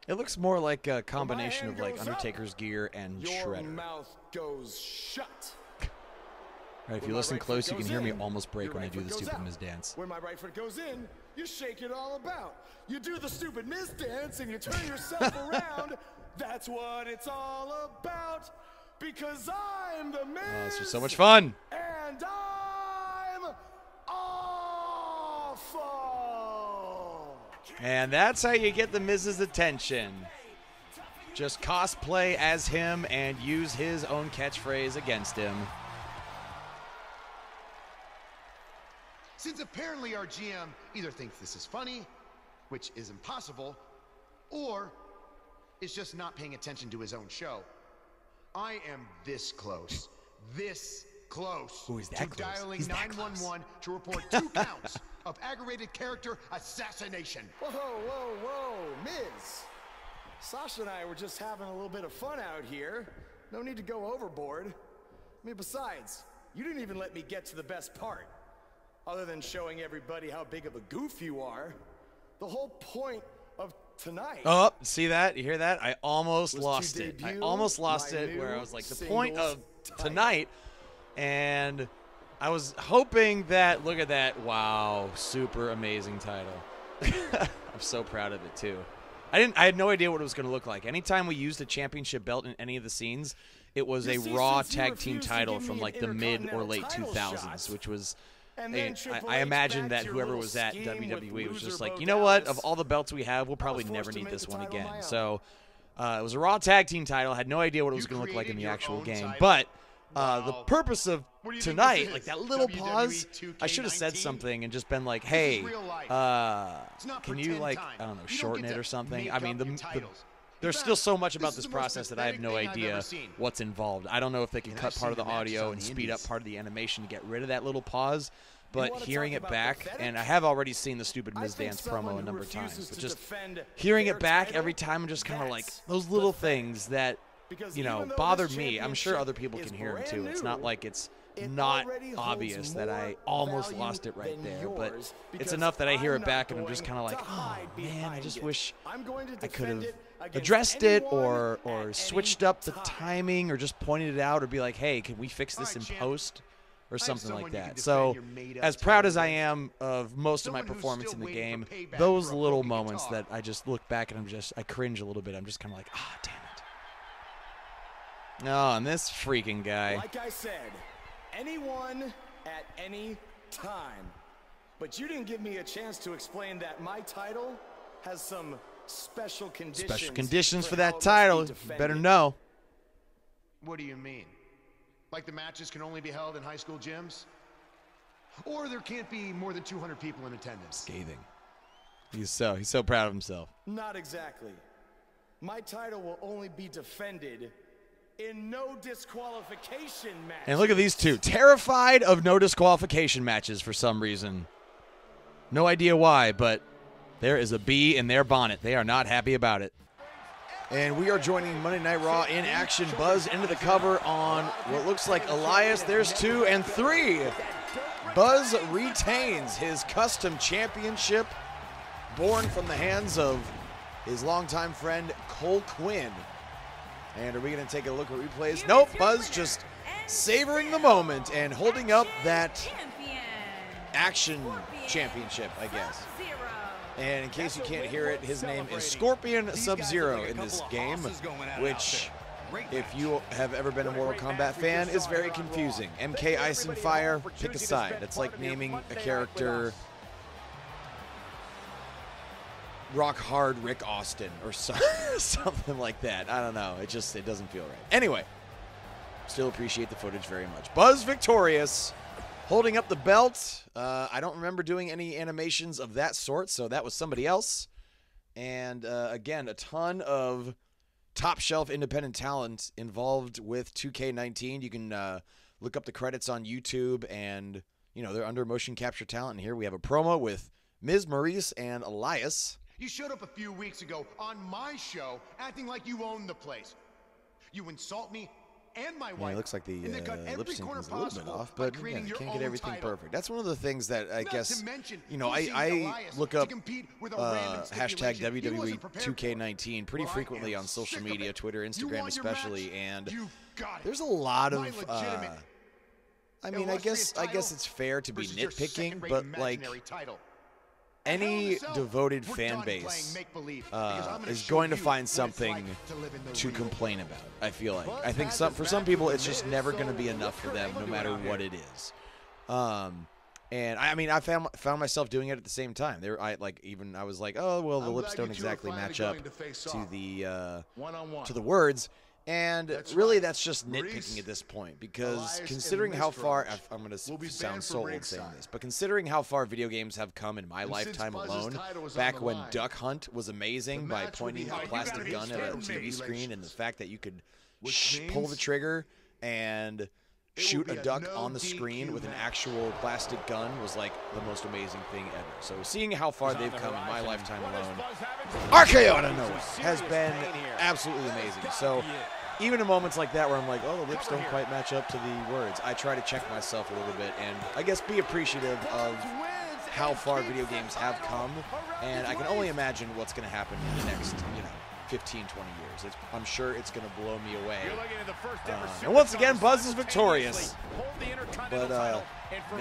It looks more like a combination of like Undertaker's gear and Your Shredder. mouth goes shut. All right, if you listen close, you can hear me almost break when I do the stupid Miz dance. When my right foot goes in, you shake it all about. You do the stupid Miz dance and you turn yourself around. That's what it's all about. Because I'm the Miz. Oh, this was so much fun. And I'm awful. And that's how you get the Miz's attention. Just cosplay as him and use his own catchphrase against him. Since apparently our GM either thinks this is funny, which is impossible, or is just not paying attention to his own show, I am this close Who is that to close? dialing He's that 911 to report 2 counts of aggravated character assassination. Whoa, whoa, whoa, Miz. Sasha and I were just having a little bit of fun out here. No need to go overboard. I mean, besides, you didn't even let me get to the best part. Other than showing everybody how big of a goof you are. The whole point of tonight. Oh, see that? You hear that? I almost lost it. I debut almost lost my it where I new was like, the point of singles tonight, and I was hoping that, look at that, wow, super amazing title. I'm so proud of it too. I had no idea what it was going to look like. Anytime we used a championship belt in any of the scenes, it was a Raw tag team title from like the mid or late 2000s, which was... I imagine that whoever was at WWE was just like, you know what? Of all the belts we have, we'll probably never need this one again. So it was a Raw tag team title. I had no idea what it was going to look like in the actual game. But the purpose of tonight, like that little pause, I should have said something and just been like, hey, can you like, I don't know, shorten it or something? I mean, there's still so much about this process that I have no idea what's involved. I don't know if they can cut part of the audio and speed up part of the animation to get rid of that little pause. but hearing it back, and I have already seen the stupid Miz Dance promo a number of times, but just hearing it back every time, I'm just kind of like, those little things that, you know, bother me. I'm sure other people can hear them too. It's not like it's not obvious that I almost lost it right there, but it's enough that I hear it back and I'm just kind of like, oh man, I just wish I could have addressed it or switched up the timing or just pointed it out or be like, hey, can we fix this in post or something like that. So as proud as I am of most of my performance in the game, those little moments that I just look back and I cringe a little bit. I'm just kind of like, ah, damn it. Oh, and this freaking guy. Like I said, anyone at any time. But you didn't give me a chance to explain that my title has some special conditions. Special conditions for that title. You better know. What do you mean? Like the matches can only be held in high school gyms? Or there can't be more than 200 people in attendance? Scathing. He's so proud of himself. Not exactly. My title will only be defended in no disqualification match. And look at these two, terrified of no disqualification matches for some reason. No idea why, but there is a bee in their bonnet. They are not happy about it. And we are joining Monday Night Raw in action. Buzz into the cover on what looks like Elias. There's 2 and 3. Buzz retains his custom championship, born from the hands of his longtime friend Cole Quinn. And are we going to take a look at replays? Nope, Buzz just savoring the moment and holding up that action championship, I guess. And in case you can't hear it, his name is Scorpion Sub-Zero in this game, which, if you have ever been a Mortal Kombat fan, is very confusing. MK Ice and Fire, pick a side. It's like naming a character Rock Hard Rick Austin or something like that. I don't know. It doesn't feel right. Anyway, still appreciate the footage very much. Buzz victorious. Holding up the belt. I don't remember doing any animations of that sort, so that was somebody else. And again, a ton of top-shelf independent talent involved with 2K19. You can look up the credits on YouTube, and you know they're under motion capture talent. And here we have a promo with Ms. Maurice and Elias. You showed up a few weeks ago on my show acting like you own the place. You insult me and my wife. Yeah, it looks like the lip sync is a little bit off, but again, you can't get everything perfect. That's one of the things that I guess, you know, I look up hashtag WWE2K19 pretty frequently on social media, Twitter, Instagram especially, and there's a lot of, I mean, I guess it's fair to be nitpicking, but like, any devoted fan base is going to find something to complain about, I feel like. I think for some people, it's just never going to be enough for them, no matter what it is. And I mean, I found myself doing it at the same time. I was like, oh, well, the lips don't exactly match up to the words. And really, that's just nitpicking at this point, because considering how far, I'm going to sound so old saying this, but considering how far video games have come in my lifetime alone, back when Duck Hunt was amazing by pointing a plastic gun at a TV screen, and the fact that you could pull the trigger and shoot a duck on the screen with an actual plastic gun was like the most amazing thing ever. So seeing how far they've come in my lifetime alone, RKO out of nowhere, has been absolutely amazing. So even in moments like that where I'm like, oh, the lips don't quite match up to the words, I try to check myself a little bit and I guess be appreciative of how far video games have come. And I can only imagine what's going to happen in the next, 15, 20 years. I'm sure it's going to blow me away. And once again, Buzz is victorious. But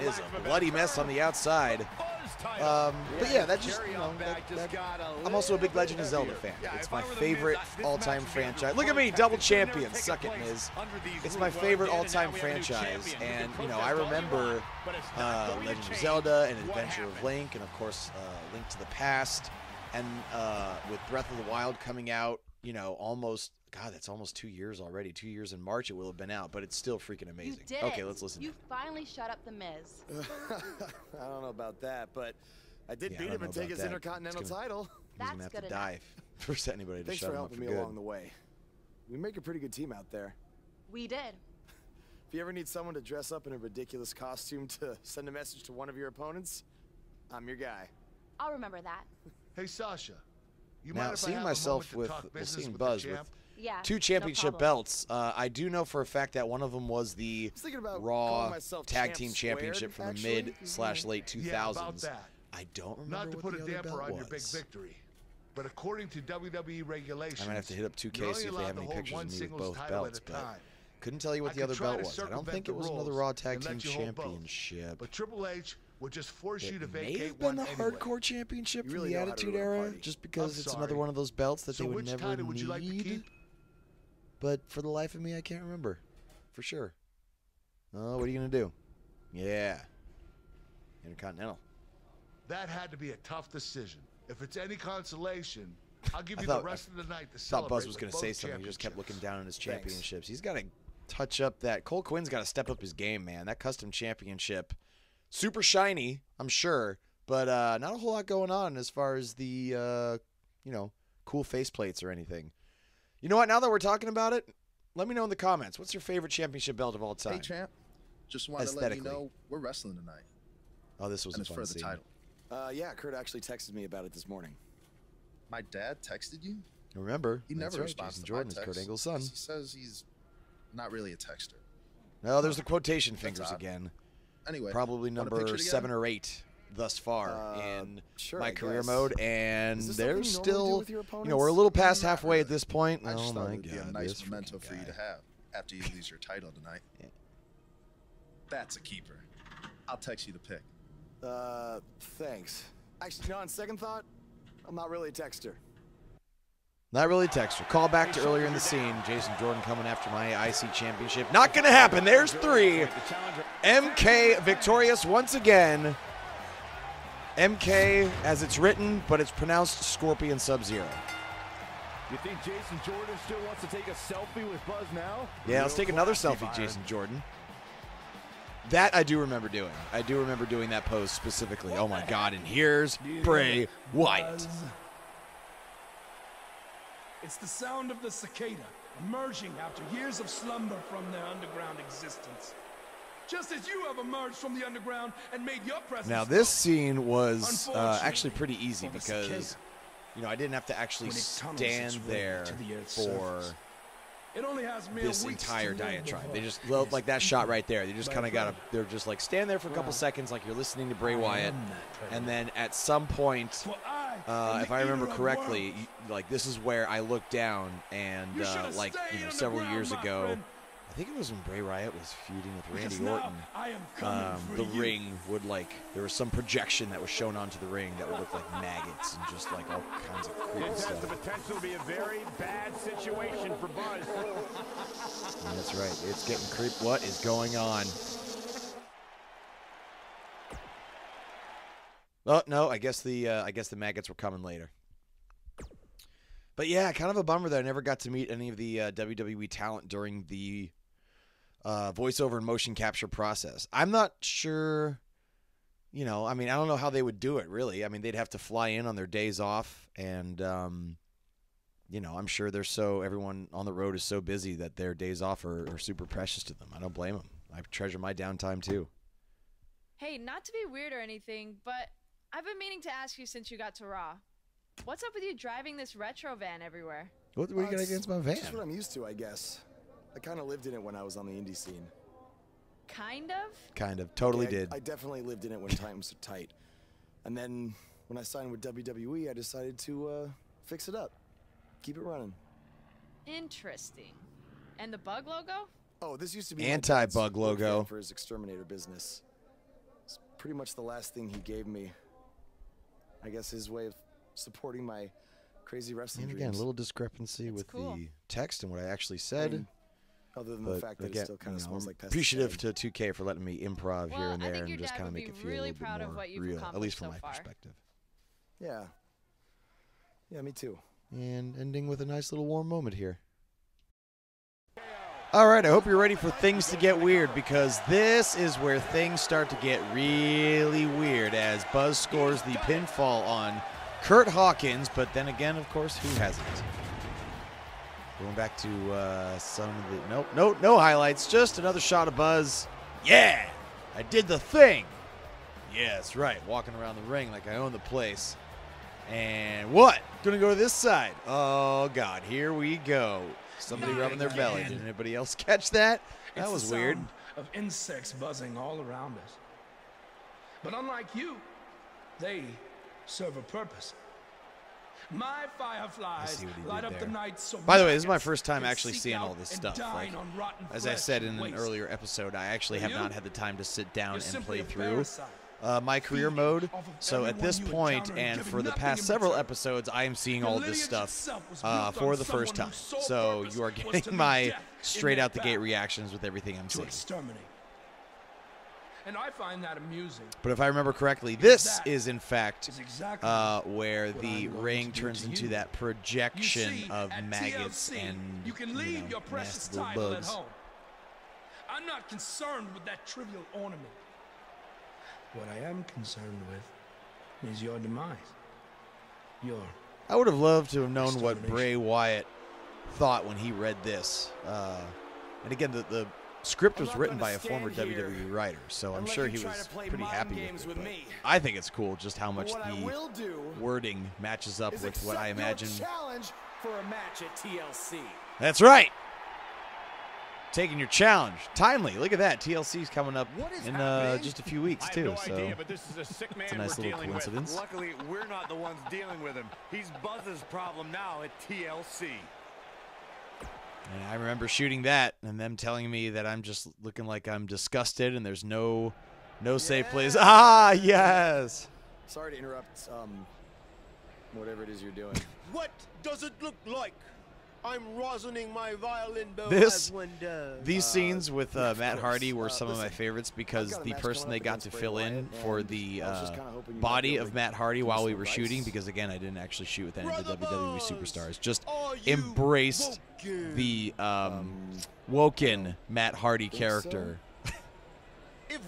is a bloody mess on the outside. But yeah, that just, I'm also a big Legend of Zelda fan. It's my favorite all-time franchise. Look at me, double champion. Suck it, Miz. It's my favorite all-time franchise. And, I remember Legend of Zelda and Adventure of Link, and of course, Link to the Past. And with Breath of the Wild coming out, that's almost 2 years already. 2 years in March it will have been out, but it's still freaking amazing. You did. Okay, let's listen. You finally shut up the Miz. I don't know about that, but I did beat him and take his Intercontinental title. He's going to have to die for anybody to shut him up for good. Thanks for helping me along the way. We make a pretty good team out there. We did. If you ever need someone to dress up in a ridiculous costume to send a message to one of your opponents, I'm your guy. I'll remember that. Hey, Sasha. You Now, mind if I seeing have a myself moment with, to talk well, business seeing with Buzz the with champ? Yeah, 2 no championship problem. belts, I do know for a fact that one of them was the thinking about Raw calling myself Tag Champ Team Squared, Championship from the actually. mid/late 2000s. Yeah, about that. I don't remember Not to what put the a other damper belt on your big was. victory, but according to WWE regulations, I might have to hit up 2K, you're see only if they allowed have to any hold pictures one of me with singles both title belts, at a but time. couldn't tell you what I the could other try belt to was. I don't circumvent think the it was another rules Raw Tag and Team let you hold both. Championship. But Triple H would just force you to It may vacate have been one the anyway. Hardcore Championship You from really the know how to Attitude run a Era, party. just because I'm it's sorry. another one of those belts that So they would which never title would you like to need. keep? But for the life of me, I can't remember. For sure. Oh, what are you going to do? Yeah. Intercontinental. That had to be a tough decision. If it's any consolation, I'll give I you thought- the rest of the night to I thought celebrate Buzz was with going to both say something. He just kept looking down on his Thanks. championships. He's got to touch up that. Cole Quinn's got to step up his game, man. That custom championship, super shiny, I'm sure, but not a whole lot going on as far as the, cool faceplates or anything. You know what? Now that we're talking about it, let me know in the comments. What's your favorite championship belt of all time? Hey, champ. Just wanted to let you know we're wrestling tonight. Oh, this was and a it's fun for the scene. title. Yeah, Kurt actually texted me about it this morning. My dad texted you? Remember, He that's never right, responds Jason to Jordan my is text. Kurt Angle's son. He says he's not really a texter. No, there's the quotation That's fingers odd. again. Anyway, Probably want a number picture 7 together? or 8 thus far in sure, my I career guess. mode, and Is this something there's you normally do still, with your we're a little past Not halfway at really. this point. I just Oh thought my it would be a God, nice this memento freaking for you to guy. have after you lose your title tonight. That's a keeper. I'll text you the pic. Thanks. Actually, on second thought, I'm not really a texter. Not really texter. Call back to earlier in the scene. Jason Jordan coming after my IC championship. Not going to happen. There's 3. MK victorious once again. MK as it's written, but it's pronounced Scorpion Sub-Zero. You think Jason Jordan still wants to take a selfie with Buzz now? Yeah, let's take another selfie, Jason Jordan. That I do remember doing. I do remember doing that pose specifically. Oh my God, and here's Bray Wyatt. It's the sound of the cicada emerging after years of slumber from their underground existence. Just as you have emerged from the underground and made your presence Now this scene was actually pretty easy because, I didn't have to actually stand there for it only has mere this weeks entire to live diatribe. before They just, like that shot right there, they just kind of they're just like, stand there for a couple seconds like you're listening to Bray Wyatt, and then at some point, if I remember correctly, like this is where I looked down and several years ago, I think it was when Bray Wyatt was feuding with Randy Orton, the ring would there was some projection that was shown onto the ring that would look like maggots and just like all kinds of creepy This has the stuff. potential to be a very bad situation for Buzz. That's right. It's getting creep. What is going on? Oh no, I guess the maggots were coming later. But yeah, kind of a bummer that I never got to meet any of the WWE talent during the voiceover and motion capture process. I'm not sure. I don't know how they would do it really. I mean, they'd have to fly in on their days off, and I'm sure everyone on the road is so busy that their days off are super precious to them. I don't blame them. I treasure my downtime too. Hey, not to be weird or anything, but I've been meaning to ask you since you got to Raw. What's up with you driving this retro van everywhere? What do you got against my van? Just what I'm used to, I guess. I kind of lived in it when I was on the indie scene. Kind of? Kind of. Totally did. I definitely lived in it when times were tight. And then when I signed with WWE, I decided to fix it up. Keep it running. Interesting. And the bug logo? Oh, this used to be Anti-bug my dad's work logo. van for his exterminator business. It's pretty much the last thing he gave me. I guess his way of supporting my crazy wrestling And dreams. again, a little discrepancy with the text and what I actually said. I mean, other than the fact that it still kind of smells like pesticide. Appreciative to 2K for letting me improv here and I there think and your just dad kind of would make be it feel really a little proud bit of more what you've real, at least accomplished from so my far. perspective. Yeah. Yeah, me too. And ending with a nice little warm moment here. All right, I hope you're ready for things to get weird, because this is where things start to get really weird as Buzz scores the pinfall on Kurt Hawkins, but then again, of course, who hasn't? Going back to some of the no highlights, just another shot of Buzz. Yeah, I did the thing. Yeah, that's right. Walking around the ring like I own the place. And what? Gonna go to this side. Oh God, here we go. Somebody rubbing their belly. Did anybody else catch that? That was weird. Of insects buzzing all around us. But unlike you, they serve a purpose. My fireflies light up the night so By the way, this is my first time actually seeing all this stuff. Like, as I said in an earlier episode, I actually have not had the time to sit down and play through my career mode. So at this point, and for the past several episodes, I am seeing all of this stuff for the first time. So you are getting my straight out the gate reactions with everything I'm seeing. And I find that amusing. But if I remember correctly, this is in fact where the ring turns into that projection of maggots and you can leave your precious nasty title bugs. at home. I'm not concerned with that trivial ornament. What I am concerned with is your demise. I would have loved to have known what Bray Wyatt thought when he read this. And again, the script was written by a former WWE writer, so I'm sure he was pretty happy with it. I think it's cool just how much the wording matches up with what I imagine. Challenge for a match at TLC. That's right. Taking your challenge. Timely. Look at that. TLC's coming up in just a few weeks, too. So it's a nice little coincidence. Luckily, we're not the ones dealing with him. He's Buzz's problem now at TLC. And I remember shooting that and them telling me that I'm just looking like I'm disgusted and there's no safe place. Ah, yes. Sorry to interrupt whatever it is you're doing. What does it look like? I'm rosining my violin bow as one does. These scenes with Matt Hardy were some of my favorites because the person they got to fill in for the body of Matt Hardy while we were shooting, because again, I didn't actually shoot with any of the WWE superstars, just embraced the woken Matt Hardy character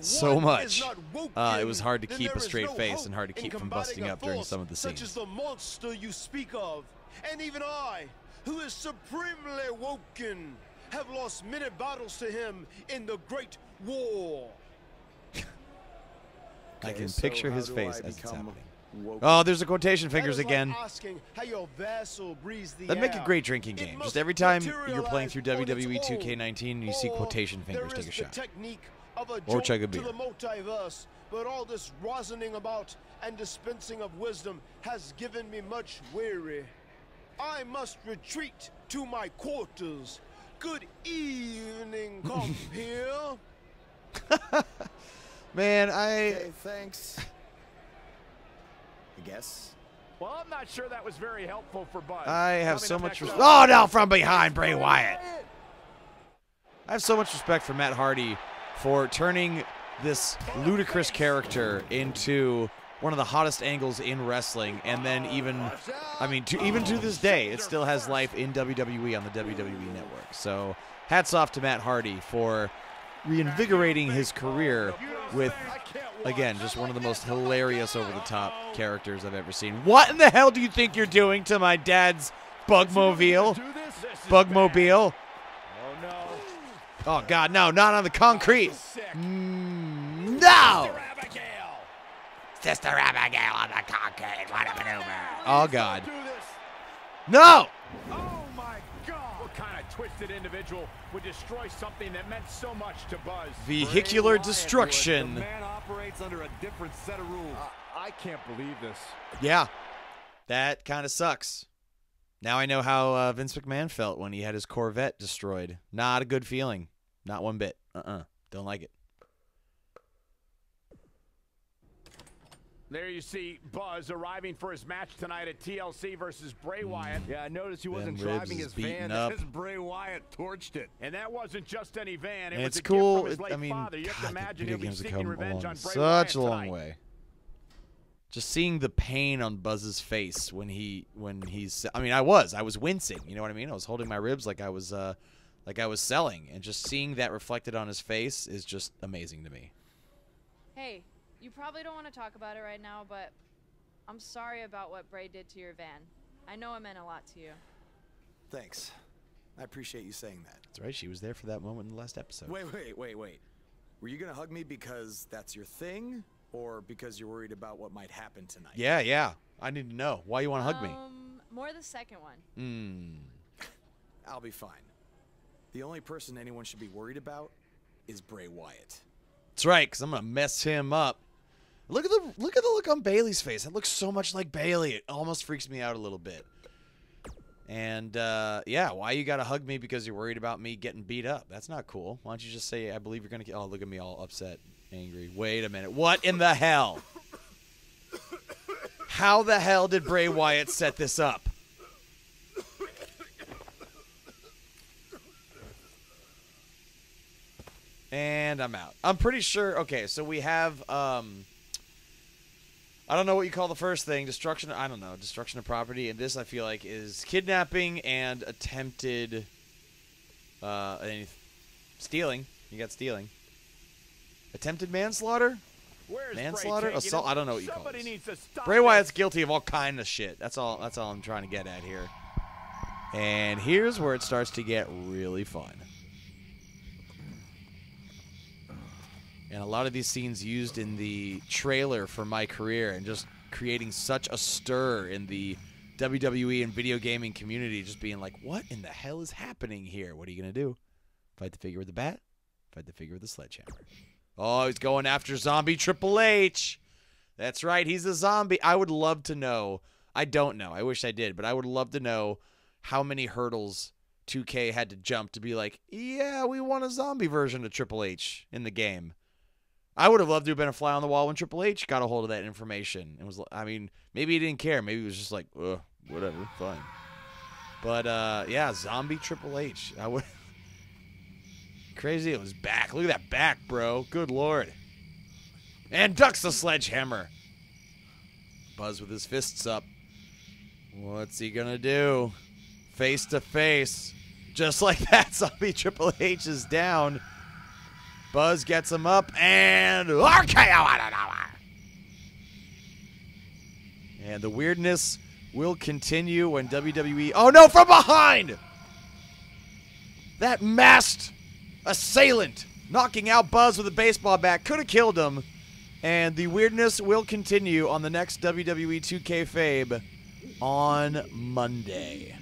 so much. It was hard to keep a straight face and hard to keep from busting up during some of the scenes. Such as the monster you speak of, and even I, who is supremely woken, have lost many battles to him in the Great War. I can picture his face as it's happening. Oh, there's the quotation fingers again. That'd make a great drinking game. Just every time you're playing through WWE 2K19 and you see quotation fingers, take a shot. Or chug a beer. But all this rosining about and dispensing of wisdom has given me much weary. I must retreat to my quarters. Good evening, compeer. Man, Okay, thanks. I guess. Well, I'm not sure that was very helpful for Buzz. I have so much respect. Oh, no, from behind, Bray Wyatt. I have so much respect for Matt Hardy for turning this ludicrous character into one of the hottest angles in wrestling, and then even to this day, it still has life in WWE on the WWE Network. So hats off to Matt Hardy for reinvigorating his career with, again, just one of the most hilarious over-the-top characters I've ever seen. What in the hell do you think you're doing to my dad's Bugmobile? Bugmobile? Oh, no. Oh, God, no, not on the concrete. No! Sister Abigail on the concrete. What a maneuver. Oh, God. No! Oh, my God. What kind of twisted individual would destroy something that meant so much to Buzz? Vehicular destruction. The man operates under a different set of rules. I can't believe this. Yeah, that kind of sucks. Now I know how Vince McMahon felt when he had his Corvette destroyed. Not a good feeling. Not one bit. Don't like it. There you see Buzz arriving for his match tonight at TLC versus Bray Wyatt. Yeah, I noticed he wasn't Ben driving Ribs is his van beaten up. as Bray Wyatt torched it. And that wasn't just any van. It And was it's a cool. gift from his late I mean, father. You have to God, the imagine video he'll be games have seeking come revenge along on Bray such a Wyatt long tonight. way. Just seeing the pain on Buzz's face when he's. I mean, I was wincing. You know what I mean? I was holding my ribs like I was selling, and just seeing that reflected on his face is just amazing to me. Hey, you probably don't want to talk about it right now, but I'm sorry about what Bray did to your van. I know it meant a lot to you. Thanks. I appreciate you saying that. That's right. She was there for that moment in the last episode. Wait. Were you gonna hug me because that's your thing, or because you're worried about what might happen tonight? Yeah. I need to know. Why you want to hug me? More the second one. I'll be fine. The only person anyone should be worried about is Bray Wyatt. That's right, because I'm gonna mess him up. Look at the look on Bailey's face. It looks so much like Bailey. It almost freaks me out a little bit. And yeah, why you gotta hug me because you're worried about me getting beat up? That's not cool. Why don't you just say, I believe you're gonna get... Oh, look at me all upset, angry. Wait a minute. What in the hell? How the hell did Bray Wyatt set this up? And I'm out. I'm pretty sure... Okay, so we have... I don't know what you call the first thing. Destruction... I don't know. Destruction of property. And this, I feel like, is kidnapping and attempted... stealing. You got stealing. Attempted manslaughter? Where's Manslaughter? Assault? I don't know what you call Somebody it. needs to stop Bray Wyatt's guilty of all kind of shit. That's all I'm trying to get at here. And here's where it starts to get really fun. And a lot of these scenes used in the trailer for My Career and just creating such a stir in the WWE and video gaming community, just being like, what in the hell is happening here? What are you going to do? Fight the figure with the bat? Fight the figure with the sledgehammer. Oh, he's going after zombie Triple H. That's right, he's a zombie. I would love to know. I don't know. I wish I did, but I would love to know how many hurdles 2K had to jump to be like, yeah, we want a zombie version of Triple H in the game. I would have loved to have been a fly on the wall when Triple H got a hold of that information. It was, I mean, maybe he didn't care. Maybe he was just like, whatever, fine. But, yeah, zombie Triple H. I would... Crazy, it was back. Look at that back, bro. Good Lord. And ducks the sledgehammer. Buzz with his fists up. What's he gonna do? Face to face. Just like that, zombie Triple H is down. Buzz gets him up, and RKO! And the weirdness will continue when WWE... Oh, no, from behind! That masked assailant knocking out Buzz with a baseball bat could have killed him. And the weirdness will continue on the next WWE2Kfabe on Monday.